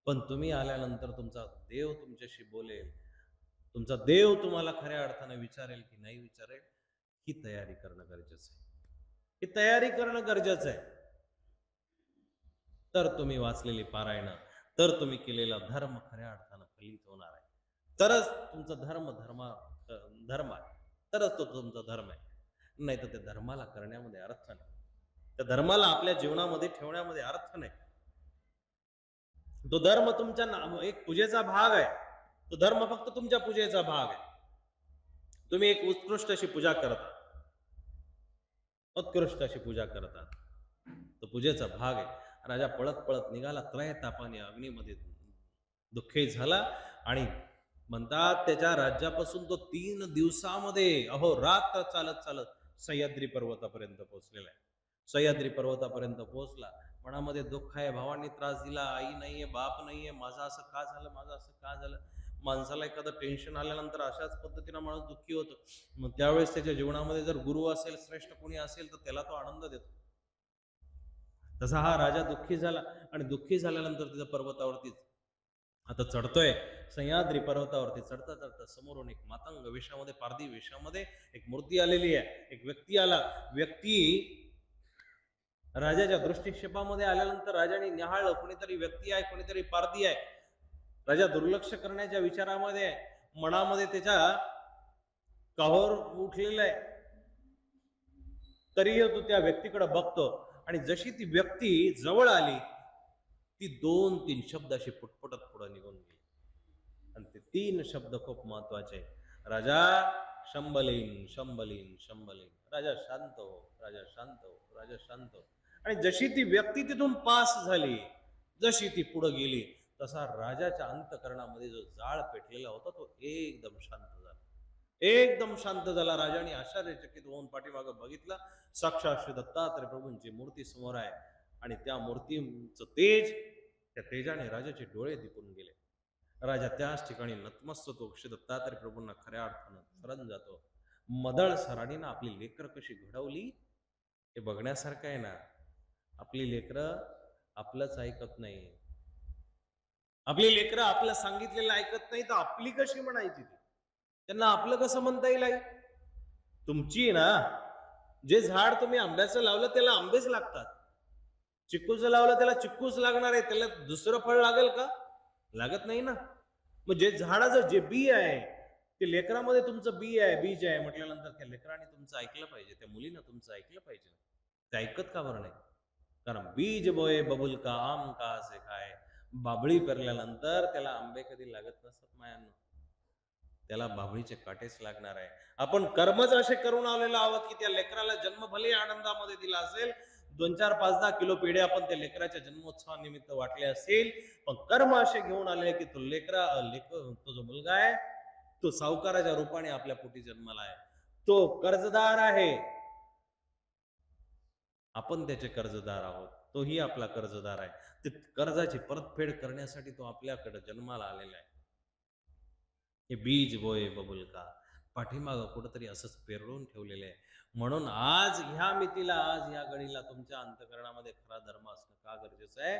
पण तुम्ही आल्यानंतर तुमचा देव तुमच्याशी बोलेल, तुमचा देव तुम्हाला खऱ्या अर्थाने विचारेल की नाही विचारेल, ही तयारी करणं गरजेचं आहे. ही तयारी करणं गरजेचं आहे. तर तुम्ही वाचलेली पारायणं, तर तुम्ही केलेला धर्म खऱ्या अर्थानं फलित होणार आहे. तरच तुमचा धर्म आहे, तरच तो तुमचा धर्म आहे. नाही तर त्या धर्माला करण्यामध्ये अर्थ नाही, त्या धर्माला आपल्या जीवनामध्ये ठेवण्यामध्ये अर्थ नाही. तो धर्म तुमच्या एक पूजेचा भाग आहे. तो धर्म फक्त तुमच्या पूजेचा भाग आहे. तुम्ही एक उत्कृष्ट अशी पूजा करता, उत्कृष्ट अशी पूजा करतात, तो पूजेचा भाग आहे. राजा पळत पळत निघाला, त्रय तापाने अग्नीमध्ये दुःखी झाला आणि म्हणतात त्याच्या राज्यापासून तो 3 दिवसामध्ये अहोरात्र चालत चालत सह्याद्री पर्वतापर्यंत पोहोचलेला आहे. सह्याद्री पर्वतापर्यंत पोहोचला, मनामध्ये दुःख आहे, भावांनी त्रास दिला, आई नाहीये, बाप नाहीये, माझं असं का झालं, माझं असं का झालं. माणसाला एखादं टेन्शन आल्यानंतर अशाच पद्धतीनं माणूस दुःखी होतो. मग त्यावेळेस त्याच्या जीवनामध्ये जर गुरु असेल, श्रेष्ठ कोणी असेल, तर त्याला तो आनंद देतो. तसा हा राजा दुःखी झाला आणि दुःखी झाल्यानंतर तिथं पर्वतावरतीच आता चढतोय. सह्याद्री पर्वतावरती चढता चढता समोरून एक मातंग वेशामध्ये, पारधी वेशामध्ये एक मूर्ती आलेली आहे. एक व्यक्ती आला. व्यक्ती राजाच्या दृष्टिक्षेपामध्ये आल्यानंतर राजाने निहाळलं, कोणीतरी व्यक्ती आहे, कोणीतरी पारधी आहे. राजा दुर्लक्ष करण्याच्या विचारामध्ये आहे, मनामध्ये त्याच्या काहोर उठलेला आहे. तरीही तो त्या व्यक्तीकडे बघतो आणि जशी ती व्यक्ती जवळ आली, ती 2-3 शब्द अशी पुटपुटत पुढे निघून गेली. आणि ते 3 शब्द खूप महत्वाचे. राजा शंभलीन शंभलीन शंभलीन, राजा शांत हो, राजा शांत हो, राजा शांत हो. आणि जशी ती व्यक्ती तिथून पास झाली, जशी ती पुढे गेली, तसा राजाच्या अंतःकरणामध्ये जो जाळ पेटलेला होता तो एकदम शांत झाला, एकदम शांत झाला. राजाने आश्चर्यचकित होऊन पाठीमागं बघितलं, साक्षात श्री दत्तात्रय प्रभूंची मूर्ती समोर आहे. आणि त्या मूर्तीचं तेज, त्या तेजाने राजाचे डोळे दिपून गेले. राजा त्याच ठिकाणी नतमस्तक होतो, श्री दत्तात्रय प्रभूंना खऱ्या अर्थानं शरण जातो. मदळ सराडीनं आपली लेकरं कशी घडवली हे बघण्यासारखं आहे ना. आपली लेकरं आपलंच ऐकत नाही, आपली लेकरं आपलं सांगितलेलं ऐकत नाही, तर आपली कशी म्हणायची ती. त्यांना आपलं कसं म्हणता येईल आई? तुमची ना, जे झाड तुम्ही आंब्याचं लावलं त्याला आंबेच लागतात. चिक्कूचं लावलं त्याला चिक्कूच लागणार आहे. त्याला दुसरं फळ लागेल का? लागत नाही ना. मग जे झाडाचं जे बी आहे, ते लेकरामध्ये तुमचं बी आहे, बीज आहे म्हटल्यानंतर त्या लेकराने तुमचं ऐकलं पाहिजे, त्या मुलीनं तुमचं ऐकलं पाहिजे. ते ऐकत का बरं नाही? कारण बीज बोये बबुल का आम का से खाय. बाभळी पेरल्यानंतर त्याला आंबे कधी लागत नसतात मायांनो. त्याला बाभळीचे काटेच लागणार आहे. आपण कर्मच असे करून आलेलो आहोत की त्या लेकराला जन्म भले आनंदामध्ये दिला असेल, 2-4, 5-10 किलो पेढे आपण त्या लेकराच्या जन्मोत्सवानिमित्त वाटले असतील, पण कर्म असे घेऊन आले की तो तो जो मुलगा आहे तो सावकाराच्या रूपाने आपल्या पोटी जन्माला आहे. तो कर्जदार आहे, आपण त्याचे कर्जदार आहोत. तोही आपला कर्जदार आहे. ते कर्जाची परतफेड करण्यासाठी तो आपल्याकडे जन्माला आलेला आहे. हे बीज बोये बबुल का, पाठीमागं कुठंतरी असंच पेरळून ठेवलेलं आहे. म्हणून आज ह्या मितीला, आज ह्या घडीला तुमच्या अंतःकरणामध्ये खरा धर्म असणं का गरजेचं आहे,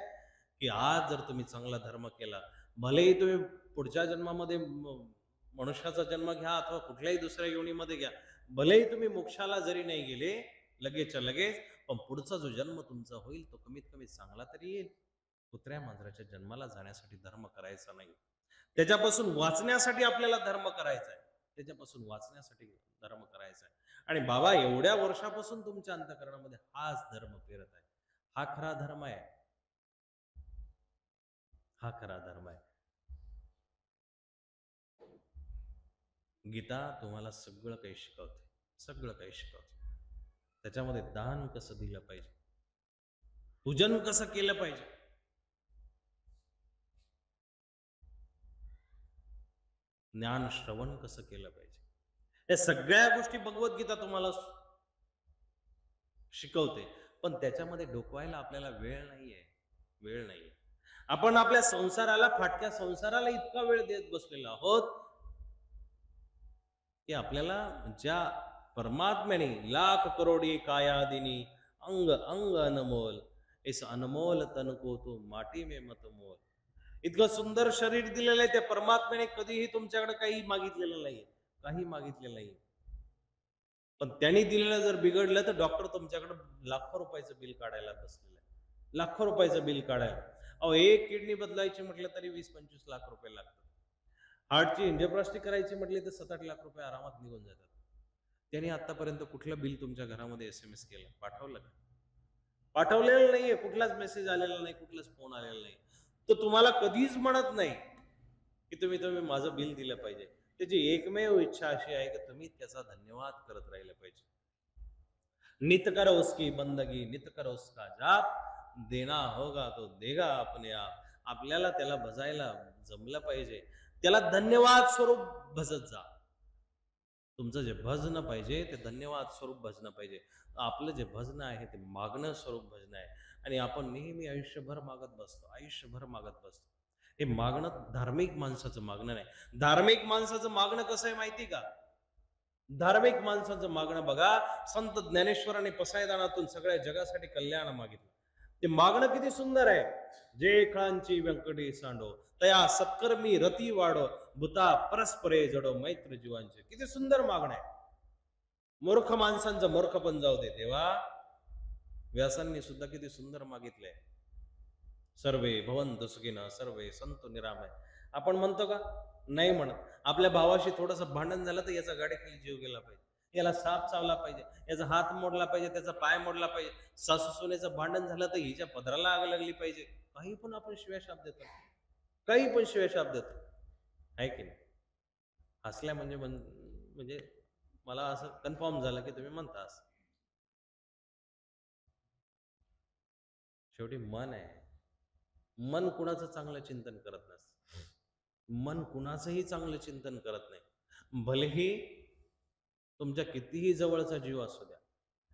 की आज जर तुम्ही चांगला धर्म केला, भलेही तुम्ही पुढच्या जन्मामध्ये मनुष्याचा जन्म घ्या अथवा कुठल्याही दुसऱ्या योनीमध्ये घ्या, भलेही तुम्ही मोक्षाला जरी नाही गेले लगेचच्या लगेच, पण पुढचा जो जन्म तुमचा होईल तो कमीत कमी चांगला तरी येईल. कुत्र्या मांजराच्या जन्माला जाण्यासाठी धर्म करायचा नाही, त्याच्यापासून वाचण्यासाठी आपल्याला धर्म करायचा आहे. त्याच्यापासून वाचण्यासाठी धर्म करायचा आहे. आणि बाबा एवढ्या वर्षापासून तुमच्या अंतःकरणामध्ये हाच धर्म पेरत आहे. हा खरा धर्म आहे. हा खरा धर्म आहे. गीता तुम्हाला सगळं काही शिकवते, सगळं काही शिकवते. त्याच्यामध्ये दान कसं दिलं पाहिजे, पूजन कसं केलं पाहिजे, ज्ञान श्रवण कसं केलं पाहिजे, या सगळ्या गोष्टी भगवद्गीता तुम्हाला शिकवते. पण त्याच्यामध्ये डोकवायला आपल्याला वेळ नाहीये, वेळ नाहीये. आपण आपल्या संसाराला, फाटक्या संसाराला इतका वेळ देत बसलेलो आहोत की आपल्याला ज्या परमात्म्याने लाख करोडी कायादिनी अंग अंग अनमोल, इस अनमोल तन को तो माटी में मत मोल. इतकं सुंदर शरीर दिलेलं आहे त्या परमात्म्याने, कधीही तुमच्याकडे काही मागितलेलं नाहीये, काही मागितलेलं नाहीये. पण त्यांनी दिलेलं जर बिघडलं तर डॉक्टर तुमच्याकडे लाखो रुपयाचं बिल काढायला बसलेलं आहे, लाखो रुपयाचं बिल काढायला. अहो, एक किडनी बदलायची म्हटलं तरी 20-25 लाख रुपये लागतात. हार्टची एंजिओप्लास्टी करायची म्हटली तर 7-8 लाख रुपये आरामात निघून जातात. त्यांनी आतापर्यंत कुठलं बिल तुमच्या घरामध्ये SMS केलं, पाठवलं का? पाठवलेलं नाहीये, कुठलाच मेसेज आलेला नाही, कुठलाच फोन आलेला नाही. तो तुम्हाला कधीच म्हणत नाही की तुम्ही माझं बिल दिलं पाहिजे. त्याची एकमेव इच्छा अशी आहे की तुम्ही त्याचा धन्यवाद करत राहिलं पाहिजे. नित करो उसकी बंदगी, नित करो उसका जाप, देना होगा तो देगा अपने आप. आपल्याला त्याला भजायला जमलं पाहिजे, त्याला धन्यवाद स्वरूप भजत जा. तुमचं जे भजन पाहिजे ते धन्यवाद स्वरूप भजन पाहिजे. आपलं जे भजन आहे ते मागणं स्वरूप भजन आहे. आणि आपण नेहमी आयुष्यभर मागत बसतो, आयुष्यभर मागत बसतो. हे मागणं धार्मिक माणसाचं मागणं नाही. धार्मिक माणसाचं मागणं कसं आहे माहिती का? धार्मिक माणसाचं मागणं बघा, संत ज्ञानेश्वरांनी पसायदानातून सगळ्या जगासाठी कल्याण मागितलं. ते मागणं किती सुंदर आहे. जे खळांची व्यंकटी सांडो, तया सत्कर्मी रती वाढो, भूता परस्परे जडो मैत्र जीवांचे. किती सुंदर मागणं आहे. मूर्ख माणसांचं मूर्ख पण जाऊ दे देवा, व्यासांनी सुद्धा किती सुंदर मागितलंय. सर्वे भवन्तु सुखिनः, सर्वे सन्तु निरामय. आपण म्हणतो का? नाही म्हणत. आपल्या भावाशी थोडस भांडण झालं तर याचा गाडीखाली जीव गेला पाहिजे, याला साप चावला पाहिजे, याचा हात मोडला पाहिजे, त्याचा पाय मोडला पाहिजे. सासू सुनेचं भांडण झालं तर हिच्या पदराला आग लागली पाहिजे. काही पण आपण शिव्याशाप देतो, काही पण शिव्याशाप देतो, आहे की नाही? हसल्या म्हणजे मला असं कन्फर्म झालं की तुम्ही म्हणता असं. शेवटी मन आहे, मन कुणाचं चांगलं चिंतन करत नसतं, मन कुणाचंही चांगलं चिंतन करत नाही. भलेही तुमच्या कितीही जवळचा जीव असू द्या.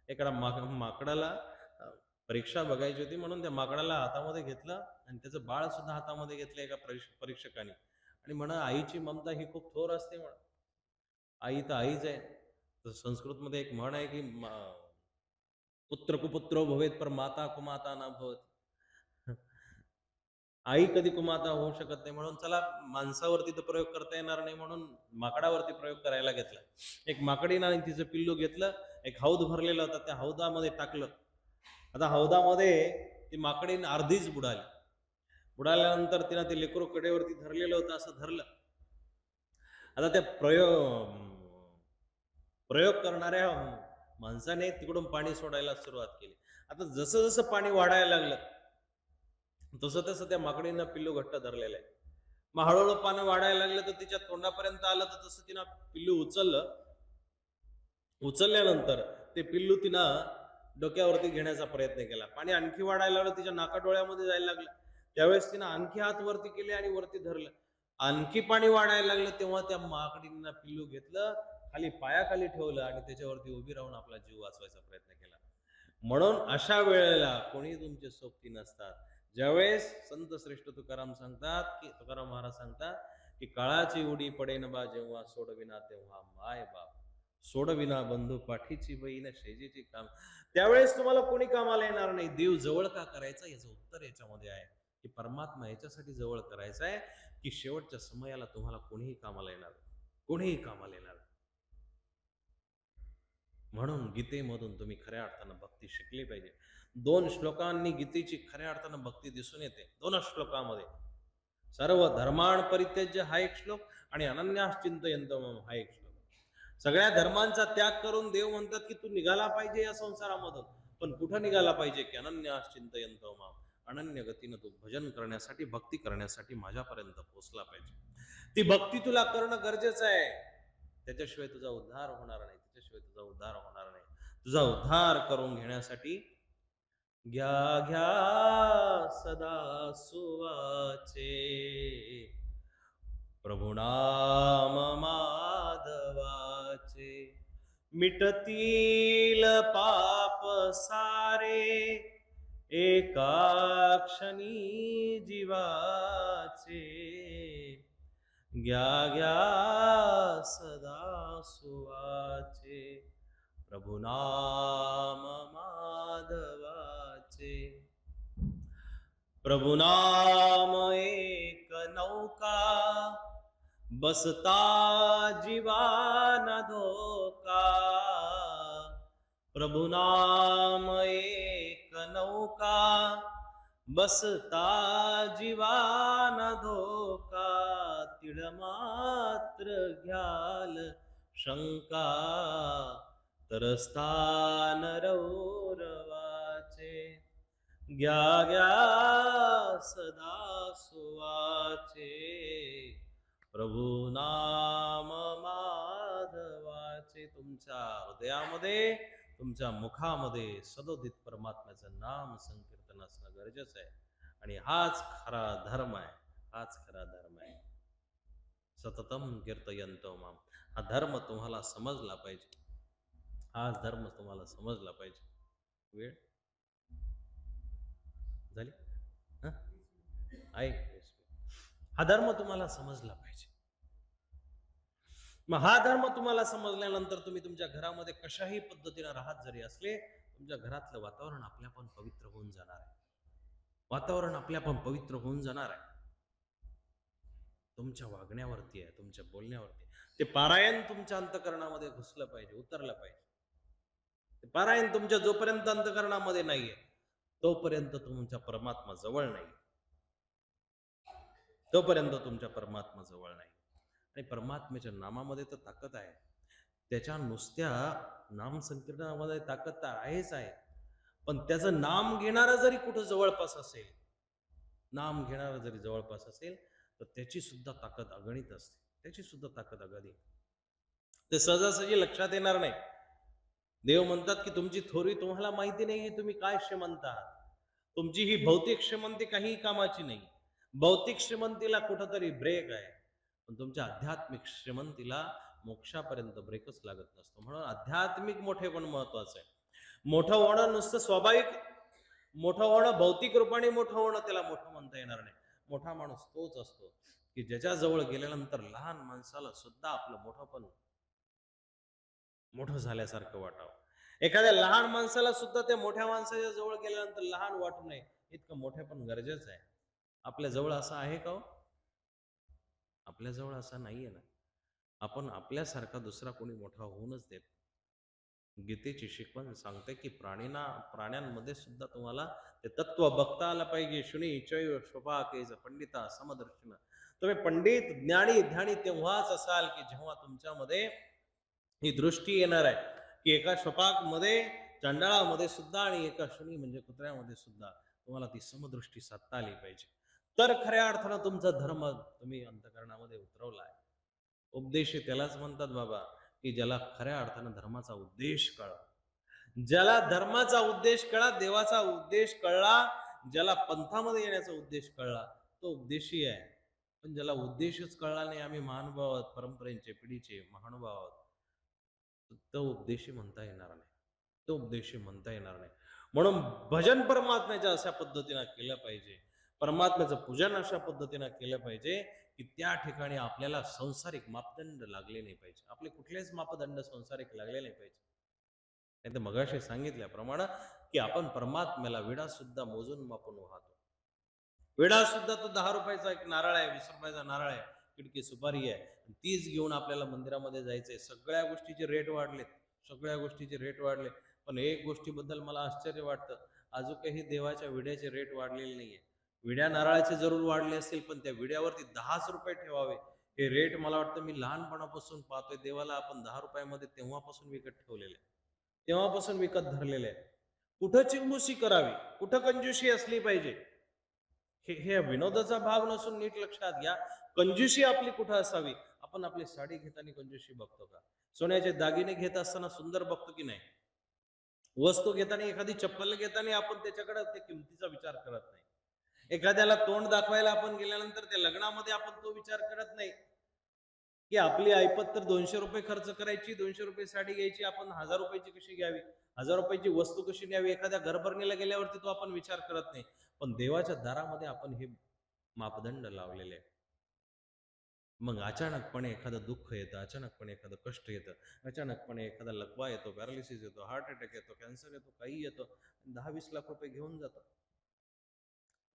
एका माकडाला परीक्षा बघायची होती म्हणून त्या माकडाला हातामध्ये घेतलं आणि त्याचं बाळ सुद्धा हातामध्ये घेतलं एका परीक्षकाने, आणि म्हणा आईची ममता ही खूप थोर असते. म्हणा आई तर आईच आहे. तर संस्कृतमध्ये एक म्हण आहे की पुत्र कुपुत्रो भवेत पर माता कुमाता ना भवत. आई कधी कुमाता होऊ शकत नाही, म्हणून चला माणसावरती तर प्रयोग करता येणार नाही, म्हणून माकडावरती प्रयोग करायला घेतला. एक माकडीनं आणि तिचं पिल्लू घेतलं, एक हौद भरलेला होता, त्या हौदामध्ये टाकलं. आता हौदामध्ये ती माकडीनं अर्धीच बुडाली. बुडाल्यानंतर तिनं ते लेकरू कडेवरती धरलेलं होतं, असं धरलं. आता त्या प्रयोग करणाऱ्या माणसाने तिकडून पाणी सोडायला सुरुवात केली. आता जसं जसं पाणी वाढायला लागलं तसं तसं त्या माकडीनं पिल्लू घट्ट धरलेलं आहे. मग हळूहळू पाणी वाढायला लागलं तर तिच्या तोंडापर्यंत आलं, तर तसं तिनं पिल्लू उचललं. उचलल्यानंतर ते पिल्लू तिनं डोक्यावरती घेण्याचा प्रयत्न केला. पाणी आणखी वाढायला लागलं, तिच्या नाकाडोळ्यामध्ये जायला लागलं. त्यावेळेस तिनं आणखी हात वरती केले आणि वरती धरलं. आणखी पाणी वाढायला लागलं, तेव्हा त्या माकडीनं पिल्लू घेतलं, खाली पायाखाली ठेवलं आणि त्याच्यावरती उभी राहून आपला जीव वाचवायचा प्रयत्न केला. म्हणून अशा वेळेला कोणी तुमचे सोबती नसतात. ज्यावेळेस संत श्रेष्ठ तुकाराम महाराज सांगतात की काळाची उडी पडेन बा जेव्हा, सोडविना तेव्हा माय बाप, सोडविना बंधू पाठीची बहीण शेजीची काम. त्यावेळेस तुम्हाला कोणी कामाला येणार नाही. देव जवळ का करायचा याचं उत्तर याच्यामध्ये आहे की परमात्मा याच्यासाठी जवळ करायचा आहे की शेवटच्या समयाला तुम्हाला कोणीही कामाला येणार, कोणीही कामाला येणार. म्हणून गीतेमधून तुम्ही खऱ्या अर्थानं भक्ती शिकली पाहिजे. 2 श्लोकांनी गीतेची खऱ्या अर्थानं भक्ती दिसून येते. 2 श्लोकामध्ये सर्व धर्माण परित्यज्य हा एक श्लोक आणि अनन्यास चिंतयन्तो माम हा एक श्लोक. सगळ्या धर्मांचा त्याग करून देव म्हणतात की तू निघाला पाहिजे या संसारामधून. पण कुठं निघाला पाहिजे की अनन्यास चिंतयन्तो माम, अनन्य गतीनं तू भजन करण्यासाठी, भक्ती करण्यासाठी माझ्यापर्यंत पोहोचला पाहिजे. ती भक्ती तुला करणं गरजेचं आहे. त्याच्याशिवाय तुझा उद्धार होणार नाही. तुझा उद्धार करून घेण्यासाठी घ्या घ्या सदा सुवाचे, प्रभुनाम माधवाचे. मिटतील पाप सारे एका क्षणी जीवाचे. घ्या घ्या सदा सुवाचे, प्रभुनाम माधवाचे. प्रभुनाम एक नौका, बसता जीवाना धोका. प्रभुनाम एक नौका, बसता जीवाना धोका. तिळ मात्र घ्याल शंका, तरस्थान रौरवाचे. घ्या घ्या सदा सुवाचे, प्रभू नाम माधवाचे. तुमच्या हृदयामध्ये, तुमच्या मुखामध्ये सदोदित परमात्म्याचं नाम संकीर्तन असणं गरजेचं आहे. आणि हाच खरा धर्म आहे, हाच खरा धर्म आहे. सततम कीर्तयन्तो माम, हा धर्म तुम्हाला समजला पाहिजे. हाच धर्म तुम्हाला समजला पाहिजे. वेळ झाली आहे. हा धर्म तुम्हाला समजला पाहिजे. मग हा धर्म तुम्हाला समजल्यानंतर तुम्ही तुमच्या घरामध्ये कशाही पद्धतीने राहत जरी असले, तुमच्या घरातलं वातावरण आपल्या पण पवित्र होऊन जाणार आहे. वातावरण आपल्या पण पवित्र होऊन जाणार आहे. तुमच्या वागण्यावरती आहे, तुमच्या बोलण्यावरती. ते पारायण तुमच्या अंतकरणामध्ये घुसलं पाहिजे, उतरलं पाहिजे. ते पारायण तुमच्या जोपर्यंत अंतकरणामध्ये नाहीये तोपर्यंत तुमच्या परमात्मा जवळ नाही, तोपर्यंत तुमच्या परमात्मा जवळ नाही. आणि परमात्म्याच्या नामामध्ये तर ताकद आहे. त्याच्या नुसत्या नाम संकीर्तनामध्ये ताकद तर आहेच आहे. पण त्याचं नाम घेणारा जरी कुठं जवळपास असेल, नाम घेणारा जरी जवळपास असेल तर त्याची सुद्धा ताकद अगणित असते. त्याची सुद्धा ताकद अगणित. ते सहजासहजी लक्षात येणार नाही. देव म्हणतात की तुमची थोरी तुम्हाला माहिती नाही, तुम्ही काय श्रीमंत आहात. तुमची ही भौतिक श्रीमंती काही कामाची नाही. भौतिक श्रीमंतीला कुठंतरी ब्रेक आहे, पण तुमच्या आध्यात्मिक श्रीमंतीला मोक्षापर्यंत ब्रेकच लागत नसतो. म्हणून आध्यात्मिक मोठेपण महत्वाचं आहे. मोठं होणं नुसतं स्वाभाविक मोठं होणं, भौतिक रूपाने मोठं होणं, त्याला मोठं म्हणता येणार नाही. मोठा माणूस तोच असतो की ज्याच्या जवळ गेल्यानंतर लहान माणसाला सुद्धा आपलं मोठंपण मोठं झाल्यासारखं वाटावं. एखाद्या लहान माणसाला सुद्धा त्या मोठ्या माणसाच्या जवळ गेल्यानंतर लहान वाटू नये, इतकं मोठेपण गरजेचं आहे. आपल्या जवळ असं आहे का हो? आपल्या जवळ असा नाहीये ना. आपण आपल्यासारखा दुसरा कोणी मोठा होऊनच देत. गीतेची शिकवण सांगते की प्राण्यांमध्ये सुद्धा तुम्हाला ते तत्व बघता आलं पाहिजे. शुनी चैव स्वपाकेज पंडिता समदर्शन. तुम्ही पंडित ज्ञानी ध्यानी तेव्हाच असाल की जेव्हा तुमच्यामध्ये ही दृष्टी येणार आहे की एका शपाक मध्ये चंडाळामध्ये सुद्धा आणि एका शुनी म्हणजे कुत्र्यामध्ये सुद्धा तुम्हाला ती समदृष्टी साधता आली पाहिजे. तर खऱ्या अर्थानं तुमचा धर्म तुम्ही अंतःकरणामध्ये उतरवलाय. उपदेश त्यालाच म्हणतात बाबा की ज्याला खऱ्या अर्थानं धर्माचा उद्देश कळला. ज्याला धर्माचा उद्देश कळला, देवाचा उद्देश कळला, ज्याला पंथामध्ये येण्याचा उद्देश कळला, तो उपदेशी आहे. पण ज्याला उद्देशच कळला नाही, आम्ही महानुभाव आहोत, परंपरेचे पिढीचे महानुभाव आहोत, तो उपदेशी म्हणता येणार नाही. तो उपदेशी म्हणता येणार नाही. म्हणून भजन परमात्म्याच्या अशा पद्धतीनं केलं पाहिजे. परमात्म्याचं पूजन अशा पद्धतीनं केलं पाहिजे की त्या ठिकाणी आपल्याला संसारिक मापदंड लागले नाही पाहिजे. आपले कुठलेच मापदंड संसारिक लागले नाही पाहिजे. नाही तर मगाशी सांगितल्याप्रमाणे की आपण परमात्म्याला विडा सुद्धा मोजून मापून वाहतो. विडा सुद्धा तो 10 रुपयाचा एक नारळ आहे, 20 रुपयाचा नारळ आहे, किडकी सुपारी आहे, तीच घेऊन आपल्याला मंदिरामध्ये जायचंय. सगळ्या गोष्टीचे रेट वाढलेत, सगळ्या गोष्टीचे रेट वाढले. पण एक गोष्टीबद्दल मला आश्चर्य वाटतं, अजूनही देवाच्या विड्याचे रेट वाढलेले नाहीये. विड्या नारळाचे जरूर वाढले असतील, पण त्या विड्यावरती 10 रुपये ठेवावे हे रेट मला वाटतं मी लहानपणापासून पाहतोय. देवाला आपण 10 रुपयामध्ये तेव्हापासून विकत ठेवलेले आहे, तेव्हापासून विकत धरलेले आहे. कुठं चिंबुशी करावी, कुठं कंजूशी असली पाहिजे, हे विनोदाचा भाग नसून नीट लक्षात घ्या. कंजूशी आपली कुठं असावी. आपण आपली साडी घेताना कंजूशी बघतो का? सोन्याचे दागिने घेत असताना सुंदर बघतो की नाही? वस्तू घेताना, एखादी चप्पल घेताना आपण त्याच्याकडे त्या किमतीचा विचार करत नाही. एखाद्याला तोंड दाखवायला आपण गेल्यानंतर त्या लग्नामध्ये आपण तो विचार करत नाही की आपली ऐपत तर 200 रुपये खर्च करायची, 200 रुपये साडी घ्यायची, आपण 1000 रुपयाची कशी घ्यावी, 1000 रुपयाची वस्तू कशी न्यावी, एखाद्या घरभरणीला गेल्यावरती तो आपण विचार करत नाही. पण देवाच्या दारामध्ये आपण हे मापदंड लावलेले आहे. मग अचानकपणे एखादं दुःख येतं, अचानकपणे एखादं कष्ट येतं, अचानकपणे एखादा लकवा येतो, पॅरालिसिस येतो, हार्ट अटॅक येतो, कॅन्सर येतो, काही येतो, 10-20 लाख रुपये घेऊन जातो.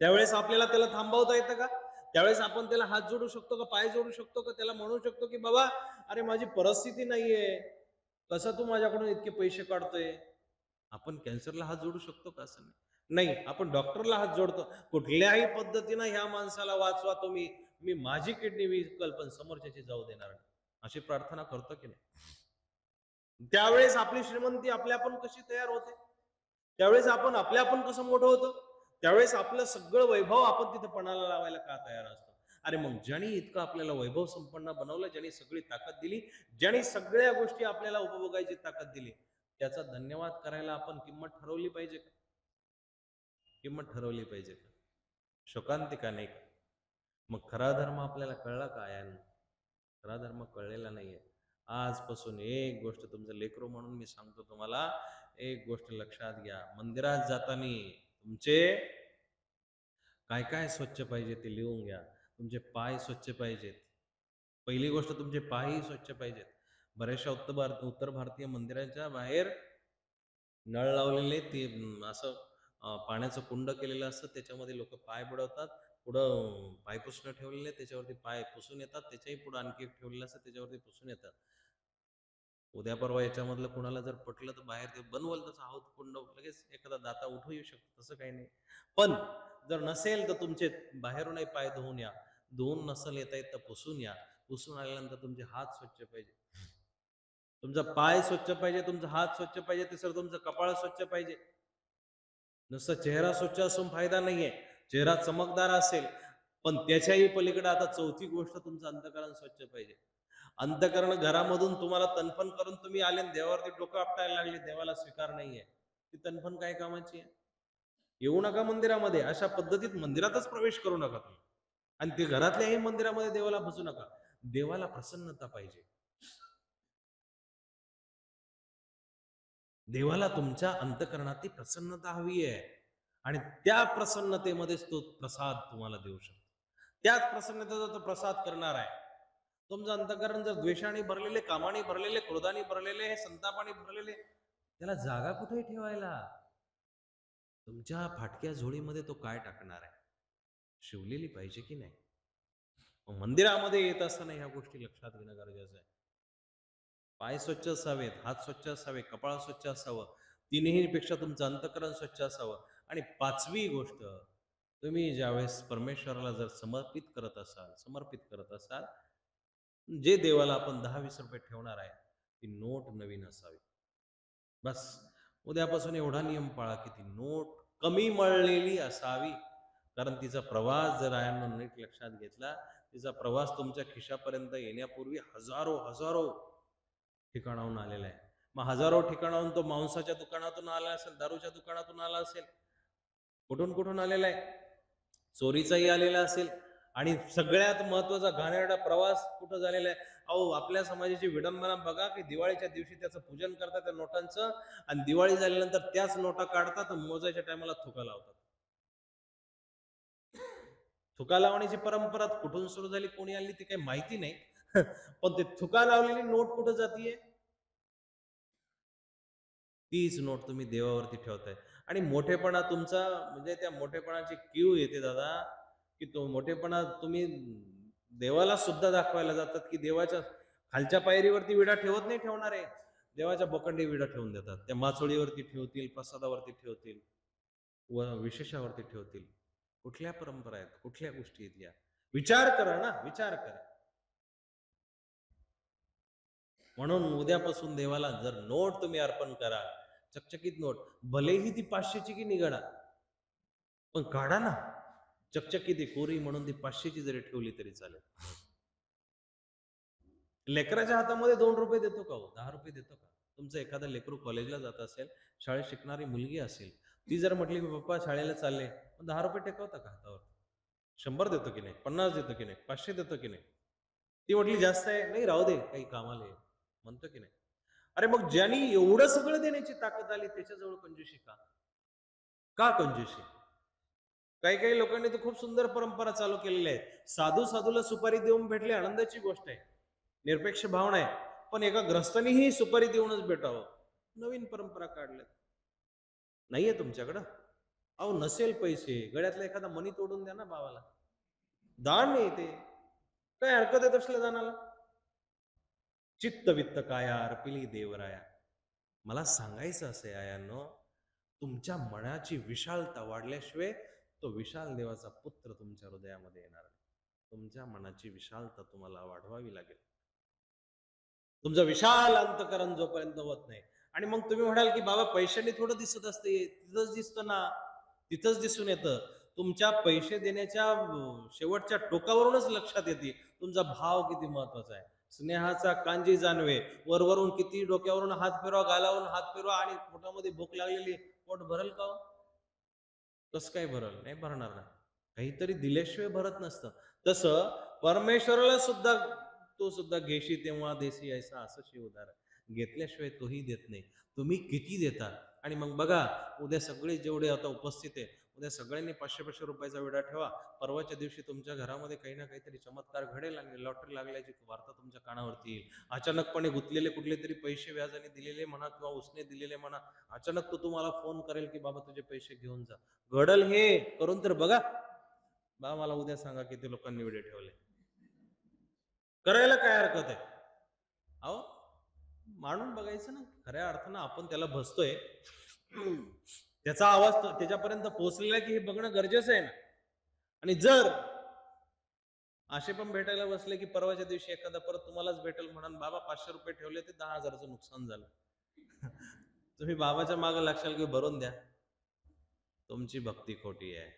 त्यावेळेस आपल्याला त्याला थांबवता येतं का? त्यावेळेस आपण त्याला हात जोडू शकतो का, पाय जोडू शकतो का, त्याला म्हणू शकतो की बाबा अरे माझी परिस्थिती नाहीये, कसं तू माझ्याकडून इतके पैसे काढतोय? आपण कॅन्सरला हात जोडू शकतो का? असं नाही. आपण डॉक्टरला हात जोडतो. कुठल्याही पद्धतीनं ह्या माणसाला वाचवा तुम्ही, मी माझी किडनी विकल पण समोरच्याची जाऊ देणार नाही, अशी प्रार्थना करतो की नाही? त्यावेळेस आपली श्रीमंती आपल्या आपण कशी तयार होते, त्यावेळेस आपण आपल्या आपण कसं मोठं होतो, त्यावेळेस आपलं सगळं वैभव आपण तिथे पणाला लावायला का तयार असतो? अरे मग ज्यांनी इतकं आपल्याला वैभव संपन्न बनवलं, ज्यांनी सगळी ताकद दिली, ज्यांनी सगळ्या गोष्टी आपल्याला उपभोगायची ताकद दिली, त्याचा धन्यवाद करायला आपण किंमत ठरवली पाहिजे का? किंमत ठरवली पाहिजे का? शोकांतिका नाही का? मग खरा धर्म आपल्याला कळला का? यानं खरा धर्म कळलेला नाहीये. आजपासून एक गोष्ट तुमचं लेकरू म्हणून मी सांगतो तुम्हाला, एक गोष्ट लक्षात घ्या. मंदिरात जाताना तुमचे काय काय स्वच्छ पाहिजे ते लिहून घ्या. तुमचे पाय स्वच्छ पाहिजेत. पहिली गोष्ट तुमचे पायही स्वच्छ पाहिजेत. बऱ्याचशा उत्तर भारतीय मंदिरांच्या बाहेर नळ लावलेले, ते असं पाण्याचं कुंड केलेलं असतं, त्याच्यामध्ये लोक पाय बुडवतात. पुढं पाय पुसणं ठेवलेले, त्याच्यावरती पाय पुसून येतात, त्याच्याही पुढे आणखी एक ठेवलेलं असतं, त्याच्यावरती पुसून येतात. उद्या परवा याच्यामधलं कुणाला जर पटलं तर बाहेर ते बनवल तसं आहोत कुंड, लगेच एखादा दाता उठू येऊ शकतो, तसं काही नाही. पण जर नसेल तर तुमचे बाहेरूनही पाय धुवून या. धुवून नसेल येता येत तर पुसून या. पुसून आल्यानंतर तुमचे हात स्वच्छ पाहिजे, तुमचा पाय स्वच्छ पाहिजे, तुमचा हात स्वच्छ पाहिजे, तिसरं तुमचं कपाळ स्वच्छ पाहिजे. नुसतं चेहरा स्वच्छ असून फायदा नाहीये. चेहरा चमकदार असेल, पण त्याच्याही पलीकडे आता चौथी गोष्ट, तुमचं अंतःकरण स्वच्छ पाहिजे. अंतःकरण घरामधून तुम्हाला तनफन करून तुम्ही आले, देवावरती डोकं आपटायला लागले, देवाला स्वीकार नाहीये, ती तनफन काय कामाची आहे? येऊ नका मंदिरामध्ये, अशा पद्धतीत मंदिरातच प्रवेश करू नका तुम्ही. आणि ते घरातल्याही मंदिरामध्ये देवाला बसू नका. देवाला प्रसन्नता पाहिजे. देवाला तुमच्या अंतःकरणात प्रसन्नता हवी आहे, आणि त्या प्रसन्नतेमध्येच तो प्रसाद तुम्हाला देऊ शकतो. त्याच प्रसन्नतेचा तो प्रसाद करणार आहे. तुमचं अंतःकरण जर द्वेषाने भरलेले, कामाने भरलेले, क्रोधाने भरलेले, संतापाने भरलेले, त्याला जागा कुठे ठेवायला? तुमच्या फाटक्या झोळीमध्ये तो काय टाकणार आहे? शिवलेली पाहिजे की नाही? मग मंदिरामध्ये येत असताना ह्या गोष्टी लक्षात घेणं गरजेचं आहे. पाय स्वच्छ असावेत, हात स्वच्छ असावे, कपाळ स्वच्छ असावं, तिन्ही पेक्षा तुमचं अंतःकरण स्वच्छ असावं. आणि पाचवी गोष्ट, तुम्ही ज्यावेळेस परमेश्वराला जर समर्पित करत असाल, जे देवाला आपण 10-20 रुपये ठेवणार आहे, ती नोट नवीन असावी. बस उद्यापासून एवढा नियम पाळा की ती नोट कमी मळलेली असावी. कारण तिचा प्रवास जर आयांनो नीट लक्षात घेतला, तिचा प्रवास तुमच्या खिशापर्यंत येण्यापूर्वी हजारो हजारो ठिकाणाहून आलेला आहे. मग हजारो ठिकाणाहून तो मांसाच्या दुकानातून आला असेल, दारूच्या दुकानातून आला असेल, कुठून कुठून आलेला आहे, चोरीचाही आलेला असेल. आणि सगळ्यात महत्वाचा घाणेरडा प्रवास कुठं झालेला आहे? अहो, आपल्या समाजाची विडंबना बघा की दिवाळीच्या दिवशी त्याचं पूजन करतात त्या नोटांचं, आणि दिवाळी झाल्यानंतर त्याच नोटा काढतात, मोजायच्या टायमाला थुका लावतात. थुका लावण्याची परंपरा कुठून सुरू झाली, कोणी आली ती काही माहिती नाही. पण ते थुका लावलेली नोट कुठं जातीये? तीच नोट तुम्ही देवावरती ठेवताय. आणि मोठेपणा तुमचा, म्हणजे त्या मोठेपणाची कीव येते दादा, की तो मोठेपणा तुम्ही देवाला सुद्धा दाखवायला जातात, की देवाच्या खालच्या पायरीवरती विडा ठेवत नाही ठेवणारे, देवाच्या बोकंडी विडा ठेवून देतात. त्या माचोळीवरती ठेवतील, प्रसादावरती ठेवतील, व विशेषावरती ठेवतील. कुठल्या परंपरा आहेत, कुठल्या गोष्टी आहेत या? विचार करा ना, विचार करा. म्हणून उद्यापासून देवाला जर नोट तुम्ही अर्पण करा, चकचकीत नोट, भलेही ती 500ची की निघाडा, पण काढा ना चकचकीत कोरी, म्हणून ती 500ची जरी ठेवली तरी चालेल. लेकराच्या हातामध्ये 2 रुपये देतो का हो? 10 रुपये देतो का? तुमचं एखादं लेकरू कॉलेजला जात असेल, शाळेत शिकणारी मुलगी असेल, ती जर म्हटली की पप्पा शाळेला चालले, मग 10 रुपये टेकवता का हातावर? 100 देतो की नाही? 50 देतो की नाही? 500 देतो की नाही? ती म्हटली जास्त आहे, नाही राहू दे, काही कामाला आहे, म्हणतो की नाही? अरे मग ज्यांनी एवढं सगळं देण्याची ताकद आली, त्याच्याजवळ कंजूशी का? का कंजूशी? काही काही लोकांनी तर खूप सुंदर परंपरा चालू केलेल्या आहेत. साधू साधूला सुपारी देऊन भेटले, आनंदाची गोष्ट आहे, निरपेक्ष भावना आहे. पण एका ग्रस्तानीही सुपारी देऊनच भेटावं, नवीन परंपरा काढल्यात. नाहीये तुमच्याकडं? अहो, नसेल पैसे, गळ्यातला एखादा मणी तोडून द्या ना भावाला, दान नाही ते, काय हरकत आहे तसल्या दानाला? चित्त वित्त काया अर्पिली देवराया. मला सांगायचं असं आहे आयांनो, तुमच्या मनाची विशालता वाढल्याशिवाय तो विशाल देवाचा पुत्र तुमच्या हृदयामध्ये येणार नाही. तुमच्या मनाची विशालता तुम्हाला वाढवावी लागेल. तुमचं विशाल अंतकरण जोपर्यंत होत नाही. आणि मग तुम्ही म्हणाल की बाबा पैशाने थोडं दिसत असते, तिथंच दिसतं ना, तिथंच दिसून येतं. तुमच्या पैसे देण्याच्या शेवटच्या टोकावरूनच लक्षात येते तुमचा भाव किती महत्वाचा आहे. स्नेहाचा कांजी जाणवे, वरवरून किती डोक्यावरून हात फिरवा, गालावरून हात फिरवा, आणि पोटामध्ये भूक लागलेली, पोट भरल का हो? कसं काय भरल? नाही भरणार ना. काहीतरी दिल्याशिवाय भरत नसतं. तसं परमेश्वराला सुद्धा, तो सुद्धा घेशी तेव्हा देशी ऐसा, असं शिवधार. घेतल्याशिवाय तोही देत नाही. तुम्ही किती देता? आणि मग बघा, उद्या सगळे जेवढे आता उपस्थित आहे, उद्या सगळ्यांनी 500-500 रुपयाचा विडा ठेवा. परवाच्या दिवशी तुमच्या घरामध्ये काही ना काहीतरी चमत्कार घडेल आणि लॉटरी लागल्याची वार्ता तुमच्या कानावरती येईल. अचानकपणे गुंतलेले कुठले तरी पैसे व्याजाने दिलेले म्हणा किंवा उसने दिलेले म्हणा, अचानक तो तुम्हाला फोन करेल की बाबा तुझे पैसे घेऊन जा. घडल हे, करून तर बघा. बा मला उद्या सांगा किती लोकांनी विडे ठेवले. करायला काय हरकत आहे? अहो, मांडून बघायचं ना. खऱ्या अर्थानं आपण त्याला बसतोय, त्याचा आवाज त्याच्यापर्यंत पोहोचलेला की हे बघणं गरजेचं आहे ना. आणि जर असे पण भेटायला बसले की परवाच्या दिवशी एखादा परत तुम्हालाच भेटेल, म्हणून बाबा 500 रुपये ठेवले ते 10,000चं नुकसान झालं. तुम्ही बाबाच्या मागे लागशाल की भरून द्या. तुमची भक्ती खोटी आहे,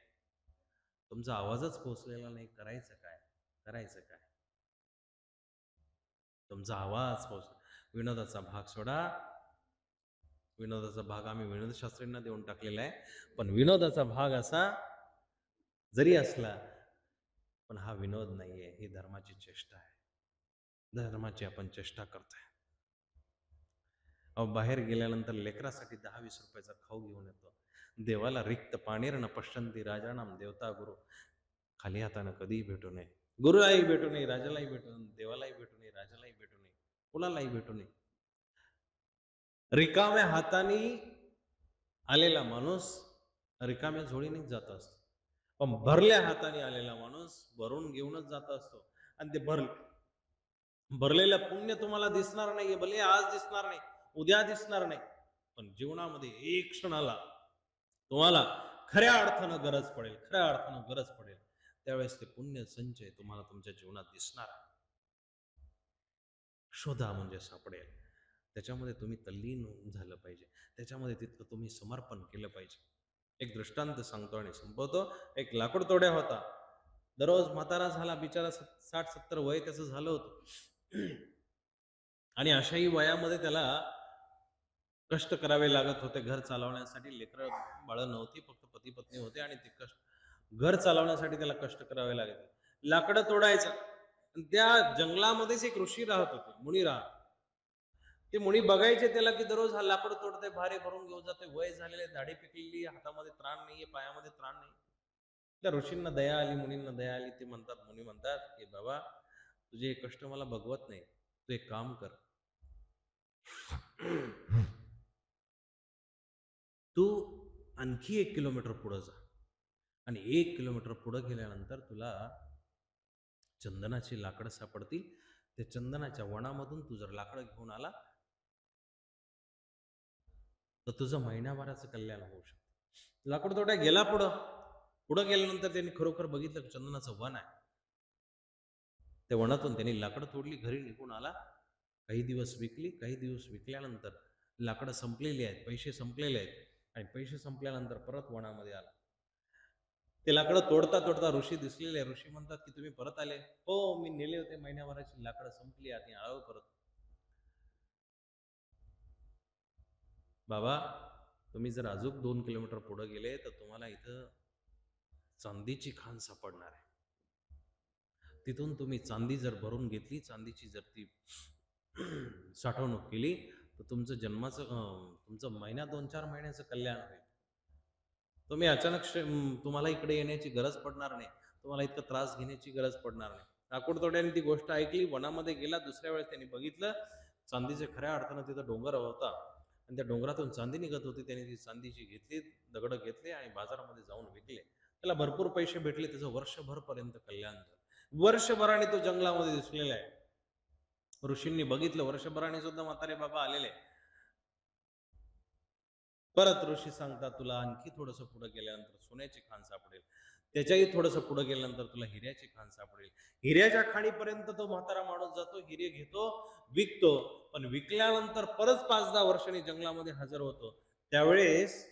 तुमचा आवाजच पोहोचलेला नाही. करायचं काय? करायचं काय? तुमचा आवाज पोहोच. विनोदाचा भाग सोडा. विनोदाचा भाग आम्ही विनोदशास्त्रींना देऊन टाकलेला आहे. पण विनोदाचा भाग असा जरी असला, पण हा विनोद नाहीये, ही धर्माची चेष्टा आहे. धर्माची आपण चेष्टा करतोय. अहो, बाहेर गेल्यानंतर लेकरासाठी 10-20 रुपयाचा खाऊ घेऊन येतो. देवाला रिक्त पाणीर न पश्यंती राजानाम देवता गुरु. खाली हाताने कधीही भेटू नये. गुरुलाही भेटू नये, राजालाही भेटू नये, देवालाही भेटू नये, राजालाही भेटू नये, कुणालाही भेटू नये. रिकाम्या हाताने आलेला माणूस रिकाम्या झोळीनेच जात असतो. पण भरल्या हाताने आलेला माणूस भरून घेऊनच जात असतो. आणि ते भरलेलं पुण्य तुम्हाला दिसणार नाही, भले आज दिसणार नाही, उद्या दिसणार नाही, पण जीवनामध्ये एक क्षणाला तुम्हाला खऱ्या अर्थानं गरज पडेल, खऱ्या अर्थानं गरज पडेल, त्यावेळेस ते पुण्य संचय तुम्हाला तुमच्या जीवनात दिसणार. शोधा म्हणजे सापडेल. त्याच्यामध्ये तुम्ही तल्लीन झालं पाहिजे, त्याच्यामध्ये तितकं तुम्ही समर्पण केलं पाहिजे. एक दृष्टांत सांगतो आणि संपवतो. एक लाकूड तोड्या होता. दररोज म्हातारा झाला बिचारा, 60-70 वय त्याचं झालं होतं. आणि अशाही वयामध्ये त्याला कष्ट करावे लागत होते घर चालवण्यासाठी. लेकरं बाळ नव्हती, फक्त पती पत्नी होते आणि ते घर चालवण्यासाठी त्याला कष्ट करावे लागत. लाकडं तोडायचं. त्या जंगलामध्येच एक ऋषी राहत होते, मुनी राहत. ते मुनी बघायचे त्याला की दररोज हा लाकड तोडते, भारे भरून घेऊन जाते, वय झालेले, दाढी पिकलेली, हातामध्ये त्राण नाहीये, पायामध्ये त्राण नाही. त्या ऋषींना दया आली, मुनींना दया आली. ते म्हणतात, मुनी म्हणतात की बाबा, तुझे हे कष्ट मला बघवत नाही, तू एक काम कर, तू आणखी 1 किलोमीटर पुढे जा आणि 1 किलोमीटर पुढे गेल्यानंतर तुला चंदनाची लाकडं सापडतील. त्या चंदनाच्या वनामधून तू जर लाकडं घेऊन आला तर तुझं महिनाभराचं कल्याण होऊ शकतं. लाकूड तोड्या गेला पुढं गेल्यानंतर त्यांनी खरोखर बघितलं चंदनाचं वन आहे. त्या वनातून त्यांनी लाकडं तोडली, घरी निघून आला. काही दिवस विकली. काही दिवस विकल्यानंतर लाकडं संपलेली आहेत, पैसे संपलेले आहेत आणि पैसे संपल्यानंतर परत वनामध्ये आला. ते लाकडं तोडता तोडता ऋषी दिसलेले. ऋषी म्हणतात की तुम्ही परत आले? हो, मी नेले होते, महिन्याभराची लाकडं संपली आणि आलो परत. बाबा, तुम्ही जर अजून 2 किलोमीटर पुढे गेले तर तुम्हाला इथं चांदीची खाण सापडणार आहे. तिथून तुम्ही चांदी जर भरून घेतली, चांदीची जर ती साठवणूक केली तर तुमचं महिना 2-4 महिन्याचं कल्याण होईल. तुम्ही अचानक तुम्हाला इकडे येण्याची गरज पडणार नाही, तुम्हाला इतका त्रास घेण्याची गरज पडणार नाही. लाकूड तोड्याने ती गोष्ट ऐकली, वनामध्ये गेला. दुसऱ्या वेळेस त्यांनी बघितलं चांदीचे खऱ्या अर्थानं तिथं डोंगर होता आणि त्या डोंगरातून चांदी निघत होती. त्याने ती चांदीची घेतली, दगडं घेतले आणि बाजारामध्ये जाऊन विकले. त्याला भरपूर पैसे भेटले. त्याचं वर्षभर पर्यंत कल्याण झालं. वर्षभराने तो जंगलामध्ये दिसलेला आहे. ऋषींनी बघितलं, वर्षभराने सुद्धा म्हातारे बाबा आलेले. परत ऋषी सांगतात, तुला आणखी थोडंसं पुढे गेल्यानंतर सोन्याची खाण सापडेल, त्याच्याही थोडंसं पुढे गेल्यानंतर तुला हिऱ्याची खाण सापडेल. हिऱ्याच्या खाणीपर्यंत तो म्हातारा माणूस जातो, हिरे घेतो, विकतो. पण विकल्यानंतर परत 5-10 वर्षांनी जंगलामध्ये हजर होतो. त्यावेळेस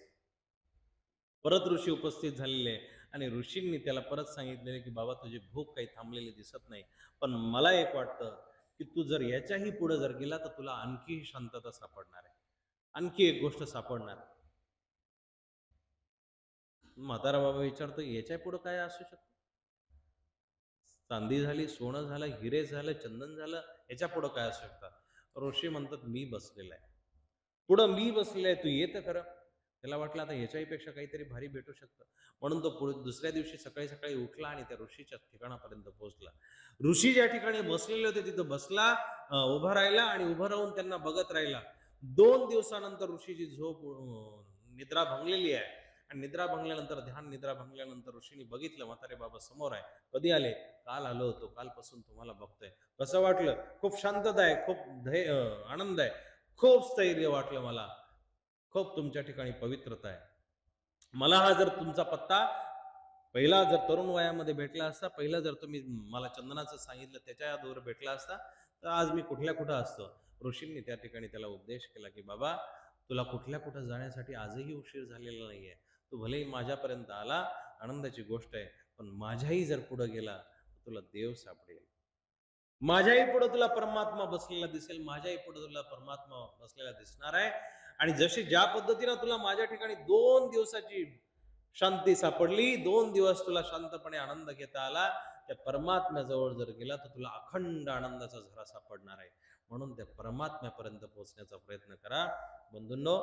परत ऋषी उपस्थित झालेले आणि ऋषींनी त्याला परत सांगितलेले की बाबा, तुझी भूक काही थांबलेली दिसत नाही, पण मला एक वाटतं की तू जर याच्याही पुढे जर गेला तर तुला आणखी शांतता सापडणार आहे, आणखी एक गोष्ट सापडणार. म्हातारा बाबा विचारतो, याच्या पुढे काय असू शकतं? चांदी झाली, सोनं झालं, हिरे झालं, चंदन झालं, याच्या पुढे काय असू शकतात? ऋषी म्हणतात, मी बसलेला आहे पुढं, मी बसलेला आहे, तू येत खरं. त्याला वाटलं आता याच्याही पेक्षा काहीतरी भारी भेटू शकतं, म्हणून तो दुसऱ्या दिवशी सकाळी सकाळी उठला आणि त्या ऋषीच्या ठिकाणापर्यंत पोहोचला. ऋषी ज्या ठिकाणी बसलेले होते तिथं बसला, उभा राहिला आणि उभं राहून त्यांना बघत राहिला. 2 दिवसानंतर ऋषीची निद्रा भंगलेली आहे आणि निद्रा भंगल्यानंतर, ध्यान निद्रा भंगल्यानंतर ऋषीने बघितलं म्हातारे बाबा समोर आहे. कधी आले? काल आलो होतो, कालपासून तुम्हाला बघतोय. कसं वाटलं? खूप शांतता आहे, खूप आनंद आहे, खूप स्थैर्य वाटलं मला, खूप तुमच्या ठिकाणी पवित्रता आहे. मला हा जर तुमचा पत्ता पहिला जर तरुण वयामध्ये भेटला असता, पहिला जर तुम्ही मला चंदनाचं सांगितलं त्याच्या दूर भेटला असता तर आज मी कुठं असतो. ऋषींनी त्या ठिकाणी त्याला उपदेश केला की बाबा, तुला कुठं जाण्यासाठी आजही उशीर झालेला नाहीये. तू भलेही माझ्यापर्यंत आला, आनंदाची गोष्ट आहे, पण माझ्याही जर पुढे गेला तर तुला देव सापडेल, माझ्याही पुढे तुला परमात्मा बसलेला दिसेल, माझ्याही पुढे तुला परमात्मा बसलेला दिसणार आहे. आणि जशी ज्या पद्धतीनं तुला माझ्या ठिकाणी 2 दिवसाची शांती सापडली, 2 दिवस तुला शांतपणे आनंद घेता आला, त्या परमात्म्याजवळ जर गेला तर तुला अखंड आनंदाचा झरा सापडणार आहे. म्हणून त्या परमात्म्यापर्यंत पोहोचण्याचा प्रयत्न करा. बंधूंनो,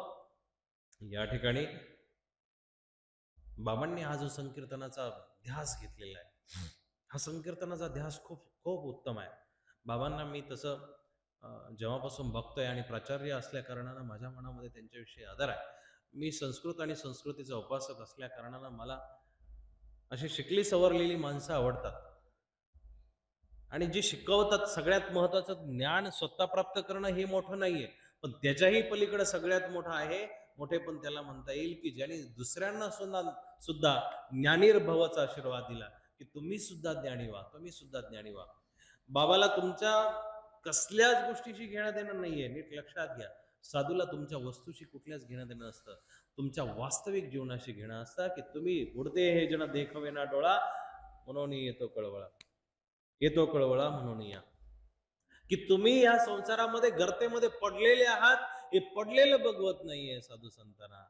या ठिकाणी बाबांनी हा जो संकीर्तनाचा ध्यास घेतलेला आहे, हा संकीर्तनाचा ध्यास खूप खूप उत्तम आहे. बाबांना मी तसं जेव्हापासून बघतोय आणि प्राचार्य असल्या कारणानं माझ्या मनामध्ये त्यांच्याविषयी आदर आहे. मी संस्कृत आणि संस्कृतीचा उपासक असल्या कारणानं मला अशी शिकली सवरलेली माणसं आवडतात. आणि जे शिकवतात सगळ्यात महत्वाचं ज्ञान स्वतः प्राप्त करणं हे मोठं नाहीये. पण त्याच्याही पलीकडे सगळ्यात मोठं आहे, मोठेपण त्याला म्हणता येईल, की ज्यांनी दुसऱ्यांना सुद्धा सुद्धा ज्ञानीर्भवाचा आशीर्वाद दिला, की तुम्ही सुद्धा ज्ञानी व्हा, तुम्ही सुद्धा ज्ञानी व्हा. बाबाला तुमच्या कसल्याच गोष्टीशी घेणं देणं नाहीये, नीट लक्षात घ्या. साधूला तुमच्या वस्तूशी कुठल्याच घेणं देणं नसतं. तुमच्या वास्तविक जीवनाशी घेणं असतं, की तुम्ही उडते हे जण देखवे ना डोळा, म्हणून येतो कळवळा. येतो कळवळा म्हणून या, की तुम्ही या संसारामध्ये गर्तेमध्ये पडलेले आहात, हे पडलेलं बघवत नाहीये साधू संतांना,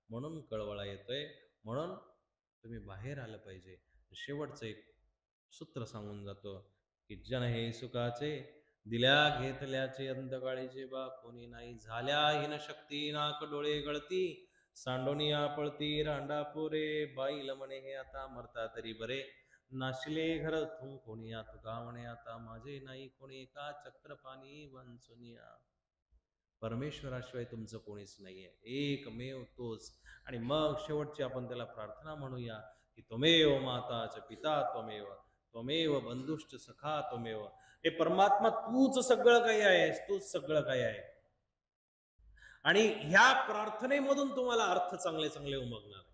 म्हणून कळवळा येतोय. म्हणून तुम्ही बाहेर आलं पाहिजे. शेवटचं एक सूत्र सांगून जातो, की जन हे सुखाचे दिल्या घेतल्याचे अंतकाळीचे बा कोणी नाही, झाल्या हिन शक्ती नाक डोळे गळती, सांडोनिया पळती रांडा पोरे, बाईल म्हणे हे आता मरता तरी बरे, नाशिले घर तू कोणी तुका म्हणे आता माझे नाही कोणी, एका चक्रपाणी वांचुनिया. परमेश्वराशिवाय तुमचं कोणीच नाहीये, एकमेव तोच. आणि मग शेवटची आपण त्याला प्रार्थना म्हणूया, की त्वमेव माता च पिता त्वमेव, त्वमेव बंधुश्च सखा त्वमेव. हे परमात्मा तूच सगळं काही आहेस, तूच सगळं काही आहे. आणि ह्या प्रार्थनेमधून तुम्हाला अर्थ चांगले चांगले उमगणार आहे.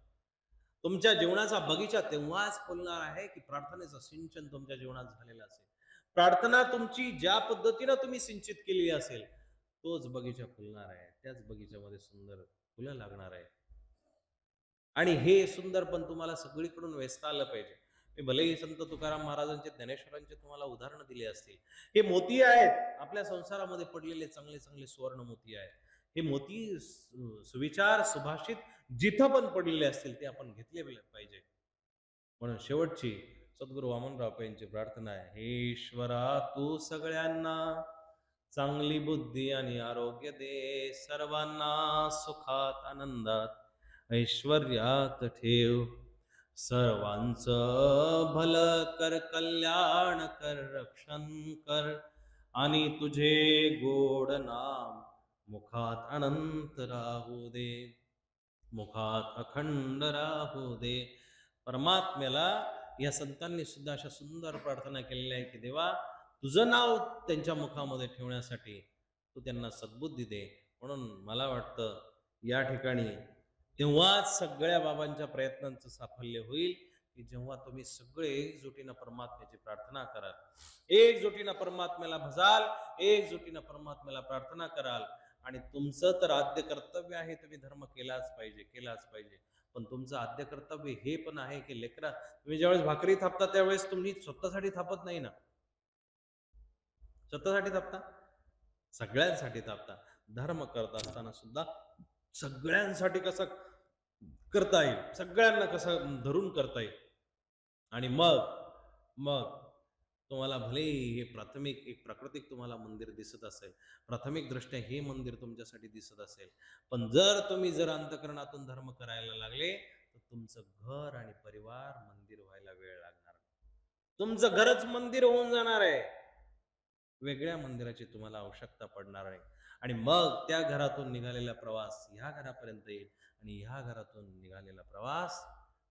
तुमच्या जीवनाचा बगीचा तेव्हाच फुलणार आहे, की प्रार्थनेचं सिंचन तुमच्या जीवनात झालेलं असेल. प्रार्थना तुमची ज्या पद्धतीनं तुम्ही सिंचित केली असेल, तोच बगीचा फुलणार आहे, त्याच बगीच्यामध्ये सुंदर फुलं लागणार आहे. आणि हे सुंदर पण तुम्हाला सगळीकडून वेचता आलं पाहिजे. मी भलेही संत तुकाराम महाराजांचे, ज्ञानेश्वरांचे तुम्हाला उदाहरण दिले असतील. हे मोती आहेत आपल्या संसारामध्ये पडलेले, चांगले चांगले सुवर्ण मोती आहेत. हे मोती सुविचार सुभाषित जिथं पण पडलेले असतील ते आपण घेतले पाहिजे. म्हणून शेवटची सद्गुरू वामनराव यांची प्रार्थना आहे, हे ईश्वरा तू सगळ्यांना चांगली बुद्धी आणि आरोग्य दे, सर्वांना सुखात आनंदात ऐश्वर्यात ठेव, सर्वांचं भलं कर, कल्याण कर, रक्षण कर, आणि तुझे गोड नाम मुखात अनंत राहू दे, मुखात अखंड राहू दे. परमात्म्याला या संतांनी सुद्धा अशा सुंदर प्रार्थना केलेल्या आहे, की देवा तुझं नाव त्यांच्या मुखामध्ये ठेवण्यासाठी तू त्यांना सद्बुद्धी दे. म्हणून मला वाटतं या ठिकाणी तेव्हाच सगळ्या बाबांच्या प्रयत्नांचं साफल्य होईल, की जेव्हा तुम्ही सगळे एकजुटीनं परमात्म्याची प्रार्थना कराल, एकजुटीनं परमात्म्याला भजाल, एकजुटीनं परमात्म्याला प्रार्थना कराल. आणि तुमचं तर आद्य कर्तव्य आहे, तुम्ही धर्म केलाच पाहिजे, केलाच पाहिजे. पण तुमचं आद्य कर्तव्य हे पण आहे, की लेकरा तुम्ही ज्यावेळेस भाकरी थापता त्यावेळेस तुम्ही स्वतःसाठी थापत नाही ना, स्वतःसाठी थापता, सगळ्यांसाठी थापता. धर्म करत असताना सुद्धा सगळ्यांसाठी कसं करता येईल, सगळ्यांना कसं धरून करता येईल. आणि मग मग तुम्हाला भले हे प्राथमिक एक प्राकृतिक तुम्हाला मंदिर दिसत असेल, प्राथमिक दृष्ट्या हे मंदिर तुमच्यासाठी दिसत असेल, पण जर अंतःकरणातून धर्म करायला लागले, तर तुमचं घर आणि परिवार मंदिर व्हायला वेळ लागणार. तुमचं घरच मंदिर होऊन जाणार आहे, वेगळ्या मंदिराची तुम्हाला आवश्यकता पडणार आहे. आणि मग त्या घरातून निघालेला प्रवास ह्या घरापर्यंत येईल, आणि ह्या घरातून निघालेला प्रवास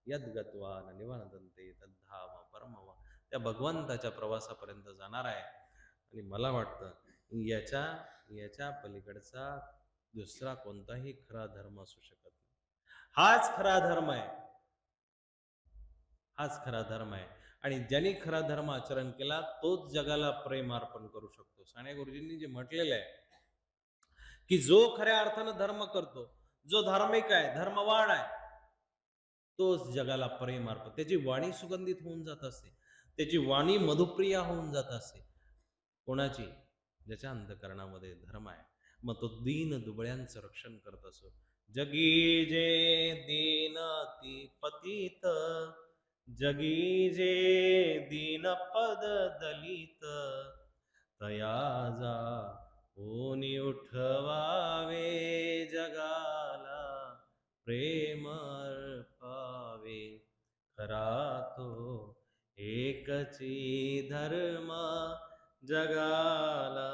यद्गत्वा न निवानदन्ते तद्धाम परमम, त्या भगवंताच्या प्रवासापर्यंत जाणार आहे. आणि मला वाटतं याच्या याच्या पलीकडचा दुसरा कोणताही खरा धर्म असू शकत नाही. हाच खरा धर्म आहे, हाच खरा धर्म आहे. आणि ज्यांनी खरा धर्म आचरण केला तोच जगाला प्रेम अर्पण करू शकतो. साने गुरुजींनी जे म्हटलेलं आहे, की जो खऱ्या अर्थानं धर्म करतो, जो धार्मिक आहे, धर्मवान आहे, तोच जगाला प्रेम अर्पण, त्याची वाणी सुगंधित होऊन जात असते, त्याची वाणी मधुप्रिया होऊन जात असते. कोणाची? ज्याच्या अंतःकरणामध्ये धर्म आहे. मग तो दीन दुबळ्यांचं रक्षण करत असो. जगी जे दीन ती पतित, जगी जे दीन पद दलित, तया जा कोणी उठवावे, जगाला प्रेम अर्पावे, खरा तो एकची धर्म, जगाला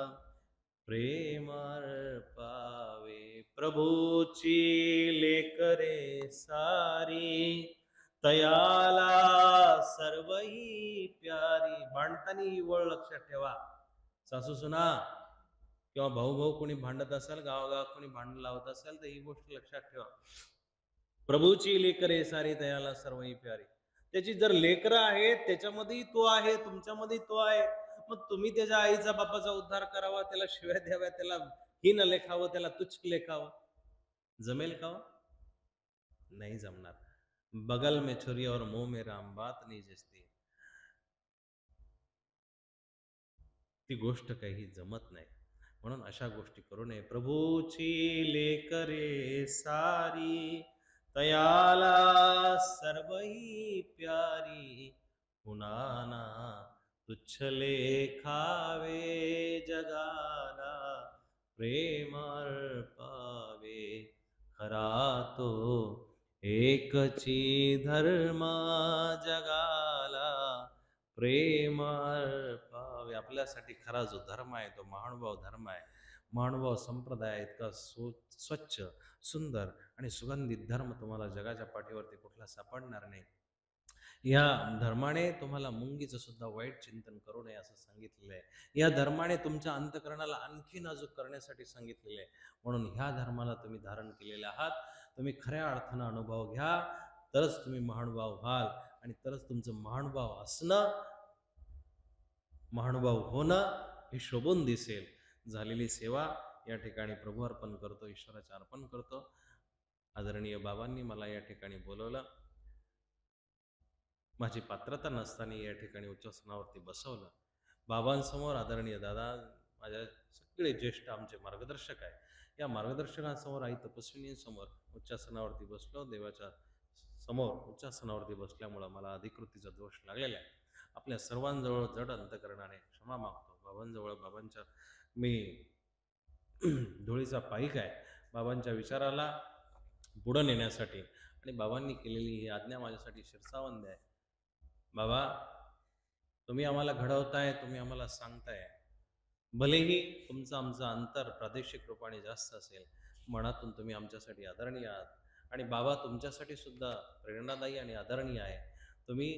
प्रेम अर्पावे. प्रभूची लेकरे सारी, तयाला सर्वही प्यारी. भांडताना ही वळ लक्षात ठेवा. सासू सुना किंवा भाऊ भाऊ कोणी भांडत असेल, गावागावात कोणी भांडण लावत असेल, तर ही गोष्ट लक्षात ठेवा. प्रभूची लेकरे सारी तयाला सर्वही प्यारी. त्याची जर लेकरं आहेत, त्याच्यामध्येही तो आहे, तुमच्यामध्ये तो आहे. मग तुम्ही त्याच्या आईचा बापाचा उद्धार करावा, त्याला शिव्या द्याव्या, त्याला हीन लेखावं, त्याला तुच्छ लेखावं, जमेल का? नाही जमणार. बगल में छुरी और मुंह में राम, बात नाही जसती. ती गोष्ट काही जमत नाही. म्हणून अशा गोष्टी करू नये. प्रभूची लेकरे सारी तयाला सर्वही प्यारी. पुनाना तुच्छ लेखावे जगाला, प्रेम अर्पावे खरा तो एकची धर्म जगाला, प्रेम अर्पावे. आपल्यासाठी खरा जो धर्म आहे तो महानुभाव धर्म आहे. महानुभाव संप्रदाय इतका स्वच्छ, सुंदर आणि सुगंधित धर्म तुम्हाला जगाच्या पाठीवरती कुठला सापडणार नाही. या धर्माने तुम्हाला मुंगीचं सुद्धा वाईट चिंतन करू नये असं सांगितलेलं आहे. या धर्माने तुमच्या अंतःकरणाला आणखी नाजूक करण्यासाठी सांगितलेलं आहे. म्हणून ह्या धर्माला तुम्ही धारण केलेले आहात. तुम्ही खऱ्या अर्थानं अनुभव घ्या, तरच तुम्ही महानुभाव व्हाल आणि तरच तुमचं महानुभाव असणं, महानुभाव होणं हे शोभून दिसेल. झालेली सेवा या ठिकाणी प्रभू अर्पण करतो, ईश्वराच्या अर्पण करतो. आदरणीय बाबांनी मला या ठिकाणी बोलवलं. माझी पात्रता नसताना या ठिकाणी उच्चासनावरती बसवलं. बाबांसमोर आदरणीय दादा, माझ्या सगळे ज्येष्ठ आमचे मार्गदर्शक आहे, या मार्गदर्शकांसमोर, आई तपस्विनींसमोर उच्चासनावरती बसलो. देवाच्या समोर उच्चासनावरती बसल्यामुळं मला अधिकृतीचा दोष लागलेला आहे. आपल्या सर्वांजवळ जड अंतकरणाने क्षमा मागतो. बाबांजवळ, बाबांच्या मी धुळीचा पाईक आहे. बाबांच्या विचाराला पुढं नेण्यासाठी आणि बाबांनी केलेली ही आज्ञा माझ्यासाठी शिरसावंद आहे. बाबा, तुम्ही आम्हाला घडवताय, तुम्ही आम्हाला सांगताय. भलेही तुमचं आमचं अंतर प्रादेशिक रूपाने जास्त असेल, मनातून तुम्ही आमच्यासाठी आदरणीय आहात आणि बाबा तुमच्यासाठी सुद्धा प्रेरणादायी आणि आदरणीय आहे. तुम्ही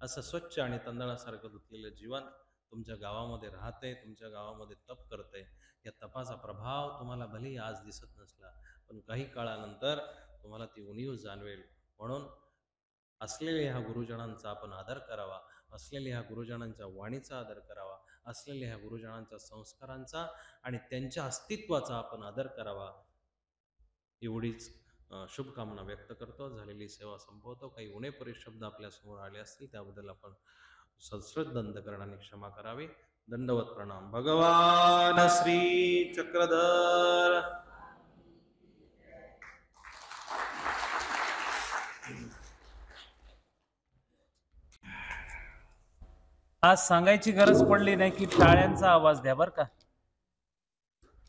असं स्वच्छ आणि तांदळासारखं धुतलेलं जीवन तुमच्या गावामध्ये राहतंय, तुमच्या गावामध्ये तप करतंय. या तपाचा प्रभाव तुम्हाला भलेही आज दिसत नसला, पण काही काळानंतर तुम्हाला ती उणीव जाणवेल. म्हणून असलेल्या ह्या गुरुजनांचा आपण आदर करावा, असलेल्या ह्या गुरुजनांच्या वाणीचा आदर करावा, असलेल्या ह्या गुरुजनांच्या संस्कारांचा आणि त्यांच्या अस्तित्वाचा आपण आदर करावा. एवढीच शुभकामना व्यक्त करतो. झालेली सेवा संपवतो. काही उणेपरी शब्द आपल्यासमोर आले असतील त्याबद्दल आपण सश्रद्ध अंतकरणाने क्षमा करावी. दंडवत प्रणाम. भगवान श्री चक्रधर. आज सांगायची गरज पडली नाही की टाळ्यांचा आवाज द्या बरं का.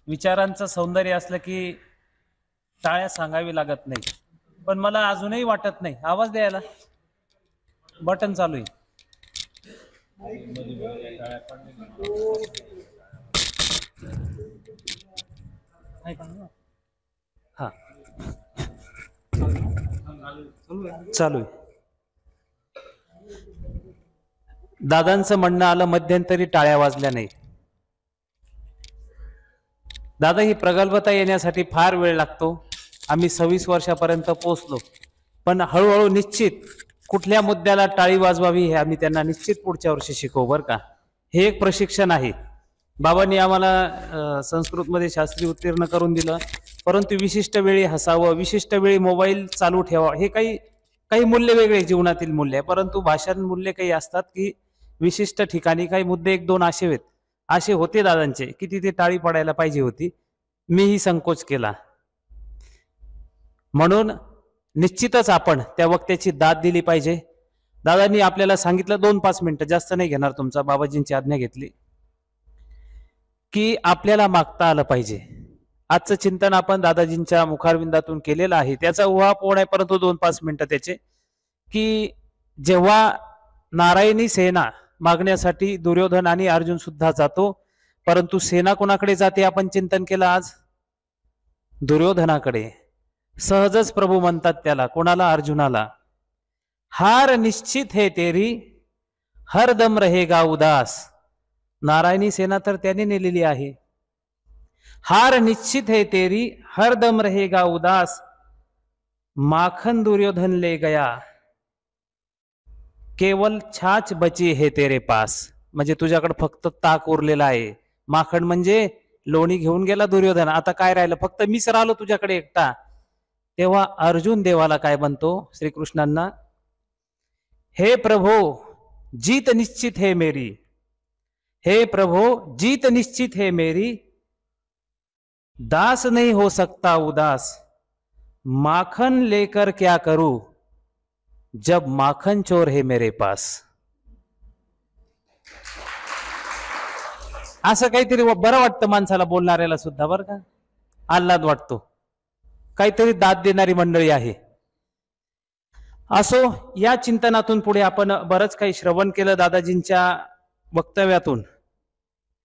विचारांचं सौंदर्य असलं की टाळ्या सांगावी लागत नाही, पण मला अजूनही वाटत नाही आवाज द्यायला. बटन चालू आहे. हा, चालू आहे. दादांचं म्हणणं आलं, मध्यंतरी टाळ्या वाजल्या नाही. दादा, ही प्रगल्भता येण्यासाठी फार वेळ लागतो. आम्ही 26 वर्षापर्यंत पोहोचलो, पण हळूहळू निश्चित कुठल्या मुद्द्याला टाळी वाजवावी हे आम्ही त्यांना निश्चित पुढच्या वर्षी शिकवू बरं का. हे एक प्रशिक्षण आहे. बाबांनी आम्हाला संस्कृतमध्ये शास्त्री उत्तीर्ण करून दिलं, परंतु विशिष्ट वेळी हसावं, विशिष्ट वेळी मोबाईल चालू ठेवा, हे काही मूल्य वेगळे जीवनातील मूल्य आहे. परंतु भाषण मूल्य काही असतात की विशिष्ट ठिकाणी काही मुद्दे 1-2 असे होते दादांचे की तिथे टाळी पडायला पाहिजे होती. मीही संकोच केला. म्हणून निश्चितच आपण त्या वक्त्याची दाद दिली पाहिजे. दादांनी आपल्याला सांगितलं, 2-5 मिनिटं जास्त नाही घेणार तुमचा, बाबाजींची आज्ञा घेतली की आपल्याला मागता आलं पाहिजे. आजचं चिंतन आपण दादाजींच्या मुखारविंदातून केलेलं आहे, त्याचा उहापोह आहे, परंतु 2-5 मिनिटं त्याचे. की जेव्हा नारायणी सेना मागण्यासाठी दुर्योधन आणि अर्जुन सुद्धा जातो, परंतु सेना कोणाकडे जाते आपण चिंतन केलं आज? दुर्योधनाकडे. सहजच प्रभू म्हणतात त्याला, कोणाला? अर्जुनाला, हार निश्चित है तेरी हरदम रहेगा उदास. नारायणी सेना तर त्याने नेलेली आहे. हार निश्चित है तेरी हरदम रहेगा उदास, माखन दुर्योधन ले गया केवल छाछ बची है तेरे पास. म्हणजे तुझ्याकडे फक्त ताक उरलेला आहे. माखन म्हणजे लोणी घेऊन गेला दुर्योधन, आता काय राहिलं, फक्त मीच राहिलो तुझ्याकडे एकटा. तेव्हा अर्जुन देवाला काय म्हणतो, श्रीकृष्णांना, हे प्रभो जीत निश्चित है मेरी, हे प्रभो जीत निश्चित है मेरी, दास नहीं हो सकता उदास, माखन लेकर क्या करूं जब माखन चोर है मेरे पास. असं काहीतरी बरं वाटतं माणसाला बोलणाऱ्याला सुद्धा, बरं का, आल्हाद वाटतो. काहीतरी दाद देणारी मंडळी आहे. असो, या चिंतनातून पुढे आपण बरंच काही श्रवण केलं दादाजींच्या वक्तव्यातून,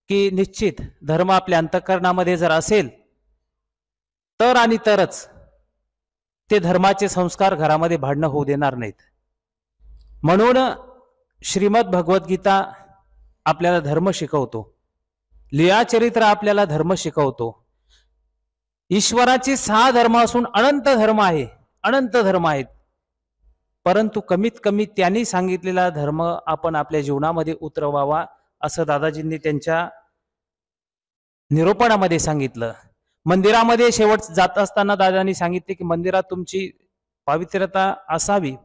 की निश्चित धर्म आपल्या अंतःकरणामध्ये जर असेल तर आणि तरच ते धर्माचे संस्कार घरामध्ये भांडणं होऊ देणार नाहीत. म्हणून श्रीमद भगवद्गीता आपल्याला धर्म शिकवतो, लीळाचरित्र आपल्याला धर्म शिकवतो. ईश्वराचे 6 धर्म असून अनंत धर्म आहे, अनंत धर्म आहेत, परंतु कमीत कमी त्यांनी सांगितलेला धर्म आपण आपल्या जीवनामध्ये उतरवावा, असं दादाजींनी त्यांच्या निरूपणामध्ये सांगितलं. मंदिरामध्ये शेवट जात असताना दादांनी सांगितले की मंदिरात तुमची पवित्रता असावी,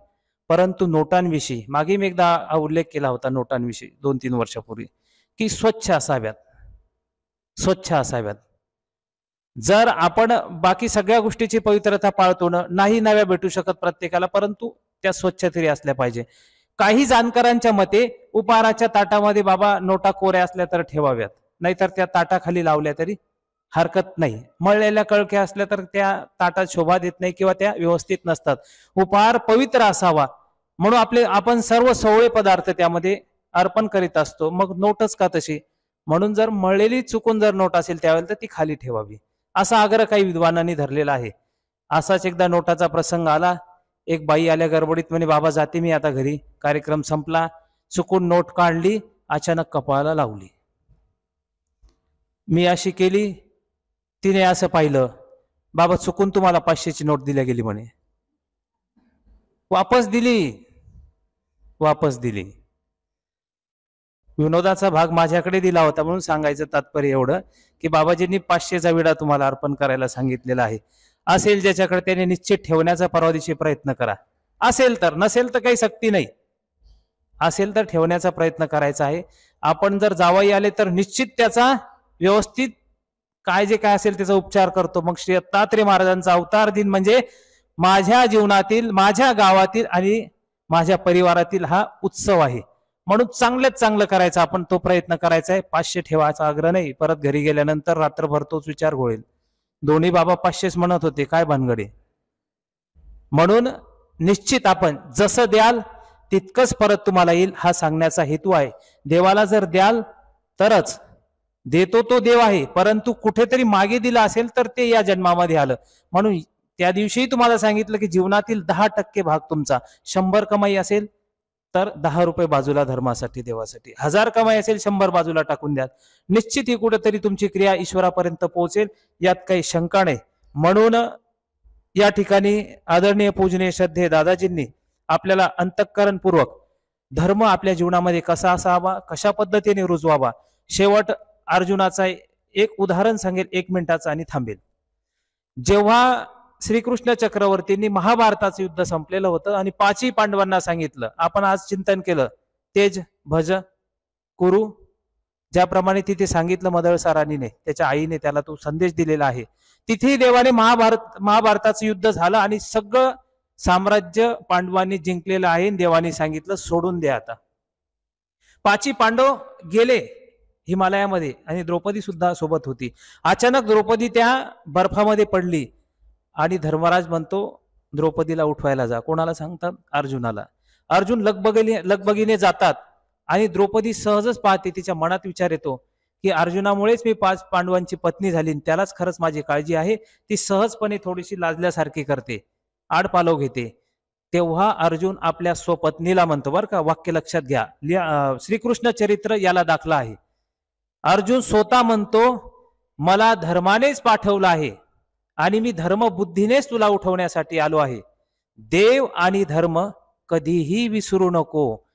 परंतु नोटांविषयी, मागे मी एकदा उल्लेख केला होता नोटांविषयी 2-3 वर्षापूर्वी, की स्वच्छ असाव्यात, स्वच्छ असाव्यात. जर आपण बाकी सगळ्या गोष्टीची पवित्रता पाळतो ना, नाही नव्या भेटू शकत प्रत्येकाला, परंतु त्या स्वच्छ तरी असल्या पाहिजे. काही जाणकारांच्या मते उपहाराच्या ताटामध्ये बाबा नोटा कोऱ्या असल्या तर ठेवाव्यात, नाहीतर त्या ताटाखाली लावल्या तरी हरकत नाही. मळलेल्या कळक्या असल्या तर त्या ताटात शोभा देत नाही किंवा त्या व्यवस्थित नसतात. उपहार पवित्र असावा म्हणून आपण सर्व सोवळे पदार्थ त्यामध्ये अर्पण करीत असतो. मग नोटच का तशी, म्हणून जर मळलेली चुकून जर नोट असेल त्यावेळेला तर ती खाली ठेवावी, असा आग्रह काही विद्वानांनी धरलेला आहे. असाच एकदा नोटाचा प्रसंग आला. एक बाई आल्या गडबडीत, म्हणे बाबा जाते मी आता घरी, कार्यक्रम संपला, चुकून नोट काढली, अचानक कपाळाला लावली. मी अशी केली, तिने असं पाहिलं, बाबा चुकून तुम्हाला 500ची नोट दिल्या गेली म्हणे. वापस दिली. विनोदाचा भाग माझ्याकडे दिला होता म्हणून सांगायचं तात्पर्य एवढं, की बाबाजींनी 500चा विडा तुम्हाला अर्पण करायला सांगितलेला आहे. असेल ज्याच्याकडे त्याने निश्चित ठेवण्याचा परवा दिवशी प्रयत्न करा. असेल तर, नसेल तर काही सक्ती नाही, असेल तर ठेवण्याचा प्रयत्न करायचा आहे. आपण जर जावई आले तर निश्चित त्याचा व्यवस्थित काय जे काय असेल त्याचा उपचार करतो. मग श्री दत्तात्रय महाराजांचा अवतार दिन म्हणजे माझ्या जीवनातील, माझ्या गावातील आणि माझ्या परिवारातील हा उत्सव आहे. म्हणून चांगल्यात चांगलं करायचं, आपण तो प्रयत्न करायचा आहे. 500 ठेवायचा आग्रह नाही, परत घरी गेल्यानंतर रात्रभर तोच विचार घोळेल, दोन्ही बाबा 500च म्हणत होते, काय भानगडे. म्हणून निश्चित आपण जसं द्याल तितकंच परत तुम्हाला येईल, हा सांगण्याचा हेतू आहे. देवाला जर द्याल तरच, देतो तो देव आहे, परंतु कुठेतरी मागे दिला असेल तर ते या जन्मामध्ये आलं. म्हणून त्या दिवशी तुम्हाला सांगितलं की जीवनातील 10% भाग तुमचा, 100 कमाई असेल तर 10 रुपये बाजूला धर्मासाठी, देवासाठी. 1000 कमाई असेल 100 बाजूला टाकून द्या. निश्चित ही कुठेतरी तुमची क्रिया ईश्वरापर्यंत पोहोचेल, यात काही शंका नाही. म्हणून या ठिकाणी आदरणीय पूजनीय श्रद्धेय दादाजींनी आपल्याला अंतःकरणपूर्वक धर्म आपल्या जीवनामध्ये कसा असावा, कशा पद्धतीने रुजवावा. शेवट अर्जुनाचा एक उदाहरण सांगेल 1 मिनिटाचा आणि थांबेल. जेव्हा श्रीकृष्ण चक्रवर्तींनी महाभारताचं युद्ध संपलेलं होतं आणि 5ही पांडवांना सांगितलं, आपण आज चिंतन केलं, तेज भज कुरु, ज्याप्रमाणे तिथे सांगितलं मदळसाराणीने, त्याच्या आईने त्याला तो संदेश दिलेला आहे. तिथे देवाने महाभारताचं युद्ध झालं आणि सगळं साम्राज्य पांडवांनी जिंकलेलं आहे. देवाने सांगितलं सोडून द्या आता. 5ही पांडव गेले हिमालयामध्ये आणि द्रौपदी सुद्धा सोबत होती. अचानक द्रौपदी त्या बर्फामध्ये पडली आणि धर्मराज म्हणतो द्रौपदीला उठवायला जा. कोणाला सांगतात? अर्जुनाला. अर्जुन लगबगीने जातात आणि द्रौपदी सहजच पाहते. तिच्या मनात विचार येतो की अर्जुनामुळेच मी 5 पांडवांची पत्नी झाली, त्यालाच खरंच माझी काळजी आहे. ती सहजपणे थोडीशी लाजल्यासारखी करते, आडपालव घेते. तेव्हा अर्जुन आपल्या स्वपत्नीला म्हणतो, बरं का, वाक्य लक्षात घ्या. श्रीकृष्ण चरित्र याला दाखला आहे. अर्जुन स्वतः म्हणतो, मला धर्मानेच पाठवलं आहे आणि मी धर्मबुद्धीनेच तुला उठवण्यासाठी आलो आहे. देव आणि धर्म कधीही विसरू नको.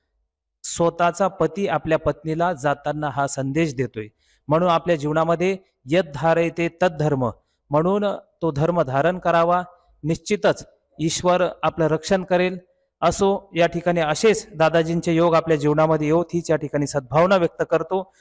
स्वतःचा पती आपल्या पत्नीला जाताना हा संदेश देतोय. म्हणून आपल्या जीवनामध्ये यद धारयते तद धर्म, म्हणून तो धर्म धारण करावा. निश्चितच ईश्वर आपलं रक्षण करेल. असो, या ठिकाणी असेच दादाजींचे योग आपल्या जीवनामध्ये येवोत हीच या ठिकाणी सद्भावना व्यक्त करतो.